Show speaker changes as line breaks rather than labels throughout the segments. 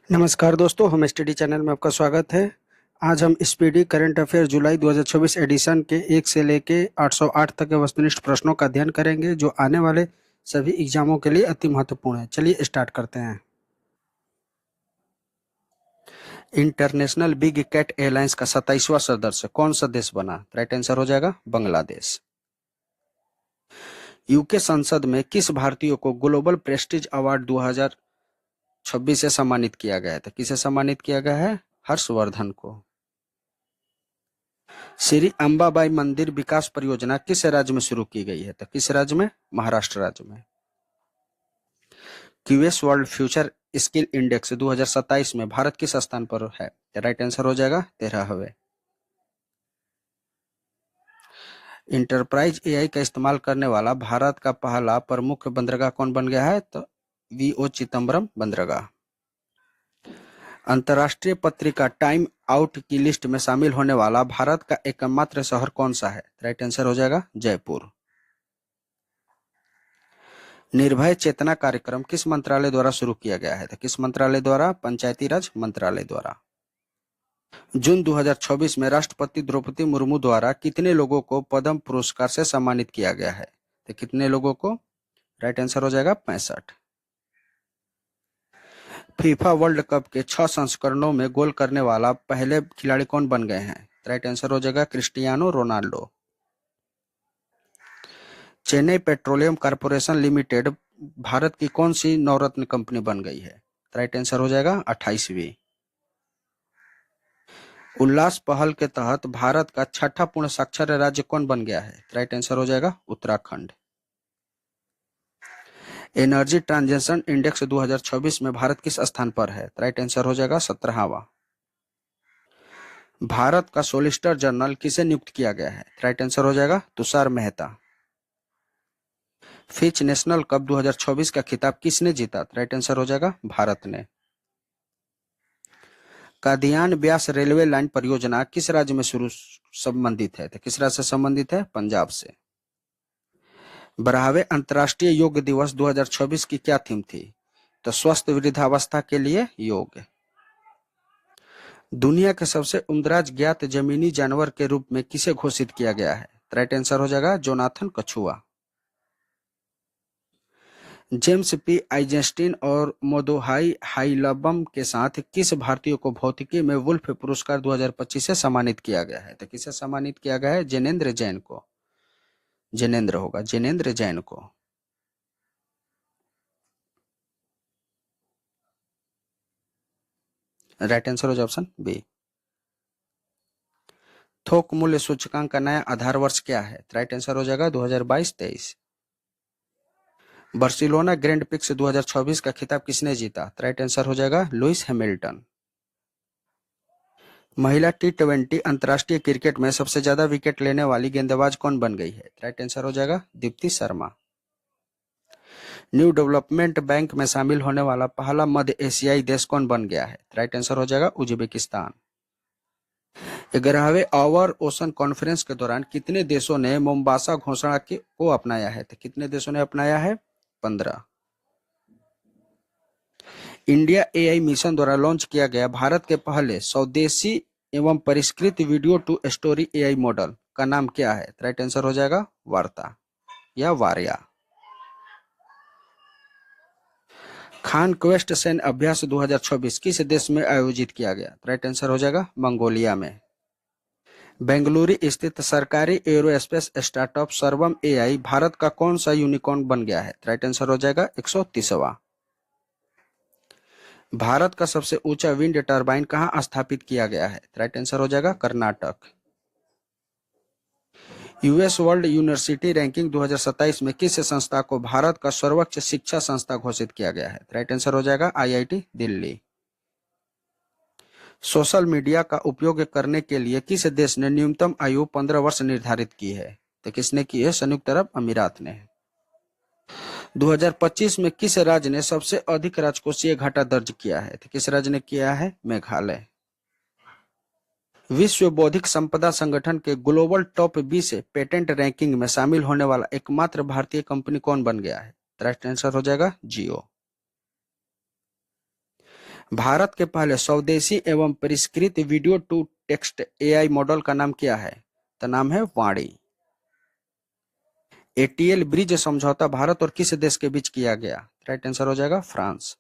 नमस्कार दोस्तों, हम स्टडी चैनल में आपका स्वागत है। आज हम स्पीडी करंट अफेयर जुलाई 2024 एडिशन के 1 से लेके 808 तक के वस्तुनिष्ठ प्रश्नों का अध्ययन करेंगे, जो आने वाले सभी एग्जामों के लिए अति महत्वपूर्ण है। चलिए स्टार्ट करते हैं। इंटरनेशनल बिग कैट एयरलाइंस का 27वां सदस्य कौन सा देश बना? राइट आंसर हो जाएगा बांग्लादेश। यूके संसद में किस भारतीय को ग्लोबल प्रेस्टीज अवार्ड 2026 से सम्मानित किया गया है? तो किसे सम्मानित किया गया है? हर्षवर्धन को। श्री अंबाबाई मंदिर विकास परियोजना किस राज्य में शुरू की गई है? तो किस राज्य में? महाराष्ट्र राज्य में। QS world future skill index 2027 में भारत किस स्थान पर है? राइट आंसर हो जाएगा 13वें। इंटरप्राइज एआई का इस्तेमाल करने वाला भारत का पहला प्रमुख बंदरगाह कौन बन गया है? तो वीओ चिदम्बरम बंदरगाह। अंतर्राष्ट्रीय पत्रिका टाइम आउट की लिस्ट में शामिल होने वाला भारत का एकमात्र शहर कौन सा है? राइट आंसर हो जाएगा जयपुर। निर्भय चेतना कार्यक्रम किस मंत्रालय द्वारा शुरू किया गया है? तो किस मंत्रालय द्वारा? पंचायती राज मंत्रालय द्वारा। जून 2024 में राष्ट्रपति द्रौपदी मुर्मू द्वारा कितने लोगों को पद्म पुरस्कार से सम्मानित किया गया है? तो कितने लोगों को? राइट आंसर हो जाएगा 65। फीफा वर्ल्ड कप के 6 संस्करणों में गोल करने वाला पहले खिलाड़ी कौन बन गए हैं? राइट आंसर हो जाएगा Cristiano Ronaldo. Chennai petroleum corporation limited Bharat की कौन सी नवरत्न कंपनी बन गई है? राइट आंसर हो जाएगा 28वीं। उल्लास पहल के तहत भारत का छठा पूर्ण साक्षर राज्य कौन बन गया है? राइट आंसर हो जाएगा उत्तराखंड। एनर्जी ट्रांजेक्शन इंडेक्स 2026 में भारत किस स्थान पर है? राइट आंसर हो जाएगा 17वां। भारत का सोलिसिटर जनरल किसे नियुक्त किया गया है? राइट आंसर हो जाएगा Tushar Mehta. Fitch national cup 2024 का खिताब किसने जीता? राइट आंसर हो जाएगा भारत ने। कादियान ब्यास रेलवे लाइन परियोजना किस राज्य में शुरू संबंधित है? तो किस राज्य से संबंधित है? पंजाब से। 12वें अंतर्राष्ट्रीय योग दिवस 2024 की क्या थीम थी? तो स्वस्थ वृद्धावस्था के लिए योग। दुनिया के सबसे उम्रदराज ज्ञात जमीनी जानवर के रूप में किसे घोषित किया गया है? राइट आंसर हो जाएगा जोनाथन कछुआ। जेम्स पी आइजेंस्टीन और मोदोहाई हाइलबम के साथ किस भारतीय को भौतिकी में वुल्फ पुरस्कार 2025 से सम्मानित किया गया है? तो किसे सम्मानित किया गया है? जिनेंद्र जैन को। जिनेंद्र होगा, जिनेंद्र जैन को। राइट आंसर हो जाए ऑप्शन बी। थोक मूल्य सूचकांक का नया आधार वर्ष क्या है? राइट आंसर हो जाएगा 2022-23। बार्सिलोना ग्रैंड प्रिक्स 2024 का खिताब किसने जीता? राइट आंसर हो जाएगा लुइस हैमिल्टन। महिला टी20 अंतर्राष्ट्रीय क्रिकेट में सबसे ज्यादा विकेट लेने वाली गेंदबाज कौन बन गई है? राइट आंसर हो जाएगा Deepti Sharma. New development bank में शामिल होने वाला पहला मध्य एशियाई देश कौन बन गया है? राइट आंसर हो जाएगा उज्बेकिस्तान। 11वें आवर ओशन कॉन्फ्रेंस के दौरान कितने देशों ने मोम्बासा घोषणा को अपनाया है? तो कितने देशों ने अपनाया है? 15। इंडिया एआई मिशन द्वारा लॉन्च किया गया भारत के पहले स्वदेशी एवं परिष्कृत video to story AI model का नाम क्या है? राइट आंसर हो जाएगा वार्ता या वारिया। खान क्वेस्ट सैन्य अभ्यास 2024 किस देश में आयोजित किया गया? राइट आंसर हो जाएगा मंगोलिया में। बेंगलुरु स्थित सरकारी एरोस्पेस स्टार्टअप सर्वम एआई भारत का कौन सा यूनिकॉर्न बन गया है? राइट आंसर हो जाएगा 130वां। भारत का सबसे ऊंचा विंड टरबाइन कहां स्थापित किया गया है? राइट आंसर हो जाएगा Karnataka. US world university ranking 2027 में किस संस्था को भारत का सर्वोच्च शिक्षा संस्था घोषित किया गया है? राइट आंसर हो जाएगा आईआईटी दिल्ली। सोशल मीडिया का उपयोग करने के लिए किस देश ने न्यूनतम आयु 15 वर्ष निर्धारित की है? तो किसने की है? संयुक्त अरब अमीरात ने। 2025 में किस राज्य ने सबसे अधिक राजकोषीय घाटा दर्ज किया है? तो किस राज्य ने किया है? मेघालय। विश्व बौद्धिक संपदा संगठन के ग्लोबल टॉप 20 पेटेंट रैंकिंग में शामिल होने वाला एकमात्र भारतीय कंपनी कौन बन गया है? राइट आंसर हो जाएगा जियो। भारत के पहले स्वदेशी एवं परिष्कृत video to text AI model का नाम क्या है? तो नाम है वाणी। एटीएल ब्रिज समझौता भारत और किस देश के बीच किया गया? राइट आंसर हो जाएगा फ्रांस।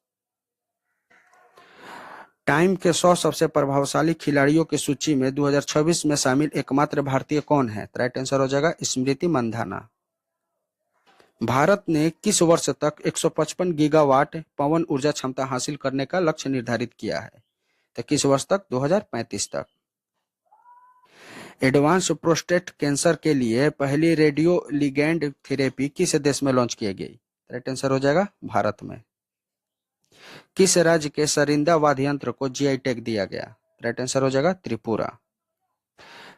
टाइम के 100 सबसे प्रभावशाली खिलाड़ियों की सूची में 2026 में शामिल एकमात्र भारतीय कौन है? राइट आंसर हो जाएगा स्मृति मंधाना। भारत ने किस वर्ष तक 155 गीगावाट पवन ऊर्जा क्षमता हासिल करने का लक्ष्य निर्धारित किया है? तो किस वर्ष तक? 2035 तक। एडवांस प्रोस्टेट कैंसर के लिए पहली रेडियो लिगैंड थेरेपी किस देश में लॉन्च की गई? राइट आंसर हो जाएगा भारत में। किस राज्य के सरिंदा वाद्य यंत्र को जीआई टैग दिया गया? राइट आंसर हो जाएगा त्रिपुरा।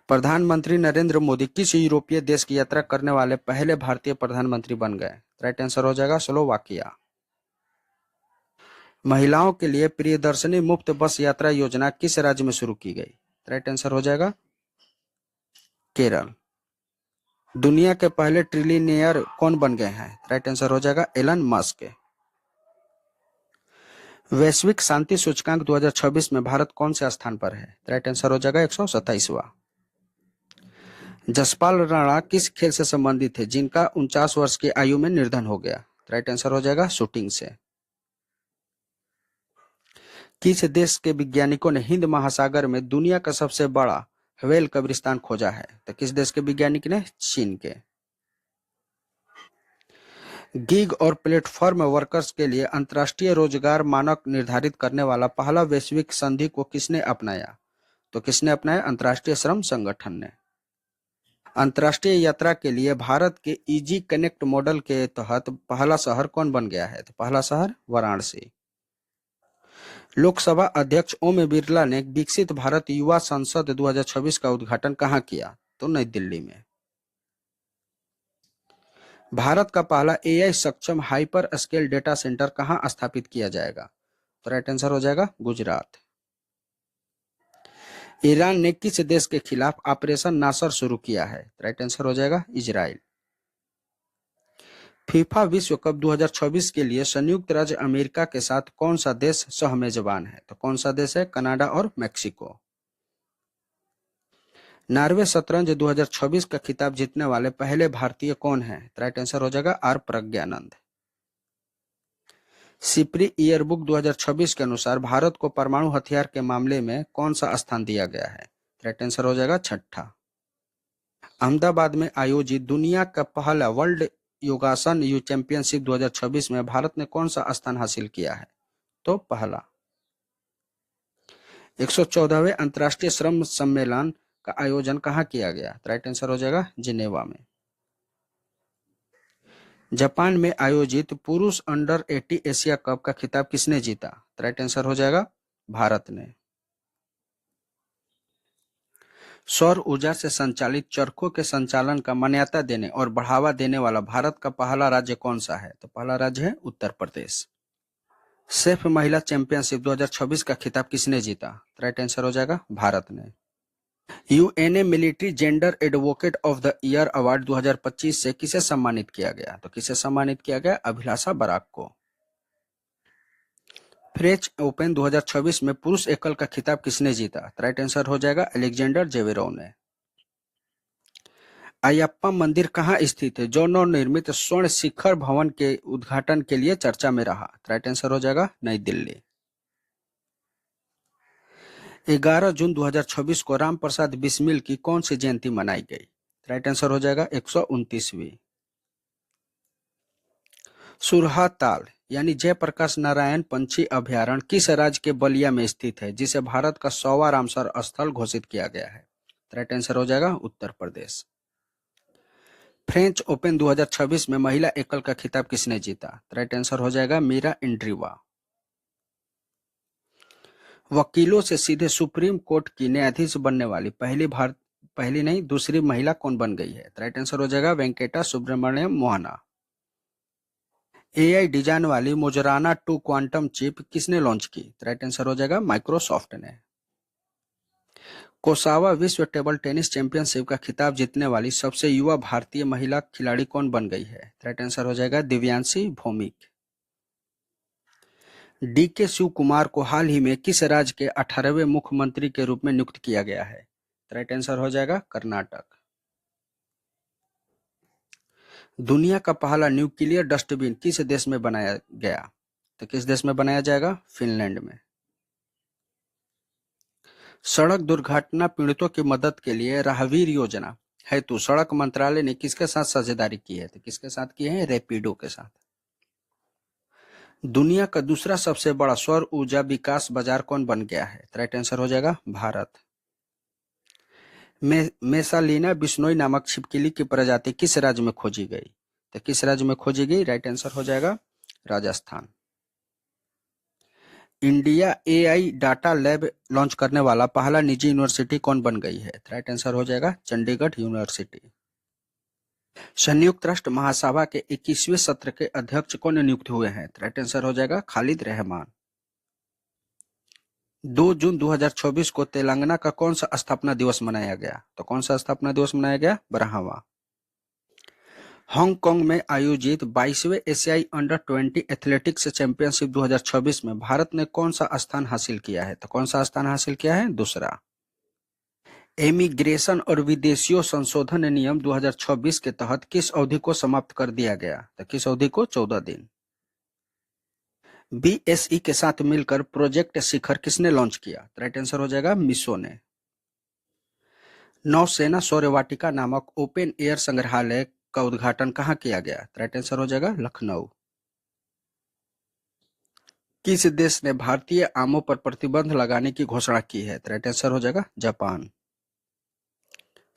प्रधानमंत्री नरेंद्र मोदी किस यूरोपीय देश की यात्रा करने वाले पहले भारतीय प्रधानमंत्री बन गए? राइट आंसर हो जाएगा स्लोवाकिया। महिलाओं के लिए प्रियदर्शनी मुफ्त बस यात्रा योजना किस राज्य में शुरू की गई? राइट आंसर हो जाएगा केरल। दुनिया के पहले ट्रिलियनियर कौन बन गए हैं? राइट आंसर हो जाएगा एलन मस्क। वैश्विक शांति सूचकांक 2026 में भारत कौन से स्थान पर है? राइट आंसर हो जाएगा 127वां। जसपाल राणा किस खेल से संबंधित है जिनका 49 वर्ष की आयु में निर्धन हो गया? राइट आंसर हो जाएगा शूटिंग से। किस देश के वैज्ञानिकों ने हिंद महासागर में दुनिया का सबसे बड़ा व्हेल कब्रिस्तान खोजा है? तो किस देश के वैज्ञानिक ने? चीन के। गिग और प्लेटफॉर्म वर्कर्स के लिए अंतर्राष्ट्रीय रोजगार मानक निर्धारित करने वाला पहला वैश्विक संधि को किसने अपनाया? तो किसने अपनाया? अंतर्राष्ट्रीय श्रम संगठन ने। अंतर्राष्ट्रीय यात्रा के लिए भारत के इजी कनेक्ट मॉडल के तहत पहला शहर कौन बन गया है? तो पहला शहर वाराणसी। लोकसभा अध्यक्ष ओम बिरला ने विकसित भारत युवा संसद 2026 का उद्घाटन कहाँ किया? तो नई दिल्ली में। भारत का पहला एआई सक्षम हाइपर स्केल डेटा सेंटर कहां स्थापित किया जाएगा? तो राइट आंसर हो जाएगा गुजरात। ईरान ने किस देश के खिलाफ ऑपरेशन नासर शुरू किया है? राइट आंसर हो जाएगा इजराइल। फीफा विश्व कप 2026 के लिए संयुक्त राज्य अमेरिका के साथ कौन सा देश सह मेजबान है? तो कौन सा देश है? कनाडा और मैक्सिको। नॉर्वे शतरंज 2026 का खिताब जीतने वाले पहले भारतीय कौन है? राइट आंसर हो जाएगा R Praggnanandhaa. SIPRI year book 2026 के अनुसार भारत को परमाणु हथियार के मामले में कौन सा स्थान दिया गया है? राइट आंसर हो जाएगा छठा। अहमदाबाद में आयोजित दुनिया का पहला वर्ल्ड योगासन चैंपियनशिप 2026 में भारत ने कौन सा स्थान हासिल किया है? तो पहला। 114वें अंतर्राष्ट्रीय श्रम सम्मेलन का आयोजन कहाँ किया गया? राइट आंसर हो जाएगा जिनेवा में। जापान में आयोजित पुरुष अंडर 80 एशिया कप का खिताब किसने जीता? राइट आंसर हो जाएगा भारत ने। सौर ऊर्जा से संचालित चरखों के संचालन का मान्यता देने और बढ़ावा देने वाला भारत का पहला राज्य कौन सा है? तो पहला राज्य है उत्तर प्रदेश। सेफ महिला चैंपियनशिप 2026 का खिताब किसने जीता? राइट आंसर हो जाएगा भारत ने। UNA military gender advocate of the year award 2025 से किसे सम्मानित किया गया? तो किसे सम्मानित किया गया? अभिलाषा बराक को। फ्रेंच ओपन 2026 में पुरुष एकल का खिताब किसने जीता? राइट आंसर हो जाएगा अलेक्जेंडर जेवेरोव ने। अयप्पा मंदिर कहाँ स्थित है जो नवनिर्मित स्वर्ण शिखर भवन के उद्घाटन के लिए चर्चा में रहा? राइट आंसर हो जाएगा नई दिल्ली। 11 जून 2026 को राम प्रसाद बिस्मिल की कौन सी जयंती मनाई गई? राइट आंसर हो जाएगा 129वीं। सुरहा ताल यानी जयप्रकाश नारायण पंछी अभयारण्य किस राज्य के बलिया में स्थित है जिसे भारत का 100वां रामसर स्थल घोषित किया गया है? राइट आंसर हो जाएगा उत्तर प्रदेश। फ्रेंच ओपन 2026 में महिला एकल का खिताब किसने जीता? राइट आंसर हो जाएगा मीरा इंड्रीवा। वकीलों से सीधे सुप्रीम कोर्ट की न्यायाधीश बनने वाली पहली नहीं दूसरी महिला कौन बन गई है? राइट आंसर हो जाएगा वेंकटा सुब्रमण्यम मोहना। एआई डिजाइन वाली मोजराना 2 क्वांटम चिप किसने लॉन्च की? राइट आंसर हो जाएगा माइक्रोसॉफ्ट ने। कोसावा विश्व टेबल टेनिस चैंपियनशिप का खिताब जीतने वाली सबसे युवा भारतीय महिला खिलाड़ी कौन बन गई है? राइट आंसर हो जाएगा दिव्यांशी भौमिक। डी के शिव कुमार को हाल ही में किस राज्य के 18वें मुख्यमंत्री के रूप में नियुक्त किया गया है? राइट आंसर हो जाएगा कर्नाटक। दुनिया का पहला न्यूक्लियर डस्टबिन किस देश में बनाया गया? तो किस देश में बनाया जाएगा? फिनलैंड में। सड़क दुर्घटना पीड़ितों की मदद के लिए राहगीर योजना हेतु सड़क मंत्रालय ने किसके साथ साझेदारी की है? तो किसके साथ की है? रैपिडो के साथ। दुनिया का दूसरा सबसे बड़ा सौर ऊर्जा विकास बाजार कौन बन गया है? राइट आंसर हो जाएगा भारत। मेसालिना बिश्नोई नामक छिपकली की प्रजाति किस राज्य में खोजी गई? तो किस राज्य में खोजी गई? राइट आंसर हो जाएगा Rajasthan. India AI data lab launch करने वाला पहला निजी यूनिवर्सिटी कौन बन गई है? राइट आंसर हो जाएगा चंडीगढ़ यूनिवर्सिटी। संयुक्त राष्ट्र महासभा के 21वें सत्र के अध्यक्ष कौन नियुक्त हुए हैं? राइट आंसर हो जाएगा खालिद रहमान। 2 जून 2024 को तेलंगाना का कौन सा स्थापना दिवस मनाया गया? तो कौन सा स्थापना दिवस मनाया गया? 12वां। हांगकांग में आयोजित 22वें एशियाई अंडर 20 एथलेटिक्स चैंपियनशिप 2026 में भारत ने कौन सा स्थान हासिल किया है? तो कौन सा स्थान हासिल किया है? दूसरा। इमिग्रेशन और विदेशियों संशोधन नियम 2026 के तहत किस अवधि को समाप्त कर दिया गया? तो किस अवधि को? 14 दिन। बीएसई के साथ मिलकर प्रोजेक्ट शिखर किसने लॉन्च किया? राइट आंसर हो जाएगा मिसो ने। नौसेना शौर्य वाटिका नामक ओपन एयर संग्रहालय का उद्घाटन कहाँ किया गया? राइट आंसर हो जाएगा लखनऊ। किस देश ने भारतीय आमों पर प्रतिबंध लगाने की घोषणा की है? राइट आंसर हो जाएगा जापान।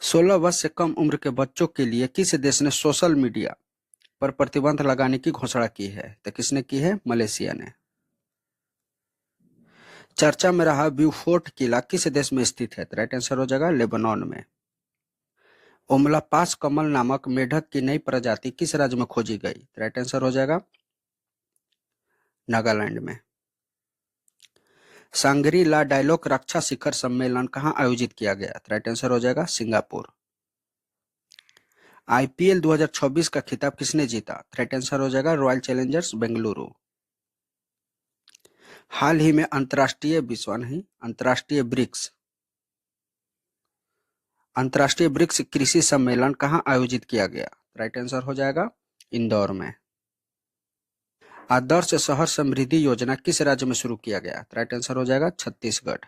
16 वर्ष से कम उम्र के बच्चों के लिए किस देश ने सोशल मीडिया पर प्रतिबंध लगाने की घोषणा की है? तो किसने की है? मलेशिया ने। चर्चा में रहा ब्यूफोर्ट किला किस देश में स्थित है? राइट आंसर हो जाएगा लेबनान में। ओमलापास कमल नामक मेढक की नई प्रजाति किस राज्य में खोजी गई? राइट आंसर हो जाएगा नागालैंड में। सांगरी ला डायलॉग रक्षा शिखर सम्मेलन कहाँ आयोजित किया गया? राइट आंसर हो जाएगा सिंगापुर। आईपीएल 2026 का खिताब किसने जीता? राइट आंसर हो जाएगा रॉयल चैलेंजर्स बेंगलुरु। हाल ही में अंतर्राष्ट्रीय ब्रिक्स कृषि सम्मेलन कहाँ आयोजित किया गया? राइट आंसर हो जाएगा इंदौर में। आदर्श शहर समृद्धि योजना किस राज्य में शुरू किया गया? राइट आंसर हो जाएगा छत्तीसगढ़।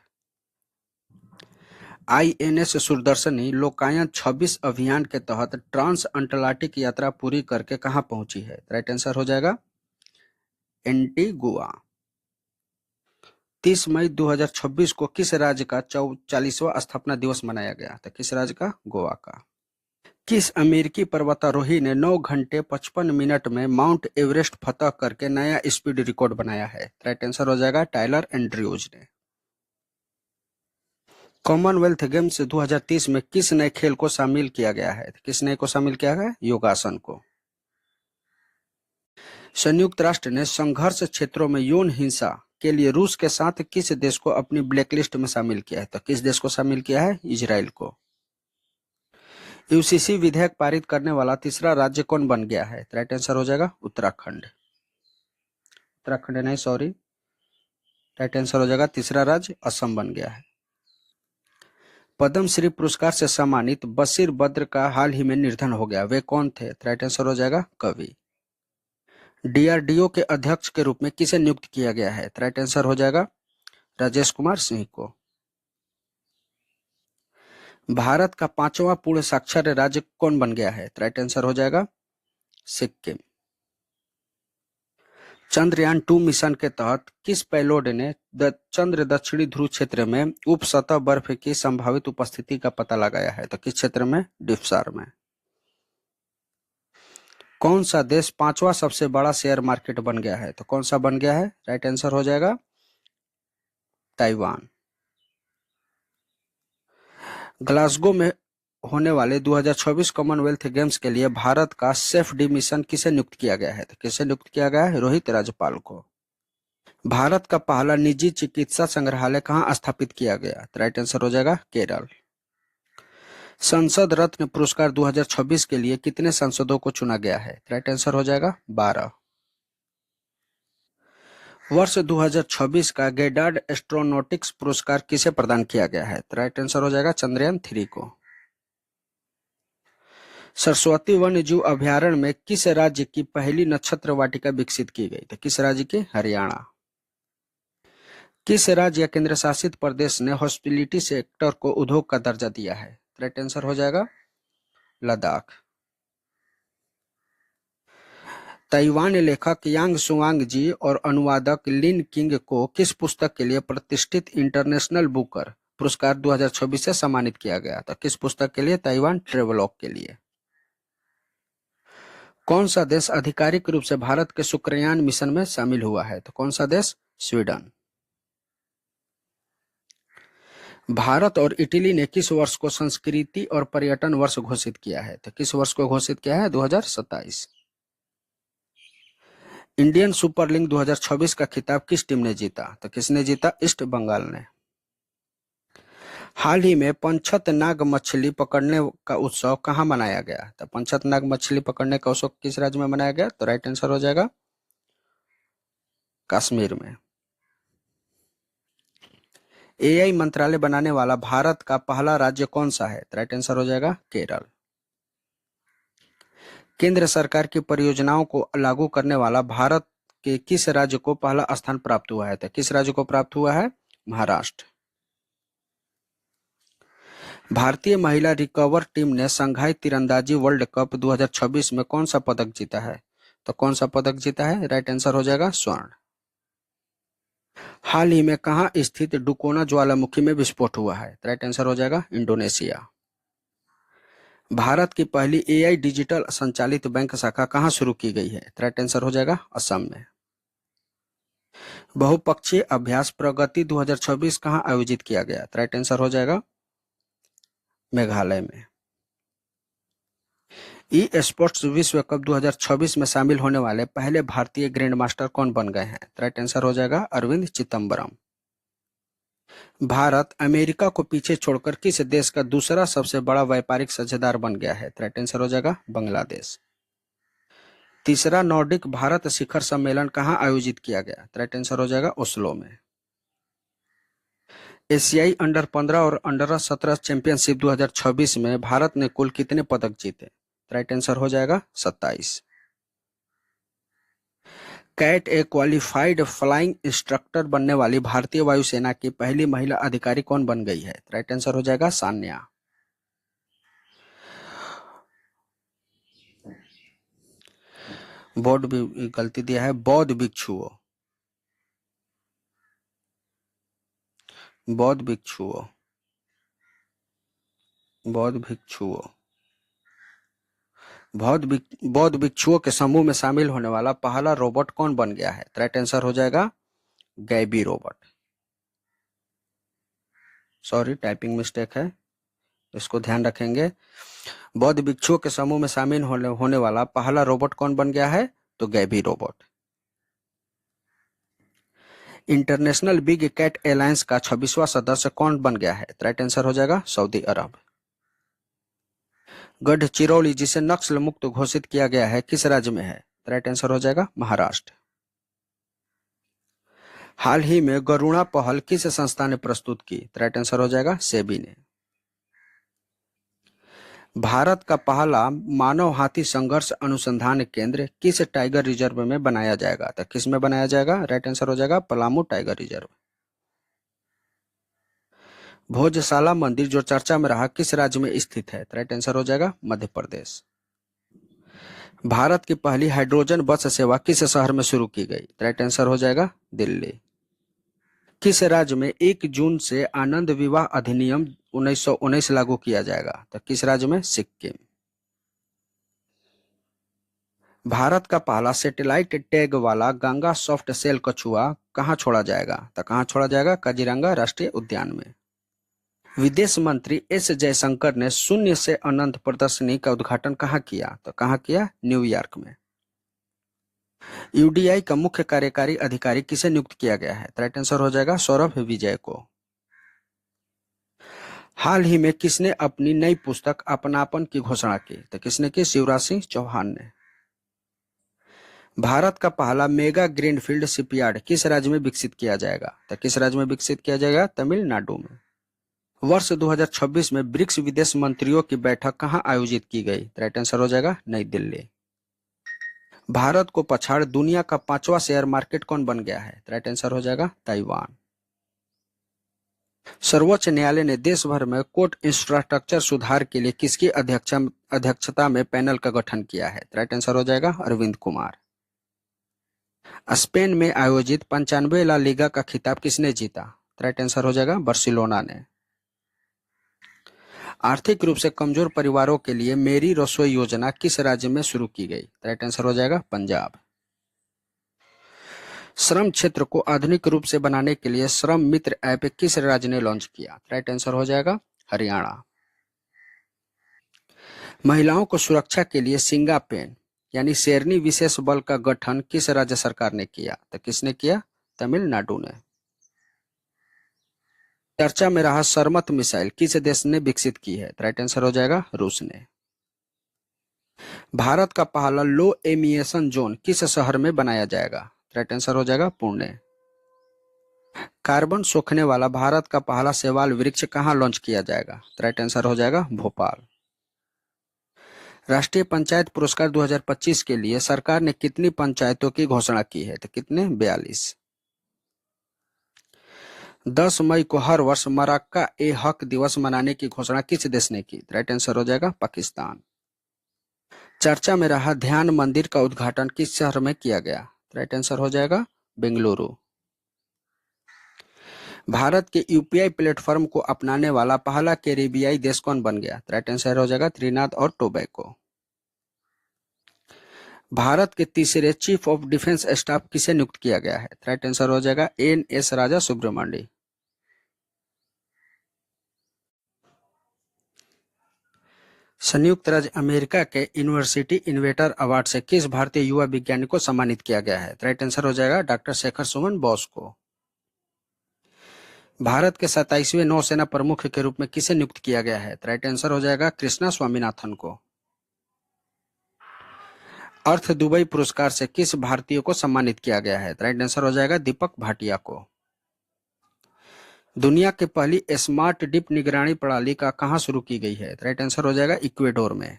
आईएनएस सुदर्शनी लोकायन 26 अभियान के तहत ट्रांस अंटार्कटिक यात्रा पूरी करके कहां पहुंची है? राइट आंसर हो जाएगा एंटीगुआ। 30 मई 2026 को किस राज्य का 44वां स्थापना दिवस मनाया गया? तो किस राज्य का? गोवा का। किस अमेरिकी पर्वतारोही ने 9 घंटे 55 मिनट में माउंट एवरेस्ट फतह करके नया स्पीड रिकॉर्ड बनाया है? राइट आंसर हो जाएगा टाइलर एंड्रयूज ने। कॉमनवेल्थ गेम्स 2030 में किस नए खेल को शामिल किया गया है? किस नए को शामिल किया गया? योगासन को। संयुक्त राष्ट्र ने संघर्ष क्षेत्रों में यौन हिंसा के लिए रूस के साथ किस देश को अपनी ब्लैकलिस्ट में शामिल किया है? तो किस देश को शामिल किया है? इजराइल को। यूसीसी विधेयक पारित करने वाला तीसरा राज्य कौन बन गया है? राइट आंसर हो जाएगा उत्तराखंड। उत्तराखंड नहीं, सॉरी, राइट आंसर हो जाएगा तीसरा राज्य असम बन गया है। पद्मश्री पुरस्कार से सम्मानित बशीर बद्र का हाल ही में निधन हो गया, वे कौन थे? राइट आंसर हो जाएगा कवि। डीआरडीओ के अध्यक्ष के रूप में किसे नियुक्त किया गया है? राइट आंसर हो जाएगा राजेश कुमार सिंह को। भारत का 5वां पूर्ण साक्षर राज्य कौन बन गया है? राइट आंसर हो जाएगा सिक्किम। चंद्रयान 2 मिशन के तहत किस पेलोड ने चंद्र दक्षिणी ध्रुव क्षेत्र में उप सतह बर्फ की संभावित उपस्थिति का पता लगाया है? तो किस क्षेत्र में? डिप्सार में। कौन सा देश 5वां सबसे बड़ा शेयर मार्केट बन गया है? तो कौन सा बन गया है? राइट आंसर हो जाएगा ताइवान। ग्लासगो में होने वाले 2024 कॉमनवेल्थ गेम्स के लिए भारत का सेफ डी मिशन किसे नियुक्त किया गया है? तो किसे नियुक्त किया गया है? रोहित राजपाल को। भारत का पहला निजी चिकित्सा संग्रहालय कहाँ स्थापित किया गया? तो राइट आंसर हो जाएगा केरल। संसद रत्न पुरस्कार 2026 के लिए कितने सांसदों को चुना गया है? राइट आंसर हो जाएगा 12। वर्ष 2026 का गेडार्ड एस्ट्रोनॉटिक्स पुरस्कार किसे प्रदान किया गया है? राइट आंसर हो जाएगा चंद्रयान 3 को। सरस्वती वन्य जीव अभयारण्य में किस राज्य की पहली नक्षत्र वाटिका विकसित की गई थी? किस राज्य की? हरियाणा। किस राज्य या केंद्र शासित प्रदेश ने हॉस्पिटैलिटी सेक्टर को उद्योग का दर्जा दिया है? राइट आंसर हो जाएगा लद्दाख। ताइवान लेखक यांग सुआंग जी और अनुवादक लिन किंग को किस पुस्तक के लिए प्रतिष्ठित इंटरनेशनल बुकर पुरस्कार 2026 से सम्मानित किया गया था? किस पुस्तक के लिए? ताइवान ट्रेवलॉग के लिए। कौन सा देश आधिकारिक रूप से भारत के शुक्रयान मिशन में शामिल हुआ है? तो कौन सा देश? स्वीडन। भारत और इटली ने किस वर्ष को संस्कृति और पर्यटन वर्ष घोषित किया है? तो किस वर्ष को घोषित किया है? 2027। इंडियन सुपर लीग 2026 का खिताब किस टीम ने जीता? तो किसने जीता? ईस्ट बंगाल ने। हाल ही में पंचत नाग मछली पकड़ने का उत्सव कहाँ मनाया गया? तो पंचत नाग मछली पकड़ने का उत्सव किस राज्य में मनाया गया? तो राइट आंसर हो जाएगा कश्मीर में। एआई मंत्रालय बनाने वाला भारत का पहला राज्य कौन सा है? तो राइट आंसर हो जाएगा केरल। केंद्र सरकार की परियोजनाओं को लागू करने वाला भारत के किस राज्य को पहला स्थान प्राप्त हुआ है? तो किस राज्य को प्राप्त हुआ है? महाराष्ट्र। भारतीय महिला रिकवर टीम ने शंघाई तीरंदाजी वर्ल्ड कप 2026 में कौन सा पदक जीता है? तो कौन सा पदक जीता है? राइट आंसर हो जाएगा स्वर्ण। हाल ही में कहां स्थित डुकोना ज्वालामुखी में विस्फोट हुआ है? राइट आंसर हो जाएगा इंडोनेशिया। भारत की पहली एआई डिजिटल संचालित बैंक शाखा कहां शुरू की गई है? राइट आंसर हो जाएगा असम में। बहुपक्षीय अभ्यास प्रगति 2026 कहां आयोजित किया गया? राइट आंसर हो जाएगा मेघालय में। ई स्पोर्ट्स विश्व कप 2026 में शामिल होने वाले पहले भारतीय ग्रैंड मास्टर कौन बन गए हैं? राइट आंसर हो जाएगा अरविंद चिदम्बरम। भारत अमेरिका को पीछे छोड़कर किस देश का दूसरा सबसे बड़ा व्यापारिक साझेदार बन गया है? राइट आंसर हो जाएगा बांग्लादेश। तीसरा नॉर्डिक भारत शिखर सम्मेलन कहां आयोजित किया गया? राइट आंसर हो जाएगा ओस्लो में। एशियाई अंडर 15 और अंडर 17 चैंपियनशिप 2026 में भारत ने कुल कितने पदक जीते? राइट आंसर हो जाएगा 27। कैट ए क्वालिफाइड फ्लाइंग इंस्ट्रक्टर बनने वाली भारतीय वायुसेना की पहली महिला अधिकारी कौन बन गई है? राइट आंसर हो जाएगा सान्या। बोर्ड भी गलती दिया है, बौद्ध भिक्षुओं। बौद्ध भिक्षुओं। बौद्ध भिक्षुओं। बौद्ध भिक्षुओं के समूह में शामिल होने वाला पहला रोबोट कौन बन गया है? राइट आंसर हो जाएगा गैबी रोबोट। सॉरी, टाइपिंग मिस्टेक है, इसको ध्यान रखेंगे। बौद्ध भिक्षुओं के समूह में शामिल होने वाला पहला रोबोट कौन बन गया है? तो Gaby robot. International Big Cat Alliance का 26वां सदस्य कौन बन गया है? राइट आंसर हो जाएगा सऊदी अरब। गढ़चिरौली जिसे नक्सल मुक्त घोषित किया गया है किस राज्य में है? राइट आंसर हो जाएगा महाराष्ट्र। हाल ही में गरुणा पहल किस संस्था ने प्रस्तुत की? राइट आंसर हो जाएगा सेबी ने। भारत का पहला मानव हाथी संघर्ष अनुसंधान केंद्र किस टाइगर रिजर्व में बनाया जाएगा? तो किस में बनाया जाएगा? राइट आंसर हो जाएगा पलामू टाइगर रिजर्व। भोजशाला मंदिर जो चर्चा में रहा किस राज्य में स्थित है? राइट आंसर हो जाएगा मध्य प्रदेश। भारत की पहली हाइड्रोजन बस सेवा किस शहर में शुरू की गई? राइट आंसर हो जाएगा दिल्ली। किस राज्य में 1 जून से आनंद विवाह अधिनियम 1919 लागू किया जाएगा? तो किस राज्य में? सिक्किम। भारत का पहला सैटेलाइट टैग वाला गंगा सॉफ्ट सेल कछुआ कहां छोड़ा जाएगा? तो कहां छोड़ा जाएगा? काजीरंगा राष्ट्रीय उद्यान में। विदेश मंत्री एस जयशंकर ने शून्य से अनंत प्रदर्शनी का उद्घाटन कहां किया? तो कहां किया? न्यूयॉर्क में। यूडीआई का मुख्य कार्यकारी अधिकारी किसे नियुक्त किया गया है? राइट आंसर हो जाएगा सौरभ विजय को। हाल ही में किसने अपनी नई पुस्तक अपनापन की घोषणा की? तो किसने की? शिवराज सिंह चौहान ने। भारत का पहला मेगा ग्रीनफील्ड शिपयार्ड किस राज्य में विकसित किया जाएगा? तो किस राज्य में विकसित किया जाएगा? तमिलनाडु में। वर्ष 2026 में ब्रिक्स विदेश मंत्रियों की बैठक कहां आयोजित की गई? राइट आंसर हो जाएगा नई दिल्ली। भारत को पछाड़ दुनिया का 5वां शेयर मार्केट कौन बन गया है? राइट आंसर हो जाएगा ताइवान। सर्वोच्च न्यायालय ने देश भर में कोर्ट इंफ्रास्ट्रक्चर सुधार के लिए किसकी अध्यक्षता में पैनल का गठन किया है? राइट आंसर हो जाएगा अरविंद कुमार। स्पेन में आयोजित 95 ला लीगा का खिताब किसने जीता? राइट आंसर हो जाएगा बार्सिलोना ने। आर्थिक रूप से कमजोर परिवारों के लिए मेरी रसोई योजना किस राज्य में शुरू की गई? राइट आंसर हो जाएगा पंजाब। श्रम क्षेत्र को आधुनिक रूप से बनाने के लिए श्रम मित्र ऐप किस राज्य ने लॉन्च किया? राइट आंसर हो जाएगा हरियाणा। महिलाओं को सुरक्षा के लिए सिंगापेन यानी शेरनी विशेष बल का गठन किस राज्य सरकार ने किया? तो किसने किया? तमिलनाडु ने। चर्चा में रहा सरमत मिसाइल किस देश ने विकसित की है? राइट आंसर हो जाएगा रूस ने। भारत का पहला लो एमिएशन जोन किस शहर में बनाया जाएगा? राइट आंसर हो जाएगा पुणे। कार्बन सोखने वाला भारत का पहला शैवाल वृक्ष कहां लॉन्च किया जाएगा? राइट आंसर हो जाएगा भोपाल। राष्ट्रीय पंचायत पुरस्कार 2025 के लिए सरकार ने कितनी पंचायतों की घोषणा की है? तो कितने? 42। 10 मई को हर वर्ष मरक्का ए हक दिवस मनाने की घोषणा किस देश ने की? राइट आंसर हो जाएगा पाकिस्तान। चर्चा में रहा ध्यान मंदिर का उद्घाटन किस शहर में किया गया? राइट आंसर हो जाएगा बेंगलुरु। भारत के यूपीआई प्लेटफॉर्म को अपनाने वाला पहला कैरिबियाई देश कौन बन गया? राइट आंसर हो जाएगा त्रिनाद और टोबैको। भारत के तीसरे चीफ ऑफ डिफेंस स्टाफ किसे नियुक्त किया गया है? राइट आंसर हो जाएगा एन.एस. राजा सुब्रमण्यम। संयुक्त राज्य अमेरिका के यूनिवर्सिटी इनोवेटर अवार्ड से किस भारतीय युवा विज्ञानी को सम्मानित किया गया है? राइट आंसर हो जाएगा डॉक्टर शेखर सुमन बोस को। भारत के 27वें नौसेना प्रमुख के रूप में किसे नियुक्त किया गया है? राइट आंसर हो जाएगा कृष्णा स्वामीनाथन को। अर्थ दुबई पुरस्कार से किस भारतीय को सम्मानित किया गया है? राइट आंसर हो जाएगा दीपक भाटिया को। दुनिया की पहली स्मार्ट डिप निगरानी प्रणाली का कहां शुरू की गई है? राइट आंसर हो जाएगा इक्वेडोर में।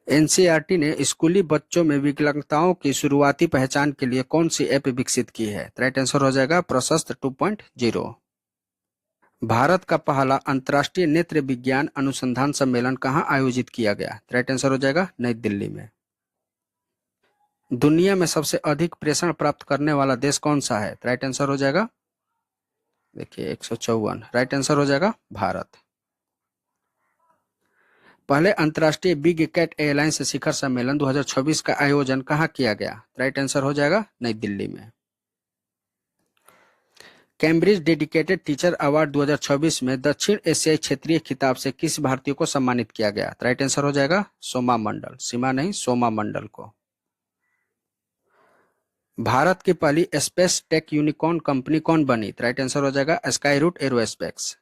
एनसीईआरटी ने स्कूली बच्चों में विकलांगताओं की शुरुआती पहचान के लिए कौन सी ऐप विकसित की है? राइट आंसर हो जाएगा प्रशस्त 2.0। भारत का पहला अंतर्राष्ट्रीय नेत्र विज्ञान अनुसंधान सम्मेलन कहां आयोजित किया गया? राइट आंसर हो जाएगा नई दिल्ली में। दुनिया में सबसे अधिक प्रेषण प्राप्त करने वाला देश कौन सा है? राइट आंसर हो जाएगा देखिए 154। राइट आंसर हो जाएगा भारत। पहले अंतर्राष्ट्रीय बिग कैट एयरलाइंस शिखर सम्मेलन 2026 का आयोजन कहां किया गया? राइट आंसर हो जाएगा नई दिल्ली में। कैम्ब्रिज डेडिकेटेड टीचर अवार्ड 2026 में दक्षिण एशियाई क्षेत्रीय खिताब से किस भारतीय को सम्मानित किया गया? राइट आंसर हो जाएगा सोमा मंडल, सीमा नहीं सोमा मंडल को। भारत की पहली स्पेस टेक यूनिकॉर्न कंपनी कौन बनी? राइट आंसर हो जाएगा स्काई रूट एरोस्पेस।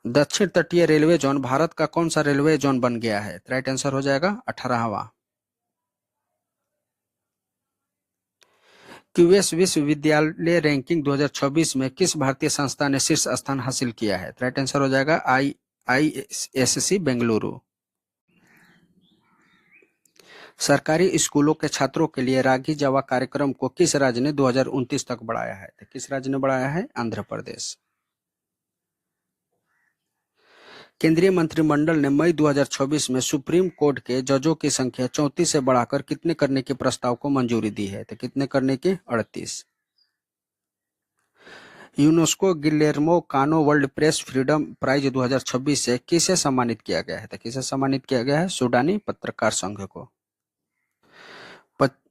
दक्षिण तटीय रेलवे जोन भारत का कौन सा रेलवे जोन बन गया है? राइट आंसर हो जाएगा 18वां। क्यूएस विश्वविद्यालय रैंकिंग 2026 में किस भारतीय संस्था ने शीर्ष स्थान हासिल किया है? राइट आंसर हो जाएगा आईएससी बेंगलुरु। सरकारी स्कूलों के छात्रों के लिए रागी जावा कार्यक्रम को किस राज्य ने 2029 तक बढ़ाया है? तो किस राज्य ने बढ़ाया है? आंध्र प्रदेश। केंद्रीय मंत्रिमंडल ने मई 2026 में सुप्रीम कोर्ट के जजों की संख्या 34 से बढ़ाकर कितने करने के प्रस्ताव को मंजूरी दी है? तो कितने करने के? 38। यूनेस्को गिलेर्मो कानो वर्ल्ड प्रेस फ्रीडम प्राइज 2026 से किसे सम्मानित किया गया है? तो किसे सम्मानित किया गया है? सूडानी पत्रकार संघ को।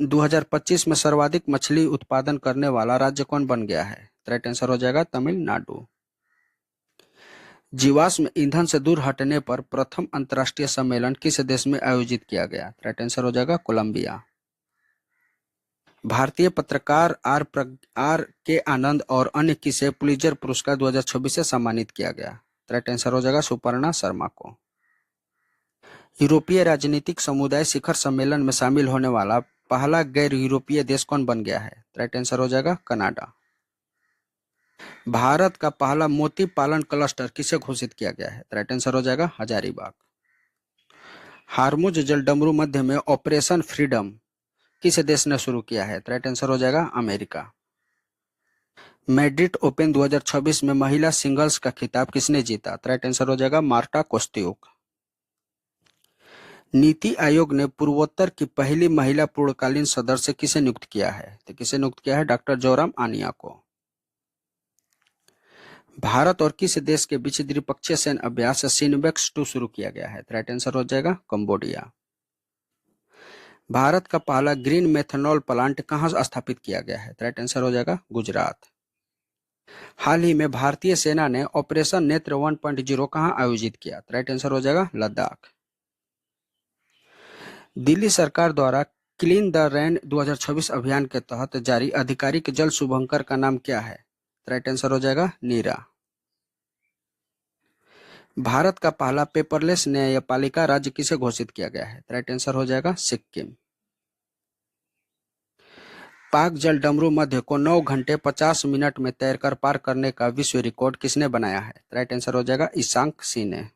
2025 में सर्वाधिक मछली उत्पादन करने वाला राज्य कौन बन गया है? राइट आंसर हो जाएगा तमिलनाडु। जीवाश्म ईंधन से दूर हटने पर प्रथम अंतर्राष्ट्रीय सम्मेलन किस देश में आयोजित किया गया? राइट आंसर हो जाएगा कोलंबिया। भारतीय पत्रकार आर के आनंद और अन्य किसे पुलित्जर पुरस्कार 2026 से सम्मानित किया गया? राइट आंसर हो जाएगा सुपर्णा शर्मा को। यूरोपीय राजनीतिक समुदाय शिखर सम्मेलन में शामिल होने वाला पहला गैर यूरोपीय देश कौन बन गया है? राइट आंसर हो जाएगा कनाडा। भारत का पहला मोती पालन क्लस्टर किसे घोषित किया गया है? राइट आंसर हो जाएगा हजारीबाग। हार्मुज जलडमरू मध्य में ऑपरेशन फ्रीडम किस देश ने शुरू किया है? राइट आंसर हो जाएगा अमेरिका। मैड्रिड ओपन 2026 में महिला सिंगल्स का खिताब किसने जीता? राइट आंसर हो जाएगा मार्टा कोस्त्यूक। नीति आयोग ने पूर्वोत्तर की पहली महिला पूर्णकालीन सदस्य किसे नियुक्त किया है? तो किसे नियुक्त किया है? डॉक्टर जोराम आनिया को। भारत और किस देश के बीच द्विपक्षीय सैन्य अभ्यास सिनबेक्स 2 शुरू किया गया है? राइट आंसर हो जाएगा कंबोडिया। भारत का पहला ग्रीन मेथनॉल प्लांट कहां स्थापित किया गया है? राइट आंसर हो जाएगा गुजरात। हाल ही में भारतीय सेना ने ऑपरेशन नेत्र 1.0 कहां आयोजित किया? राइट आंसर हो जाएगा लद्दाख। दिल्ली सरकार द्वारा क्लीन द रेन 2026 अभियान के तहत जारी आधिकारिक जल शुभंकर का नाम क्या है? राइट आंसर हो जाएगा नीरा। भारत का पहला पेपरलेस न्यायपालिका राज्य किसे घोषित किया गया है? राइट आंसर हो जाएगा सिक्किम। पाक जल डमरू मध्य को 9 घंटे 50 मिनट में तैरकर पार करने का विश्व रिकॉर्ड किसने बनाया है? राइट आंसर हो जाएगा ईशांक सिंह ने।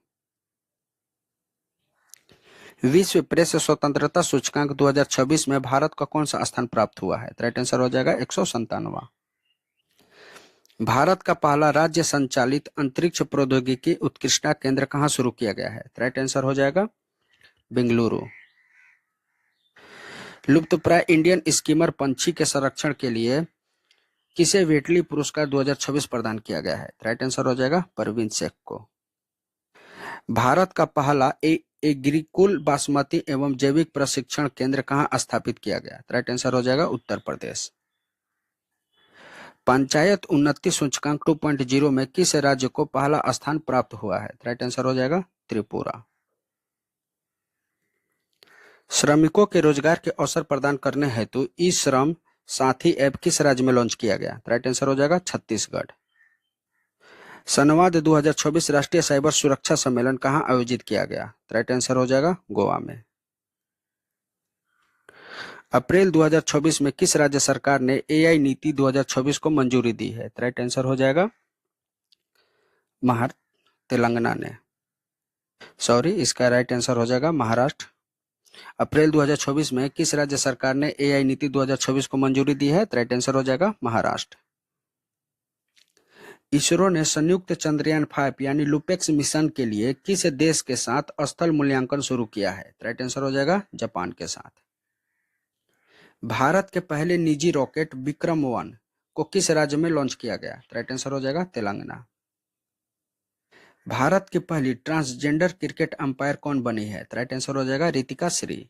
विश्व प्रेस स्वतंत्रता सूचकांक 2026 में भारत का कौन सा स्थान प्राप्त हुआ है? राइट आंसर हो जाएगा 197वां। भारत का पहला राज्य संचालित अंतरिक्ष प्रौद्योगिकी उत्कृष्टता केंद्र कहां शुरू किया गया है? राइट आंसर हो जाएगा बेंगलुरु। लुप्तप्राय इंडियन स्कीमर पंछी के संरक्षण के लिए किसे वेटली पुरस्कार 2026 प्रदान किया गया है? राइट आंसर हो जाएगा परवीन शेख को। भारत का पहला एग्रीकुल बासमती एवं जैविक प्रशिक्षण केंद्र कहां स्थापित किया गया? राइट आंसर हो जाएगा उत्तर प्रदेश। पंचायत उन्नति सूचकांक 2.0 में किस राज्य को पहला स्थान प्राप्त हुआ है? राइट आंसर हो जाएगा त्रिपुरा। श्रमिकों के रोजगार के अवसर प्रदान करने हेतु ई श्रम साथी ऐप किस राज्य में लॉन्च किया गया? राइट आंसर हो जाएगा छत्तीसगढ़। संवाद 2024 राष्ट्रीय साइबर सुरक्षा सम्मेलन कहां आयोजित किया गया? राइट आंसर हो जाएगा गोवा में। अप्रैल 2024 में किस राज्य सरकार ने एआई नीति 2024 को मंजूरी दी है? राइट आंसर हो जाएगा तेलंगाना ने। सॉरी, इसका राइट आंसर हो जाएगा महाराष्ट्र। अप्रैल 2024 में किस राज्य सरकार ने एआई नीति 2024 को मंजूरी दी है? राइट आंसर हो जाएगा महाराष्ट्र। इसरो ने संयुक्त चंद्रयान 5 यानी लुपेक्स मिशन के लिए किस देश के साथ स्थल मूल्यांकन शुरू किया है? राइट आंसर हो जाएगा जापान के साथ। भारत के पहले निजी रॉकेट विक्रम-1 को किस राज्य में लॉन्च किया गया? राइट आंसर हो जाएगा तेलंगाना। भारत की पहली ट्रांसजेंडर क्रिकेट अंपायर कौन बनी है? राइट आंसर हो जाएगा रितिका श्री।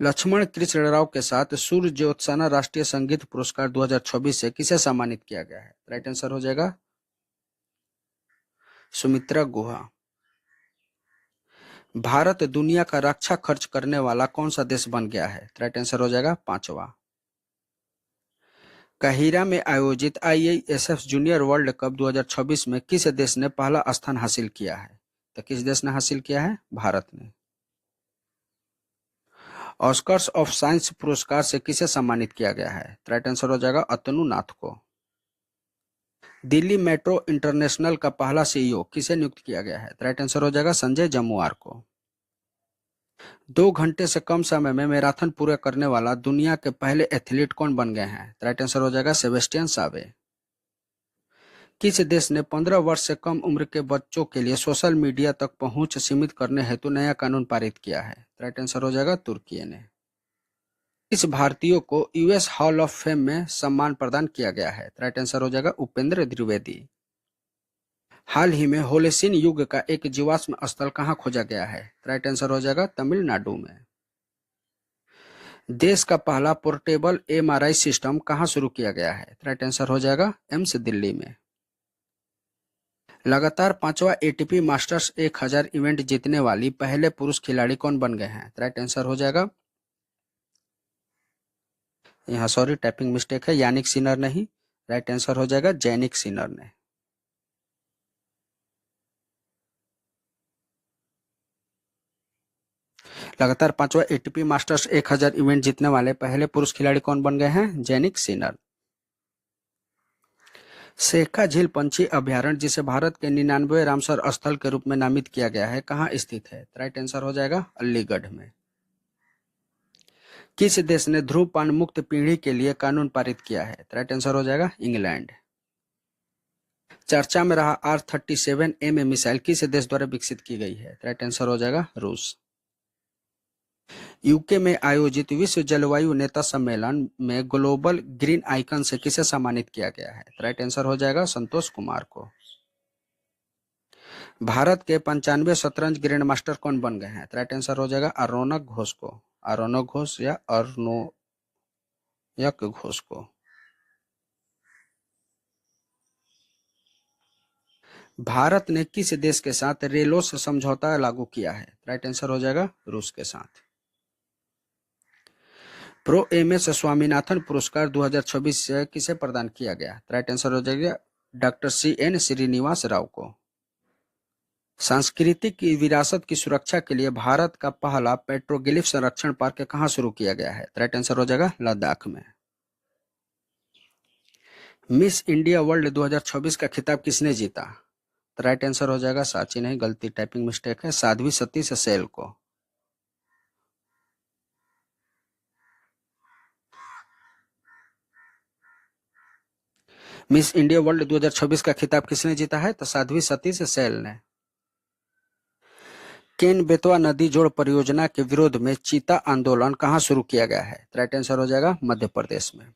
लक्ष्मण कृष्ण राव के साथ सूर्य ज्योत्सना राष्ट्रीय संगीत पुरस्कार 2024 से किसे सम्मानित किया गया है? राइट आंसर हो जाएगा सुमित्रा गुहा। भारत दुनिया का रक्षा खर्च करने वाला कौन सा देश बन गया है? राइट आंसर हो जाएगा 5वां। काहिरा में आयोजित आईएसएफ जूनियर वर्ल्ड कप 2026 में किस देश ने पहला स्थान हासिल किया है? तो किस देश ने हासिल किया है? भारत ने। ऑस्कर्स ऑफ साइंस पुरस्कार से किसे सम्मानित किया गया है? राइट आंसर हो जाएगा अतनु नाथ को। दिल्ली मेट्रो इंटरनेशनल का पहला सीईओ किसे नियुक्त किया गया है? राइट आंसर हो जाएगा संजय जमुआर को। 2 घंटे से कम समय में मैराथन पूरा करने वाला दुनिया के पहले एथलीट कौन बन गए हैं? राइट आंसर हो जाएगा सेबेस्टियन सावे। किस देश ने 15 वर्ष से कम उम्र के बच्चों के लिए सोशल मीडिया तक पहुंच सीमित करने हेतु नया कानून पारित किया है? राइट आंसर हो जाएगा तुर्की ने। इस भारतीयों को यूएस हॉल ऑफ फेम में सम्मान प्रदान किया गया है? राइट आंसर हो जाएगा उपेंद्र द्विवेदी। हाल ही में होलेसिन युग का एक जीवाश्म स्थल कहां खोजा गया है? राइट आंसर हो जाएगा तमिलनाडु में। देश का पहला पोर्टेबल एमआरआई सिस्टम कहां शुरू किया गया है? राइट आंसर हो जाएगा एम्स दिल्ली में। लगातार 5वां एटीपी मास्टर्स 1000 इवेंट जीतने वाली पहले पुरुष खिलाड़ी कौन बन गए हैं? राइट आंसर हो जाएगा, यहाँ सॉरी टाइपिंग मिस्टेक है, यानिक सिनर नहीं, राइट आंसर हो जाएगा जैनिक सिनर ने। लगातार 5वां एटीपी मास्टर्स 1000 इवेंट जीतने वाले पहले पुरुष खिलाड़ी कौन बन गए हैं? Jannik Sinner. शेखा झील पंछी अभ्यारण्य, जिसे भारत के 99वें रामसर स्थल के रूप में नामित किया गया है, कहाँ स्थित है? राइट आंसर हो जाएगा अलीगढ़ में। किस देश ने ध्रूमपान मुक्त पीढ़ी के लिए कानून पारित किया है? राइट आंसर हो जाएगा इंग्लैंड। चर्चा में रहा R-37M मिसाइल किस देश द्वारा विकसित की गई है? राइट आंसर हो जाएगा रूस। यूके में आयोजित विश्व जलवायु नेता सम्मेलन में ग्लोबल ग्रीन आइकन से किसे सम्मानित किया गया है? राइट आंसर हो जाएगा संतोष कुमार को। भारत के 95 शतरंज ग्रैंड मास्टर कौन बन गए हैं? राइट आंसर हो जाएगा आरोनक घोष को। आरोनक घोष या अर्नोयक घोष को। भारत ने किस देश के साथ रेलोस समझौता लागू किया है? राइट आंसर हो जाएगा रूस के साथ। Pro MS. स्वामीनाथन पुरस्कार 2026 से किसे प्रदान किया गया? राइट आंसर हो जाएगा डॉक्टर C.N. श्रीनिवास राव को। सांस्कृतिक विरासत की सुरक्षा के लिए भारत का पहला पेट्रोग्लिफ संरक्षण पार्क कहाँ शुरू किया गया है? राइट आंसर हो जाएगा लद्दाख में। मिस इंडिया वर्ल्ड 2026 का खिताब किसने जीता? राइट आंसर हो जाएगा साची नहीं, गलती टाइपिंग मिस्टेक है, साध्वी सतीश सेल को। मिस इंडिया वर्ल्ड 2026 का खिताब किसने जीता है? तो साध्वी सतीश सेल ने। केन बेतवा नदी जोड़ परियोजना के विरोध में चीता आंदोलन कहां शुरू किया गया है? राइट आंसर हो जाएगा मध्य प्रदेश में।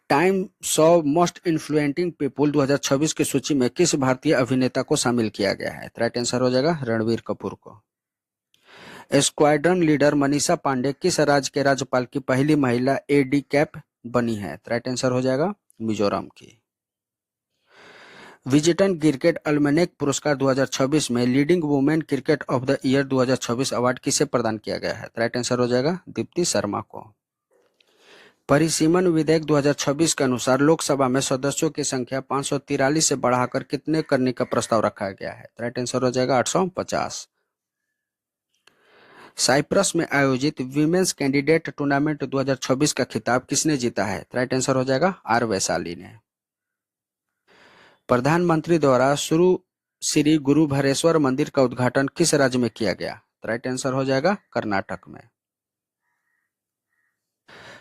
टाइम ऑफ मोस्ट इन्फ्लुएंटिंग पीपुल 2026 की सूची में किस भारतीय अभिनेता को शामिल किया गया है? राइट आंसर हो जाएगा रणबीर कपूर को। स्क्वाड्रन लीडर मनीषा पांडे किस राज्य के राज्यपाल की पहली महिला एडी कैप बनी है? राइट आंसर हो जाएगा मिजोरम की। विजेटन क्रिकेट अल्मनेक पुरस्कार 2026 में leading women cricket of the year 2026 award किसे प्रदान किया गया है? राइट आंसर हो जाएगा दीप्ति शर्मा को। परिसीमन विधेयक 2026 के अनुसार लोकसभा में सदस्यों की संख्या 543 से बढ़ाकर कितने करने का प्रस्ताव रखा गया है? राइट आंसर हो जाएगा 850। साइप्रस में आयोजित वीमेंस कैंडिडेट टूर्नामेंट 2026 का खिताब किसने जीता है? राइट आंसर हो जाएगा आर वैशाली ने। प्रधानमंत्री द्वारा शुरू श्री गुरु भरेश्वर मंदिर का उद्घाटन किस राज्य में किया गया? राइट आंसर हो जाएगा कर्नाटक में।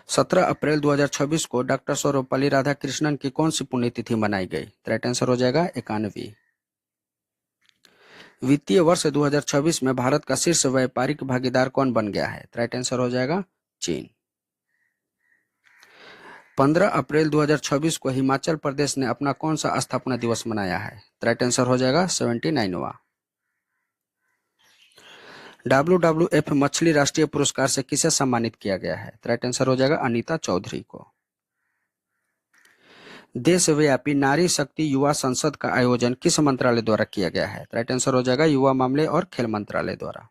17 अप्रैल 2026 को डॉक्टर सर्वपल्ली राधाकृष्णन की कौन सी पुण्यतिथि मनाई गई? राइट आंसर हो जाएगा 91वीं। वित्तीय वर्ष 2026 में भारत का शीर्ष व्यापारिक भागीदार कौन बन गया है? राइट आंसर हो जाएगा चीन। 15 अप्रैल 2026 को हिमाचल प्रदेश ने अपना कौन सा स्थापना दिवस मनाया है? राइट आंसर हो जाएगा 79वां। WWF मछली राष्ट्रीय पुरस्कार से किसे सम्मानित किया गया है? राइट आंसर हो जाएगा अनीता चौधरी को। देशव्यापी नारी शक्ति युवा संसद का आयोजन किस मंत्रालय द्वारा किया गया है? राइट आंसर हो जाएगा युवा मामले और खेल मंत्रालय द्वारा।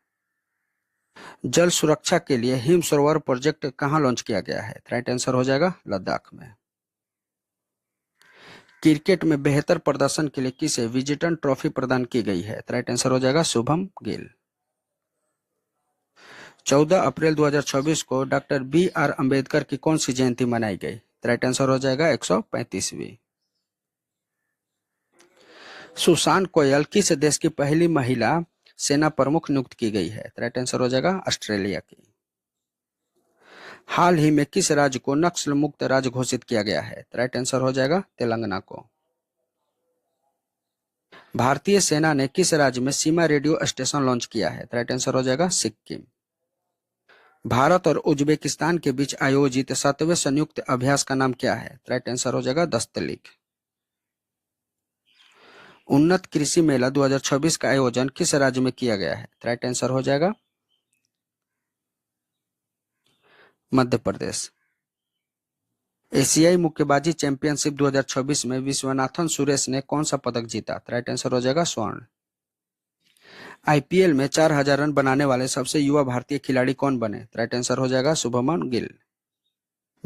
जल सुरक्षा के लिए हिम सरोवर प्रोजेक्ट कहां लॉन्च किया गया है? राइट आंसर हो जाएगा लद्दाख में। क्रिकेट में बेहतर प्रदर्शन के लिए किसे विजेटन ट्रॉफी प्रदान की गई है? राइट आंसर हो जाएगा शुभम गिल। 14 अप्रैल 2026 को डॉक्टर B.R. अंबेडकर की कौन सी जयंती मनाई गई? राइट आंसर हो जाएगा 135वीं। सुसान कोयल किस देश की पहली महिला सेना प्रमुख नियुक्त की गई है? राइट आंसर हो जाएगा ऑस्ट्रेलिया की। हाल ही में किस राज्य को नक्सल मुक्त राज्य घोषित किया गया है? राइट आंसर हो जाएगा तेलंगाना को। भारतीय सेना ने किस राज्य में सीमा रेडियो स्टेशन लॉन्च किया है? राइट आंसर हो जाएगा सिक्किम। भारत और उज्बेकिस्तान के बीच आयोजित 7वें संयुक्त अभ्यास का नाम क्या है? राइट आंसर हो जाएगा दस्तलीक। उन्नत कृषि मेला 2026 का आयोजन किस राज्य में किया गया है? राइट आंसर हो जाएगा मध्य प्रदेश। एशियाई मुक्केबाजी चैंपियनशिप 2026 में विश्वनाथन सुरेश ने कौन सा पदक जीता? राइट आंसर हो जाएगा स्वर्ण। IPL में 4000 रन बनाने वाले सबसे युवा भारतीय खिलाड़ी कौन बने? राइट आंसर हो जाएगा Shubman Gill.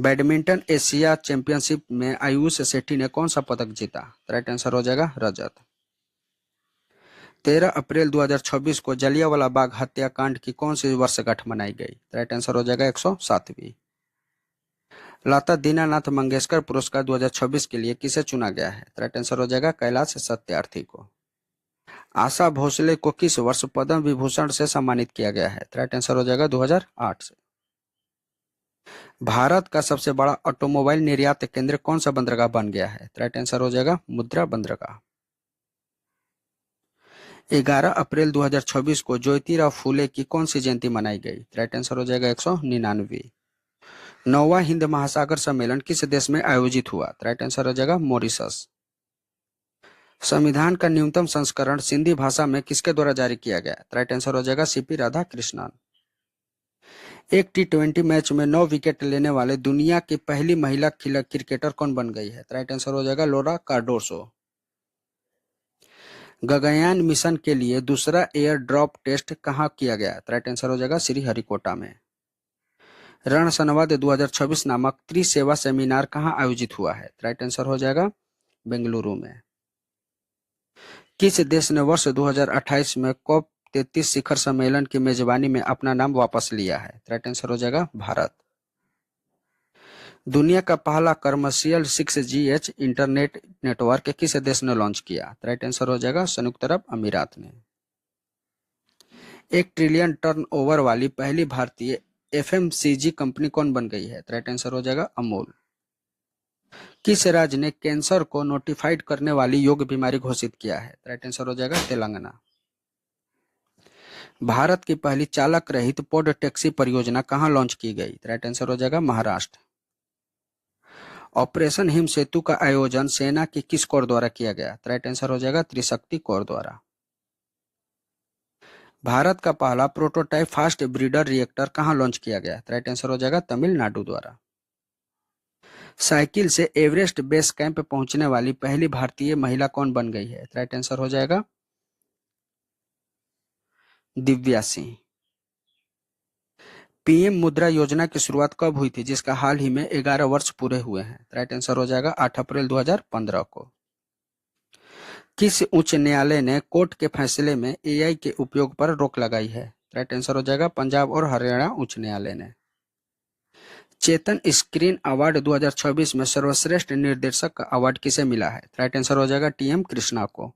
Badminton Asia championship में आयुष शेट्टी ने कौन सा पदक जीता? राइट आंसर हो जाएगा रजत। 13 अप्रैल 2026 को जलियांवाला बाग हत्याकांड की कौन सी वर्षगांठ मनाई गई? राइट आंसर हो जाएगा 107वीं। लता दीनानाथ मंगेशकर पुरस्कार 2026 के लिए किसे चुना गया है? राइट आंसर हो जाएगा कैलाश सत्यार्थी को। आशा भोसले को किस वर्ष पद्म विभूषण से सम्मानित किया गया है? राइट आंसर हो जाएगा 2008 से। भारत का सबसे बड़ा ऑटोमोबाइल निर्यात केंद्र कौन सा बंदरगाह बन गया है? राइट आंसर हो जाएगा मुद्रा बंदरगाह। 11 अप्रैल 2026 को ज्योतिराव फूले की कौन सी जयंती मनाई गई? राइट आंसर हो जाएगा 199वीं। 9वां हिंद महासागर सम्मेलन किस देश में आयोजित हुआ? राइट आंसर हो जाएगा मॉरिशस। संविधान का न्यूनतम संस्करण सिंधी भाषा में किसके द्वारा जारी किया गया? राइट आंसर हो जाएगा सीपी राधाकृष्णन। एक T20 मैच में 9 विकेट लेने वाले दुनिया की पहली महिला क्रिकेटर कौन बन गई है? राइट आंसर हो जाएगा लोरा कार्डोसो। गगनयान मिशन के लिए दूसरा एयर ड्रॉप टेस्ट कहां किया गया? राइट आंसर हो जाएगा श्रीहरिकोटा में। रण संवाद 2026 नामक त्रिसेवा सेमिनार कहां आयोजित हुआ है? राइट आंसर हो जाएगा बेंगलुरु में। किस देश ने वर्ष 2028 में COP 33 शिखर सम्मेलन की मेजबानी में अपना नाम वापस लिया है? राइट आंसर हो जाएगा भारत। दुनिया का पहला कमर्शियल 6GH इंटरनेट नेटवर्क किस देश ने लॉन्च किया? राइट आंसर हो जाएगा संयुक्त अरब अमीरात ने। 1 ट्रिलियन टर्नओवर वाली पहली भारतीय FMCG कंपनी कौन बन गई है? राइट आंसर हो जाएगा अमूल। किस राज्य ने कैंसर को नोटिफाइड करने वाली योग्य बीमारी घोषित किया है? राइट आंसर हो जाएगा तेलंगाना। भारत की पहली चालक रहित पॉड टैक्सी परियोजना कहां लॉन्च की गई? राइट आंसर हो जाएगा महाराष्ट्र। ऑपरेशन हिम सेतु का आयोजन सेना की किस कोर द्वारा किया गया? राइट आंसर हो जाएगा त्रिशक्ति कोर द्वारा। भारत का पहला प्रोटोटाइप फास्ट ब्रीडर रिएक्टर कहां लॉन्च किया गया? राइट आंसर हो जाएगा तमिलनाडु द्वारा। साइकिल से एवरेस्ट बेस कैंप पहुंचने वाली पहली भारतीय महिला कौन बन गई है? राइट आंसर हो जाएगा दिव्या सिंह। PM मुद्रा योजना की शुरुआत कब हुई थी जिसका हाल ही में 11 वर्ष पूरे हुए हैं? राइट आंसर हो जाएगा 8 अप्रैल 2015 को। किस उच्च न्यायालय ने कोर्ट के फैसले में AI के उपयोग पर रोक लगाई है? राइट आंसर हो जाएगा पंजाब और हरियाणा उच्च न्यायालय ने। चेतन स्क्रीन अवार्ड 2026 में सर्वश्रेष्ठ निर्देशक का अवार्ड किसे मिला है? राइट आंसर हो जाएगा TM कृष्णा को।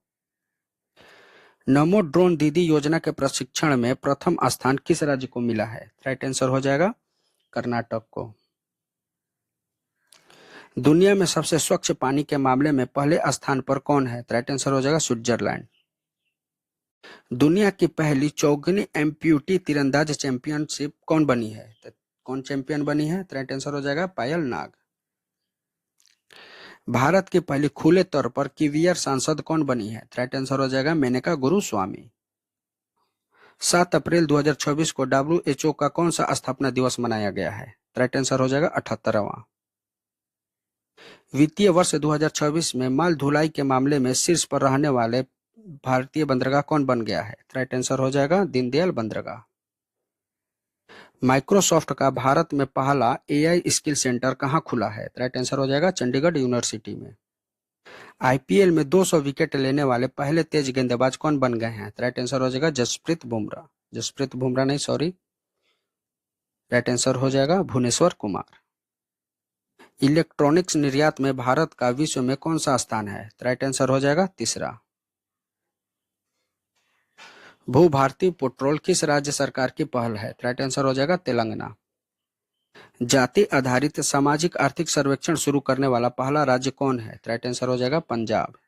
नमो ड्रोन दीदी योजना के प्रशिक्षण में प्रथम स्थान किस राज्य को मिला है? राइट आंसर हो जाएगा कर्नाटक को। दुनिया में सबसे स्वच्छ पानी के मामले में पहले स्थान पर कौन है? राइट आंसर हो जाएगा स्विट्जरलैंड। दुनिया की पहली चौगुनी एम्प्यूटी तीरंदाज चैंपियनशिप कौन बनी है? कौन चैंपियन बनी है? राइट आंसर हो जाएगा पायल नाग। भारत की पहली खुले तौर पर किवियर सांसद कौन बनी है? राइट आंसर हो जाएगा मेनका गुरुस्वामी। 7 अप्रैल 2024 को WHO का कौन सा स्थापना दिवस मनाया गया है? राइट आंसर हो जाएगा 78वां। वित्तीय वर्ष 2026 में माल ढुलाई के मामले में शीर्ष पर रहने वाले भारतीय बंदरगाह कौन बन गया है? राइट आंसर हो जाएगा दीनदयाल बंदरगाह। माइक्रोसॉफ्ट का भारत में पहला AI स्किल सेंटर कहां खुला है? राइट आंसर हो जाएगा चंडीगढ़ यूनिवर्सिटी में। IPL में 200 विकेट लेने वाले पहले तेज गेंदबाज कौन बन गए हैं? राइट आंसर हो जाएगा जसप्रीत बुमराह नहीं सॉरी, राइट आंसर हो जाएगा भुवनेश्वर कुमार। इलेक्ट्रॉनिक्स निर्यात में भारत का विश्व में कौन सा स्थान है? राइट आंसर हो जाएगा तीसरा। भू भारतीय पेट्रोल किस राज्य सरकार की पहल है? राइट आंसर हो जाएगा तेलंगाना। जाति आधारित सामाजिक आर्थिक सर्वेक्षण शुरू करने वाला पहला राज्य कौन है? राइट आंसर हो जाएगा पंजाब।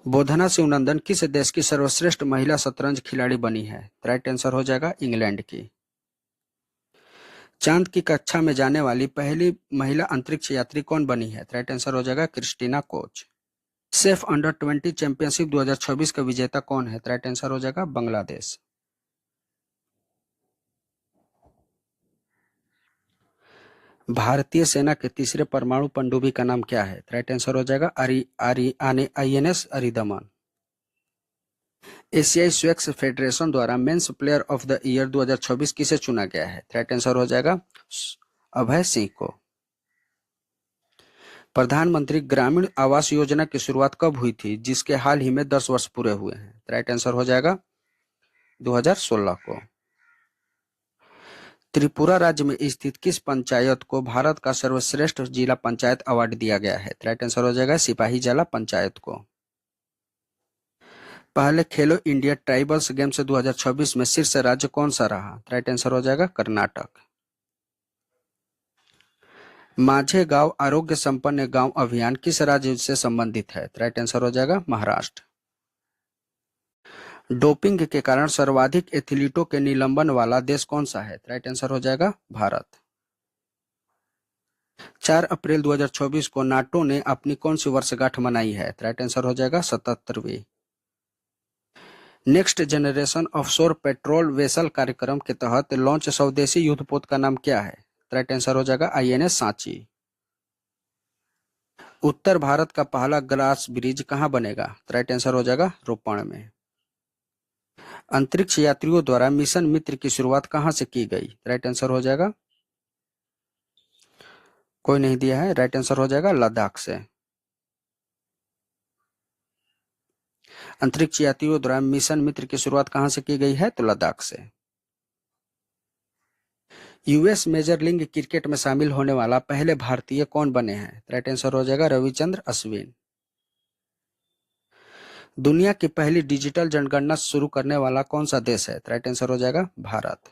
बोधना शिवनंदन किस देश की सर्वश्रेष्ठ महिला शतरंज खिलाड़ी बनी है? राइट आंसर हो जाएगा इंग्लैंड की। चांद की कक्षा में जाने वाली पहली महिला अंतरिक्ष यात्री कौन बनी है? राइट आंसर हो जाएगा Christina Koch. SAFF under 20 championship 2026 का विजेता कौन है? राइट आंसर हो जाएगा बांग्लादेश। भारतीय सेना के तीसरे परमाणु पनडुब्बी का नाम क्या है? राइट आंसर हो जाएगा INS अरिदमन। एशियाई स्वेक्स फेडरेशन द्वारा men's player of the year 2026 किसे चुना गया है? राइट आंसर हो जाएगा अभय सिंह को। प्रधानमंत्री ग्रामीण आवास योजना की शुरुआत कब हुई थी, जिसके हाल ही में 10 वर्ष पूरे हुए हैं? राइट आंसर हो जाएगा 2016 को। त्रिपुरा राज्य में स्थित किस पंचायत को भारत का सर्वश्रेष्ठ जिला पंचायत अवार्ड दिया गया है? राइट आंसर हो जाएगा सिपाहीजला पंचायत को। पहले खेलो इंडिया ट्राइबल्स गेम्स 2026 में शीर्ष राज्य कौन सा रहा? राइट आंसर हो जाएगा कर्नाटक। माझे गांव आरोग्य संपन्न गांव अभियान किस राज्य से संबंधित है? राइट आंसर हो जाएगा महाराष्ट्र। डोपिंग के कारण सर्वाधिक एथलीटों के निलंबन वाला देश कौन सा है? राइट आंसर हो जाएगा भारत। 4 अप्रैल 2024 को नाटो ने अपनी कौन सी वर्षगांठ मनाई है? राइट आंसर हो जाएगा 77वीं। Next generation offshore patrol vessel कार्यक्रम के तहत लॉन्च स्वदेशी युद्धपोत का नाम क्या है? राइट आंसर हो जाएगा INS सांची। उत्तर भारत का पहला ग्लास ब्रिज कहां बनेगा? राइट आंसर हो जाएगा रोपण में। अंतरिक्ष यात्रियों द्वारा मिशन मित्र की शुरुआत कहां से की गई? राइट आंसर हो जाएगा, कोई नहीं दिया है, राइट आंसर हो जाएगा लद्दाख से। अंतरिक्ष यात्रियों द्वारा मिशन मित्र की शुरुआत कहां से की गई है? तो लद्दाख से। US मेजर लीग क्रिकेट में शामिल होने वाला पहले भारतीय कौन बने हैं? राइट आंसर हो जाएगा रविचंद्र अश्विन। दुनिया की पहली डिजिटल जनगणना शुरू करने वाला कौन सा देश है? राइट आंसर हो जाएगा भारत।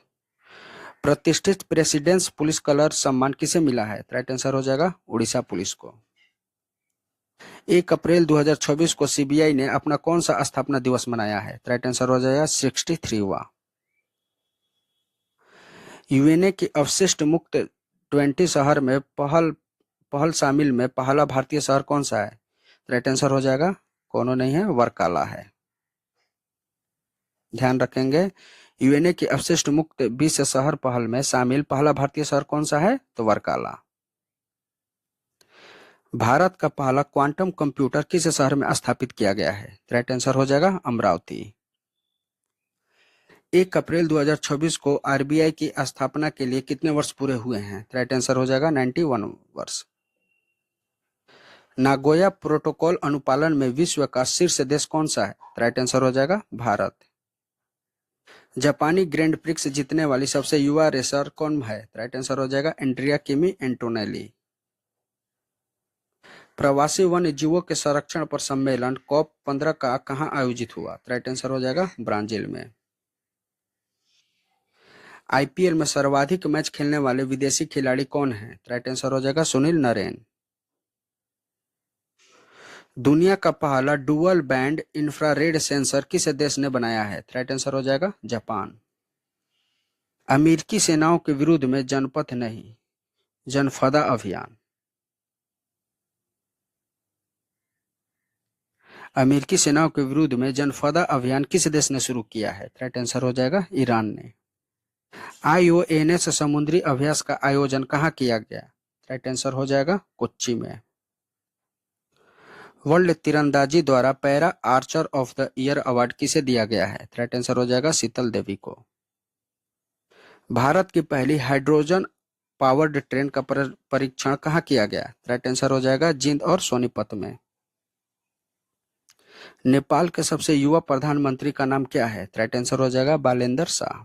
प्रतिष्ठित प्रेसिडेंस पुलिस कलर सम्मान किसे मिला है? राइट आंसर हो जाएगा उड़ीसा पुलिस को। 1 अप्रैल 2026 को CBI ने अपना कौन सा स्थापना दिवस मनाया है? राइट आंसर हो जाएगा 63वां। UNA की अवशिष्ट मुक्त 20 शहर में पहल शामिल में पहला भारतीय शहर कौन सा है? राइट आंसर हो जाएगा, कोनो नहीं है, वर्काला है। ध्यान रखेंगे, UNA की अवशिष्ट मुक्त 20 शहर पहल में शामिल पहला भारतीय शहर कौन सा है? तो वर्काला। भारत का पहला क्वांटम कंप्यूटर किस शहर में स्थापित किया गया है? राइट आंसर हो जाएगा अमरावती। 1 अप्रैल 2026 को RBI की स्थापना के लिए कितने वर्ष पूरे हुए हैं? राइट आंसर हो जाएगा 91 वर्ष। नागोया प्रोटोकॉल अनुपालन में विश्व का शीर्ष देश कौन सा है? राइट आंसर हो जाएगा भारत। जापानी ग्रैंड प्रिक्स जीतने वाली सबसे युवा रेसर कौन है? राइट आंसर हो जाएगा एंड्रिया किमी एंटोनेली। प्रवासी वन्य जीवों के संरक्षण पर सम्मेलन COP15 का कहां आयोजित हुआ? राइट आंसर हो जाएगा ब्राजील में। IPL में सर्वाधिक मैच खेलने वाले विदेशी खिलाड़ी कौन है? राइट आंसर हो जाएगा सुनील नरेन। दुनिया का पहला डुअल बैंड इंफ्रारेड सेंसर किस देश ने बनाया है? राइट आंसर हो जाएगा जापान। अमेरिकी सेनाओं के विरुद्ध में जनपथ नहीं जनफदा अभियान। अमेरिकी सेनाओं के विरुद्ध में जनफदा अभियान किस देश ने शुरू किया है? राइट आंसर हो जाएगा ईरान ने। IONS समुद्री अभ्यास का आयोजन कहां किया गया? राइट आंसर हो जाएगा कोच्चि में। वर्ल्ड तीरंदाजी द्वारा para Archer of the year award किसे दिया गया है? राइट आंसर हो जाएगा शीतल देवी को। भारत की पहली हाइड्रोजन पावर्ड ट्रेन का परीक्षण कहां किया गया? राइट आंसर हो जाएगा जींद और सोनीपत में। नेपाल के सबसे युवा प्रधानमंत्री का नाम क्या है? राइट आंसर हो जाएगा बालेंद्र शाह।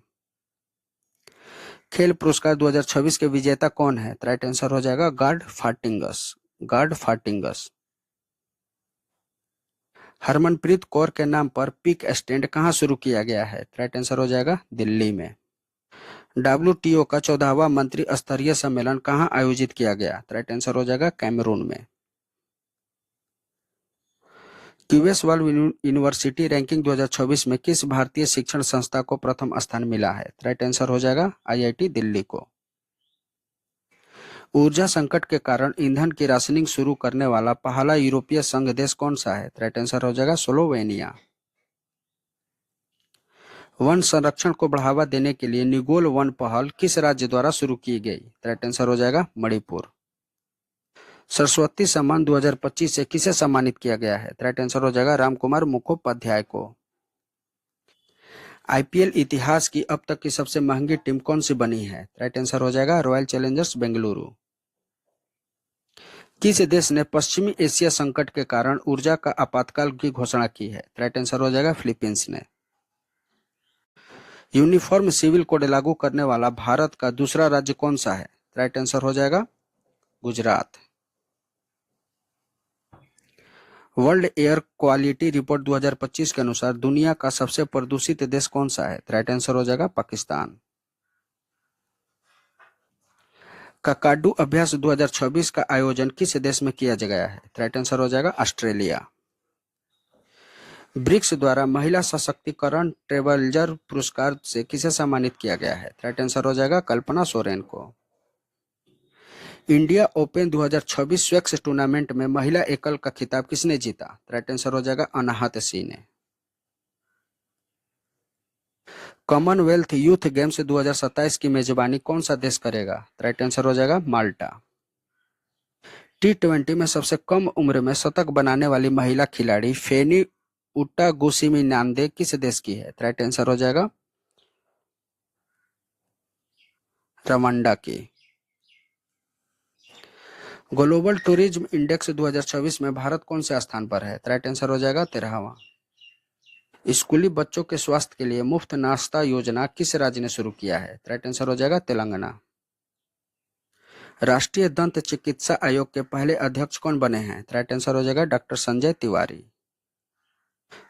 खेल पुरस्कार 2026 के विजेता कौन है? राइट आंसर हो जाएगा गार्ड फार्टिंगस। हरमनप्रीत कौर के नाम पर पिक स्टैंड कहां शुरू किया गया है? राइट आंसर हो जाएगा दिल्ली में। WTO का 14वां मंत्री स्तरीय सम्मेलन कहां आयोजित किया गया? राइट आंसर हो जाएगा कैमरून में। क्यूएस वर्ल्ड यूनिवर्सिटी रैंकिंग 2026 में किस भारतीय शिक्षण संस्था को प्रथम स्थान मिला है? राइट आंसर हो जाएगा IIT दिल्ली को। ऊर्जा संकट के कारण ईंधन की राशनिंग शुरू करने वाला पहला यूरोपीय संघ देश कौन सा है? राइट आंसर हो जाएगा स्लोवेनिया। वन संरक्षण को बढ़ावा देने के लिए निगोल वन पहल किस राज्य द्वारा शुरू की गई? राइट आंसर हो जाएगा मणिपुर। सरस्वती सम्मान 2025 से किसे सम्मानित किया गया है? राइट आंसर हो जाएगा रामकुमार मुखोपाध्याय को। IPL इतिहास की अब तक की सबसे महंगी टीम कौन सी बनी है? राइट आंसर हो जाएगा रॉयल चैलेंजर्स बेंगलुरु। किस देश ने पश्चिमी एशिया संकट के कारण ऊर्जा का आपातकाल की घोषणा की है? राइट आंसर हो जाएगा फिलीपींस ने। यूनिफॉर्म सिविल कोड लागू करने वाला भारत का दूसरा राज्य कौन सा है? राइट आंसर हो जाएगा Gujarat. World air quality report 2025 के अनुसार दुनिया का सबसे प्रदूषित देश कौन सा है? राइट आंसर हो जाएगा पाकिस्तान। ककाडू अभ्यास 2026 का आयोजन किस देश में किया गया है? राइट आंसर हो जाएगा ऑस्ट्रेलिया। ब्रिक्स द्वारा महिला सशक्तिकरण ट्रेवलजर पुरस्कार से किसे सम्मानित किया गया है? राइट आंसर हो जाएगा कल्पना सोरेन को। इंडिया ओपन 2026 स्वेक्स टूर्नामेंट में महिला एकल का खिताब किसने जीता? राइट आंसर हो जाएगा अनाहत सिंह ने। कॉमनवेल्थ यूथ गेम्स 2027 की मेजबानी कौन सा देश करेगा? राइट आंसर हो जाएगा माल्टा। T20 में सबसे कम उम्र में शतक बनाने वाली महिला खिलाड़ी फेनी उटागुसिमिनांदे किस देश की है? राइट आंसर हो जाएगा रवांडा की। ग्लोबल टूरिज्म इंडेक्स 2024 में भारत कौन से स्थान पर है? राइट आंसर हो जाएगा 13वां। स्कूली बच्चों के स्वास्थ्य के लिए मुफ्त नाश्ता योजना किस राज्य ने शुरू किया है? राइट आंसर हो जाएगा तेलंगाना। राष्ट्रीय दंत चिकित्सा आयोग के पहले अध्यक्ष कौन बने हैं? राइट आंसर हो जाएगा डॉक्टर संजय तिवारी।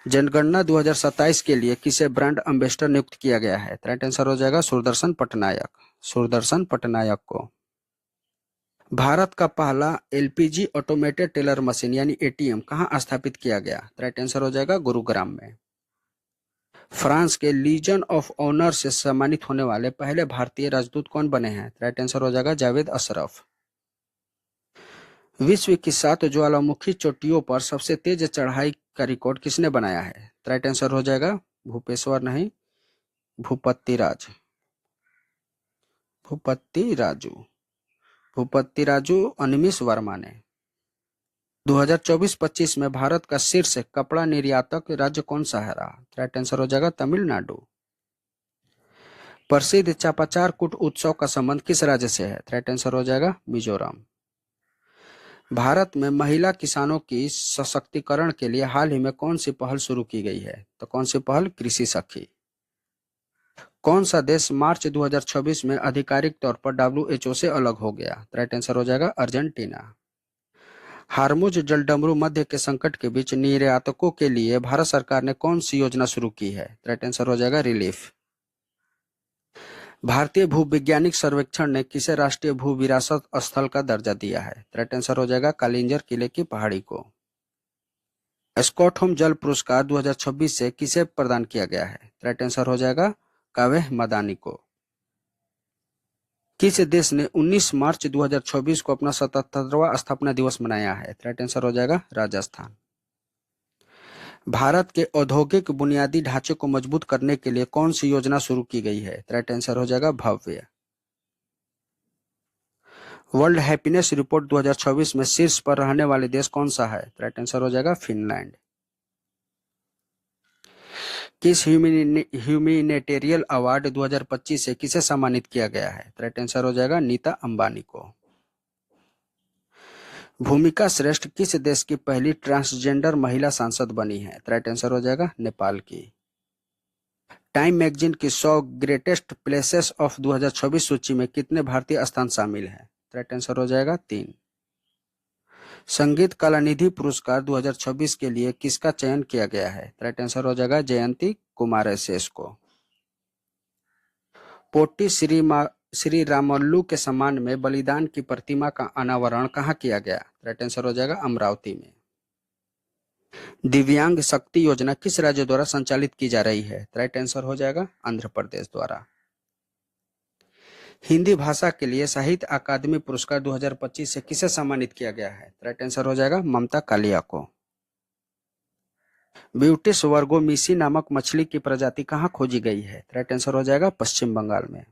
जनगणना 2027 के लिए किसे ब्रांड एम्बेसडर नियुक्त किया गया है? राइट आंसर हो जाएगा सुदर्शन पटनायक। सुदर्शन पटनायक को। भारत का पहला एलपीजी ऑटोमेटेड टेलर मशीन यानी एटीएम कहां स्थापित किया गया? राइट आंसर हो जाएगा गुरुग्राम में। फ्रांस के लीजन ऑफ ऑनर से सम्मानित होने वाले पहले भारतीय राजदूत कौन बने हैं? राइट आंसर हो जाएगा जावेद अशरफ। विश्व की 7 ज्वालामुखी चोटियों पर सबसे तेज चढ़ाई का रिकॉर्ड किसने बनाया है? राइट आंसर हो जाएगा भूपेश्वर नहीं, भूपतिराज। भूपतिराजू अनिमिष वर्मा ने। 2024-25 में भारत का शीर्ष कपड़ा निर्यातक राज्य कौन सा रहा? राइट आंसर हो जाएगा तमिलनाडु। प्रसिद्ध चापाचार कूट उत्सव का संबंध किस राज्य से है? राइट आंसर हो जाएगा मिजोरम। भारत में महिला किसानों की सशक्तिकरण के लिए हाल ही में कौन सी पहल शुरू की गई है? तो कौन सी पहल? कृषि सखी। कौन सा देश मार्च 2026 में आधिकारिक तौर पर WHO से अलग हो गया? राइट आंसर हो जाएगा अर्जेंटीना। हार्मुज जलडमरू मध्य के संकट के बीच निर्यातकों के लिए भारत सरकार ने कौन सी योजना शुरू की है? राइट आंसर हो जाएगा रिलीफ। भारतीय भूवैज्ञानिक सर्वेक्षण ने किसे राष्ट्रीय भू विरासत स्थल का दर्जा दिया है? राइट आंसर हो जाएगा कालिंजर किले की पहाड़ी को। स्कॉटहोम जल पुरस्कार 2026 से किसे प्रदान किया गया है? राइट आंसर हो जाएगा काव्य मदानी को। किस देश ने 19 मार्च 2026 को अपना 77वां स्थापना दिवस मनाया है? राइट आंसर हो जाएगा राजस्थान। भारत के औद्योगिक बुनियादी ढांचे को मजबूत करने के लिए कौन सी योजना शुरू की गई है? राइट आंसर हो जाएगा भव्य। वर्ल्ड हैप्पीनेस रिपोर्ट 2026 में शीर्ष पर रहने वाले देश कौन सा है? राइट आंसर हो जाएगा फिनलैंड। किस ह्यूमैनिटेरियन अवार्ड 2025 से किसे सम्मानित किया गया है? राइट आंसर हो जाएगा नीता अंबानी को। भूमिका श्रेष्ठ किस देश की पहली ट्रांसजेंडर महिला सांसद बनी है? राइट आंसर हो जाएगा नेपाल की। टाइम मैगजीन की 100 ग्रेटेस्ट प्लेसेस ऑफ 2026 सूची में कितने भारतीय स्थान शामिल हैं? राइट आंसर हो जाएगा 3। संगीत कलानिधि पुरस्कार 2026 के लिए किसका चयन किया गया है? राइट आंसर हो जाएगा जयंती कुमारेशेस को। पोटी श्री रामल्लू के सम्मान में बलिदान की प्रतिमा का अनावरण कहाँ किया गया? राइट आंसर हो जाएगा अमरावती में। दिव्यांग शक्ति योजना किस राज्य द्वारा संचालित की जा रही है? राइट आंसर हो जाएगा आंध्र प्रदेश द्वारा। हिंदी भाषा के लिए साहित्य अकादमी पुरस्कार 2025 से किसे सम्मानित किया गया है? राइट आंसर हो जाएगा ममता कालिया को। ब्यूटिस वर्गोमिसी नामक मछली की प्रजाति कहाँ खोजी गई है? राइट आंसर हो जाएगा पश्चिम बंगाल में।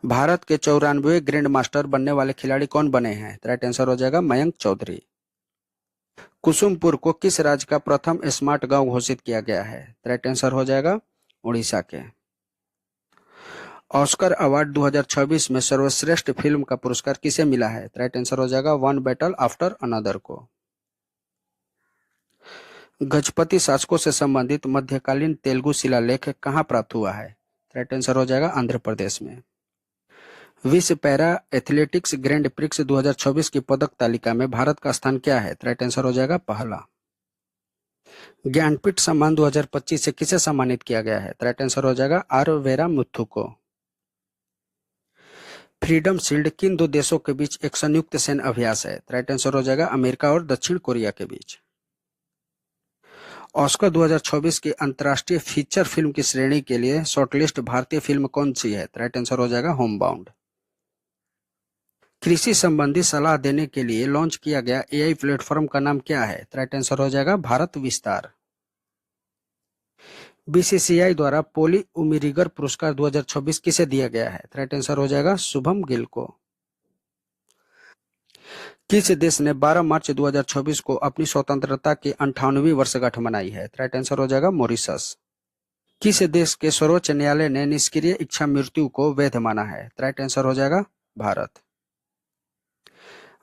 भारत के 94वें ग्रैंड मास्टर बनने वाले खिलाड़ी कौन बने हैं? राइट आंसर हो जाएगा मयंक चौधरी। कुसुमपुर को किस राज्य का प्रथम स्मार्ट गांव घोषित किया गया है? राइट आंसर हो जाएगा उड़ीसा के। ऑस्कर अवार्ड 2026 में सर्वश्रेष्ठ फिल्म का पुरस्कार किसे मिला है? राइट आंसर हो जाएगा वन बैटल आफ्टर अनदर को। गजपति शासकों से संबंधित मध्यकालीन तेलुगु शिलालेख कहाँ प्राप्त हुआ है? राइट आंसर हो जाएगा आंध्र प्रदेश में। विश्व पैरा एथलेटिक्स ग्रैंड प्रिक्स 2026 की पदक तालिका में भारत का स्थान क्या है? राइट आंसर हो जाएगा पहला। ज्ञानपीठ सम्मान 2025 से किसे सम्मानित किया गया है? राइट आंसर हो जाएगा आर वेरा मुथु को। फ्रीडम शील्ड किन दो देशों के बीच एक संयुक्त सैन्य अभ्यास है? राइट आंसर हो जाएगा अमेरिका और दक्षिण कोरिया के बीच। ऑस्कर 2024 की अंतर्राष्ट्रीय फीचर फिल्म की श्रेणी के लिए शॉर्टलिस्ट भारतीय फिल्म कौन सी है? राइट आंसर हो जाएगा होमबाउंड। कृषि संबंधी सलाह देने के लिए लॉन्च किया गया एआई प्लेटफॉर्म का नाम क्या है? राइट आंसर हो जाएगा भारत विस्तार। बीसीसीआई द्वारा पोली उमिरिगर पुरस्कार 2026 किसे दिया गया है? राइट आंसर हो जाएगा शुभम गिल को। किस देश ने 12 मार्च 2026 को अपनी स्वतंत्रता की 58वीं वर्षगांठ मनाई है? राइट आंसर हो जाएगा मॉरिशस। किस देश के सर्वोच्च न्यायालय ने निष्क्रिय इच्छा मृत्यु को वैध माना है? राइट आंसर हो जाएगा भारत।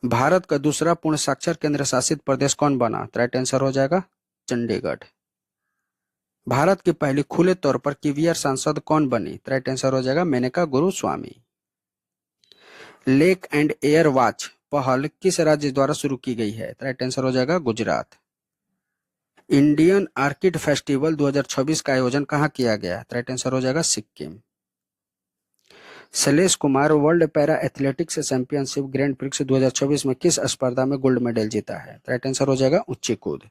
भारत का दूसरा पूर्ण साक्षर केंद्र शासित प्रदेश कौन बना? राइट आंसर हो जाएगा चंडीगढ़। भारत की पहली खुले तौर पर किवियर सांसद कौन बनी? राइट आंसर हो जाएगा Menaka Guruswamy. Lake and air watch पहल किस राज्य द्वारा शुरू की गई है? राइट आंसर हो जाएगा गुजरात। इंडियन आर्किड फेस्टिवल 2026 का आयोजन कहाँ किया गया? राइट आंसर हो जाएगा Sikkim. Shailesh Kumar world para athletics championship grand prix 2024 में किस स्पर्धा में गोल्ड मेडल जीता है? राइट आंसर हो जाएगा ऊंची कूद।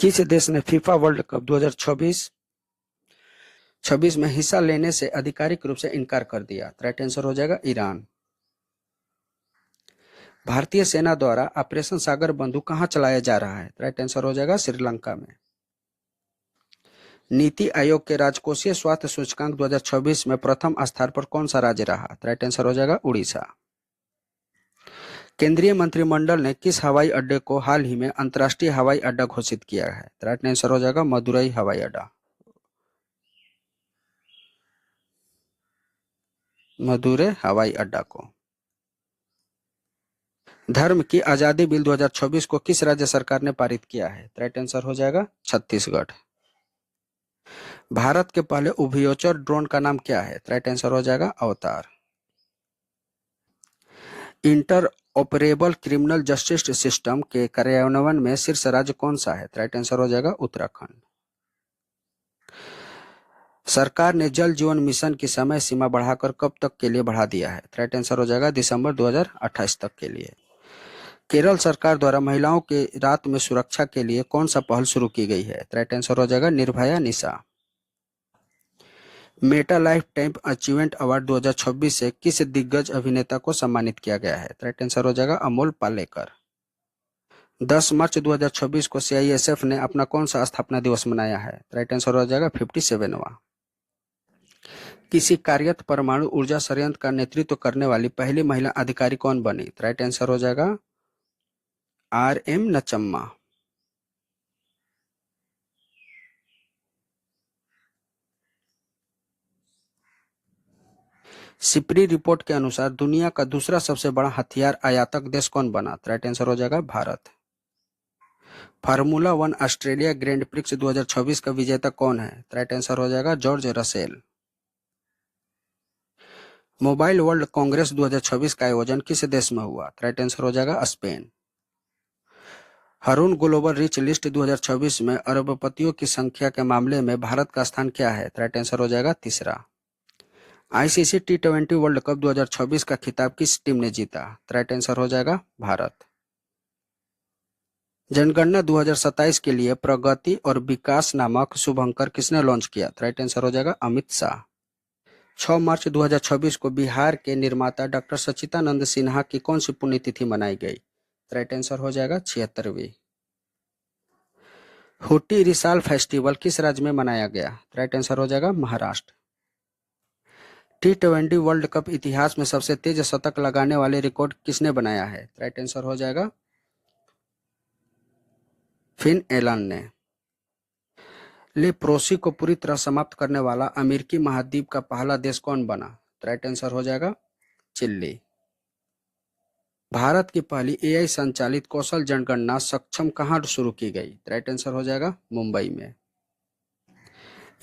किस देश ने फीफा वर्ल्ड कप 2026 में हिस्सा लेने से आधिकारिक रूप से इनकार कर दिया? राइट आंसर हो जाएगा ईरान। भारतीय सेना द्वारा ऑपरेशन सागर बंधु कहां चलाया जा रहा है? राइट आंसर हो जाएगा श्रीलंका में। नीति आयोग के राजकोषीय स्वास्थ्य सूचकांक 2026 में प्रथम स्थान पर कौन सा राज्य रहा? राइट आंसर हो जाएगा उड़ीसा। केंद्रीय मंत्रिमंडल ने किस हवाई अड्डे को हाल ही में अंतर्राष्ट्रीय हवाई अड्डा घोषित किया है? राइट आंसर हो जाएगा मदुरई हवाई अड्डा। मदुरै हवाई अड्डा को। धर्म की आजादी बिल 2026 को किस राज्य सरकार ने पारित किया है? राइट आंसर हो जाएगा छत्तीसगढ़। भारत के पहले उभयचर ड्रोन का नाम क्या है? राइट आंसर हो जाएगा अवतार। Inter operable criminal justice system के कार्यान्वयन में शीर्ष राज्य कौन सा है? राइट आंसर हो जाएगा उत्तराखंड। सरकार ने जल जीवन मिशन की समय सीमा बढ़ाकर कब तक के लिए बढ़ा दिया है? राइट आंसर हो जाएगा दिसंबर 2028 तक के लिए। केरल सरकार द्वारा महिलाओं के रात में सुरक्षा के लिए कौन सा पहल शुरू की गई है? राइट आंसर हो जाएगा Nirbhaya Nisha. Meta lifetime achievement award 2026 से किस दिग्गज अभिनेता को सम्मानित किया गया है? राइट आंसर हो जाएगा अमोल पालेकर। 10 मार्च 2026 को सीआईएसएफ ने अपना कौन सा स्थापना दिवस मनाया है? राइट आंसर हो जाएगा 57वां। किसी कार्यरत परमाणु ऊर्जा संयंत्र का नेतृत्व करने वाली पहली महिला अधिकारी कौन बनी? राइट आंसर हो जाएगा आर.एम. नचम्मा। सिपरी रिपोर्ट के अनुसार दुनिया का दूसरा सबसे बड़ा हथियार आयातक देश कौन बना? राइट आंसर हो जाएगा Bharat. Formula 1 Australia grand prix 2026 का विजेता कौन है? राइट आंसर हो जाएगा George Russell. Mobile world Congress 2026 का आयोजन किस देश में हुआ? राइट आंसर हो जाएगा Spain. Haroon global rich list 2026 में अरबपतियों की संख्या के मामले में भारत का स्थान क्या है? राइट आंसर हो जाएगा तीसरा। आईसीसी T20 वर्ल्ड कप 2026 का खिताब किस टीम ने जीता? राइट आंसर हो जाएगा भारत। जनगणना 2027 के लिए प्रगति और विकास नामक शुभंकर किसने लॉन्च किया? राइट आंसर हो जाएगा अमित शाह। 6 मार्च 2026 को बिहार के निर्माता डॉक्टर सच्चिदानंद सिन्हा की कौन सी पुण्यतिथि मनाई गई? राइट आंसर हो जाएगा 76वीं। हुट्टी रिसाल फेस्टिवल किस राज्य में मनाया गया? राइट आंसर हो जाएगा महाराष्ट्र। T20 वर्ल्ड कप इतिहास में सबसे तेज शतक लगाने वाले रिकॉर्ड किसने बनाया है? राइट आंसर हो जाएगा फिन एलन ने। लेप्रोसी को पूरी तरह समाप्त करने वाला अमेरिकी महाद्वीप का पहला देश कौन बना? राइट आंसर हो जाएगा चिली। भारत की पहली एआई संचालित कौशल जनगणना सक्षम कहाँ शुरू की गई? राइट आंसर हो जाएगा मुंबई में।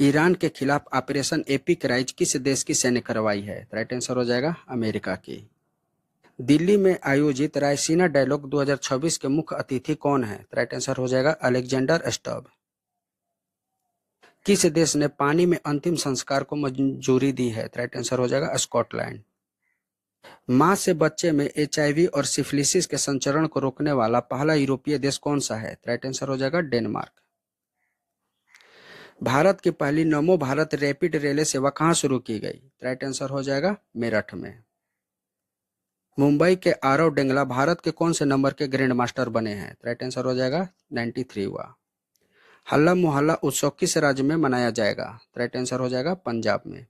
ईरान के खिलाफ ऑपरेशन एपिक राइज किस देश की सैन्य कार्रवाई है? राइट आंसर हो जाएगा अमेरिका की। दिल्ली में आयोजित रायसीना डायलॉग 2026 के मुख्य अतिथि कौन है? राइट आंसर हो जाएगा अलेक्जेंडर स्टब। किस देश ने पानी में अंतिम संस्कार को मंजूरी दी है? राइट आंसर हो जाएगा स्कॉटलैंड। मां से बच्चे में एचआईवी और सिफिलिसिस के संचरण को रोकने वाला पहला यूरोपीय देश कौन सा है? राइट आंसर हो जाएगा डेनमार्क। भारत की पहली नमो भारत रैपिड रेलवे सेवा कहां शुरू की गई? राइट आंसर हो जाएगा मेरठ में। मुंबई के आरव डेंगला भारत के कौन से नंबर के ग्रैंड मास्टर बने हैं? राइट आंसर हो जाएगा 93वां। हल्ला मोहल्ला उत्सव किस राज्य में मनाया जाएगा? राइट आंसर हो जाएगा पंजाब में।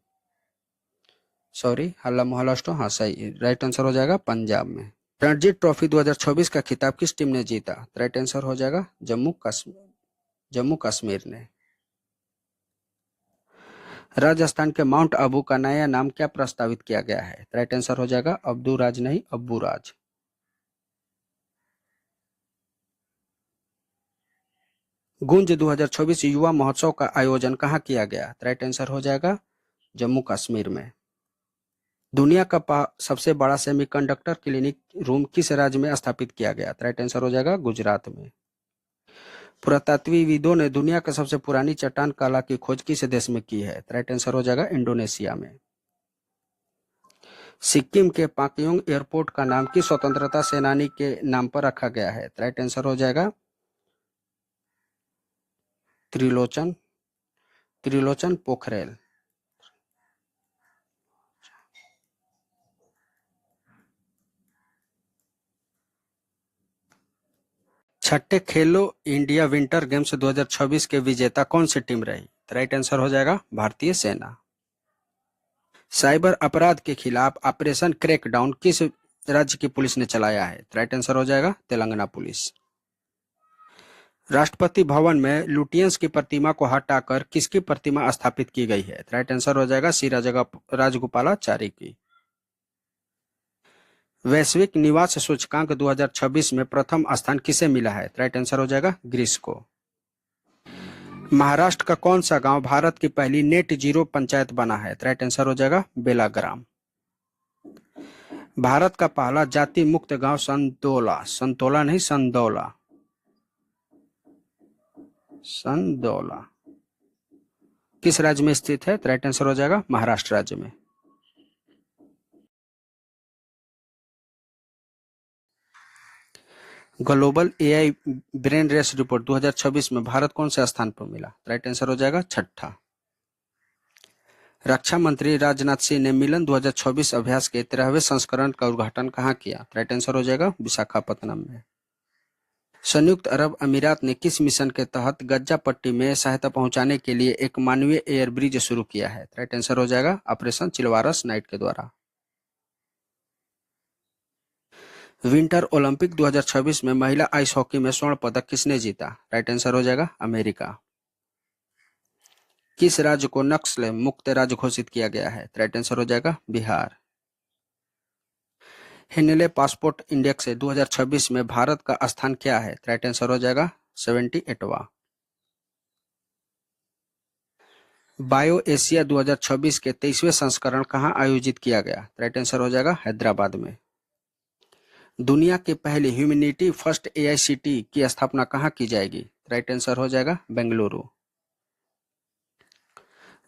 सॉरी, हल्ला मोहल्ला उत्सव, हाँ सही, राइट आंसर हो जाएगा पंजाब में। रणजी ट्रॉफी 2024 का खिताब किस टीम ने जीता? राइट आंसर हो जाएगा जम्मू कश्मीर ने। राजस्थान के माउंट आबू का नया नाम क्या प्रस्तावित किया गया है? राइट आंसर हो जाएगा अब्दू राज नहीं, अब्बू राज। गुंज 2024 युवा महोत्सव का आयोजन कहाँ किया गया? राइट आंसर हो जाएगा जम्मू कश्मीर में। दुनिया का सबसे बड़ा सेमीकंडक्टर क्लिनिक रूम किस राज्य में स्थापित किया गया? राइट आंसर हो जाएगा गुजरात में। पुरातत्वविदों ने दुनिया की सबसे पुरानी चट्टान कला की खोज किस देश में की है? राइट आंसर हो जाएगा इंडोनेशिया में। सिक्किम के पाक्योंग एयरपोर्ट का नाम किस स्वतंत्रता सेनानी के नाम पर रखा गया है? राइट आंसर हो जाएगा त्रिलोचन पोखरेल। छठे खेलो इंडिया विंटर गेम्स 2026 के विजेता कौन सी टीम रही? राइट आंसर हो जाएगा भारतीय सेना। साइबर अपराध के खिलाफ ऑपरेशन क्रैकडाउन किस राज्य की पुलिस ने चलाया है? राइट आंसर हो जाएगा तेलंगाना पुलिस। राष्ट्रपति भवन में लुटियंस की प्रतिमा को हटाकर किसकी प्रतिमा स्थापित की गई है? राइट आंसर हो जाएगा सी राजगोपालाचारी की। वैश्विक निवास सूचकांक 2026 में प्रथम स्थान किसे मिला है? राइट आंसर हो जाएगा ग्रीस को। महाराष्ट्र का कौन सा गांव भारत की पहली नेट जीरो पंचायत बना है? राइट आंसर हो जाएगा बेलाग्राम। भारत का पहला जाति मुक्त गांव संतोला नहीं संदौला किस राज्य में स्थित है? राइट आंसर हो जाएगा महाराष्ट्र राज्य में। Global AI brain race report 2026 में भारत कौन से स्थान पर मिला? राइट आंसर हो जाएगा छठा। रक्षा मंत्री राजनाथ सिंह ने मिलन 2026 अभ्यास के 13वें संस्करण का उद्घाटन कहाँ किया? राइट आंसर हो जाएगा विशाखापत्तनम में। संयुक्त अरब अमीरात ने किस मिशन के तहत गज्जा पट्टी में सहायता पहुंचाने के लिए एक मानवीय एयर ब्रिज शुरू किया है? राइट आंसर हो जाएगा ऑपरेशन चिलवारस नाइट के द्वारा। विंटर ओलंपिक 2026 में महिला आइस हॉकी में स्वर्ण पदक किसने जीता? राइट आंसर हो जाएगा अमेरिका। किस राज्य को नक्सल मुक्त राज्य घोषित किया गया है? राइट आंसर हो जाएगा बिहार। हेनले पासपोर्ट इंडेक्स 2026 में भारत का स्थान क्या है? राइट आंसर हो जाएगा 78वां। बायो एशिया 2026 के 23वें संस्करण कहां आयोजित किया गया? राइट आंसर हो जाएगा हैदराबाद में। दुनिया की पहली ह्यूमैनिटी फर्स्ट एआईसीटी की स्थापना कहां की जाएगी? राइट आंसर हो जाएगा बेंगलुरु।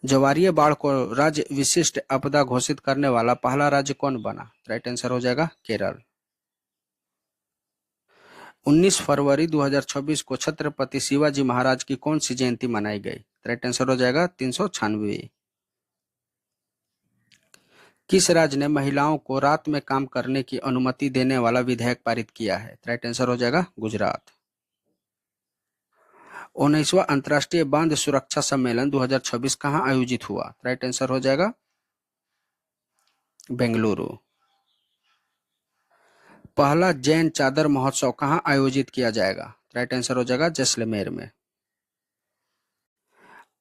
ज्वारीय बाढ़ को राज्य विशिष्ट आपदा घोषित करने वाला पहला राज्य कौन बना? राइट आंसर हो जाएगा केरल। 19 फरवरी 2026 को छत्रपति शिवाजी महाराज की कौन सी जयंती मनाई गई? राइट आंसर हो जाएगा 396। किस राज्य ने महिलाओं को रात में काम करने की अनुमति देने वाला विधेयक पारित किया है? राइट आंसर हो जाएगा गुजरात। 19वां अंतर्राष्ट्रीय बांध सुरक्षा सम्मेलन 2026 कहां आयोजित हुआ? राइट आंसर हो जाएगा बेंगलुरु। पहला जैन चादर महोत्सव कहां आयोजित किया जाएगा? राइट आंसर हो जाएगा जैसलमेर में।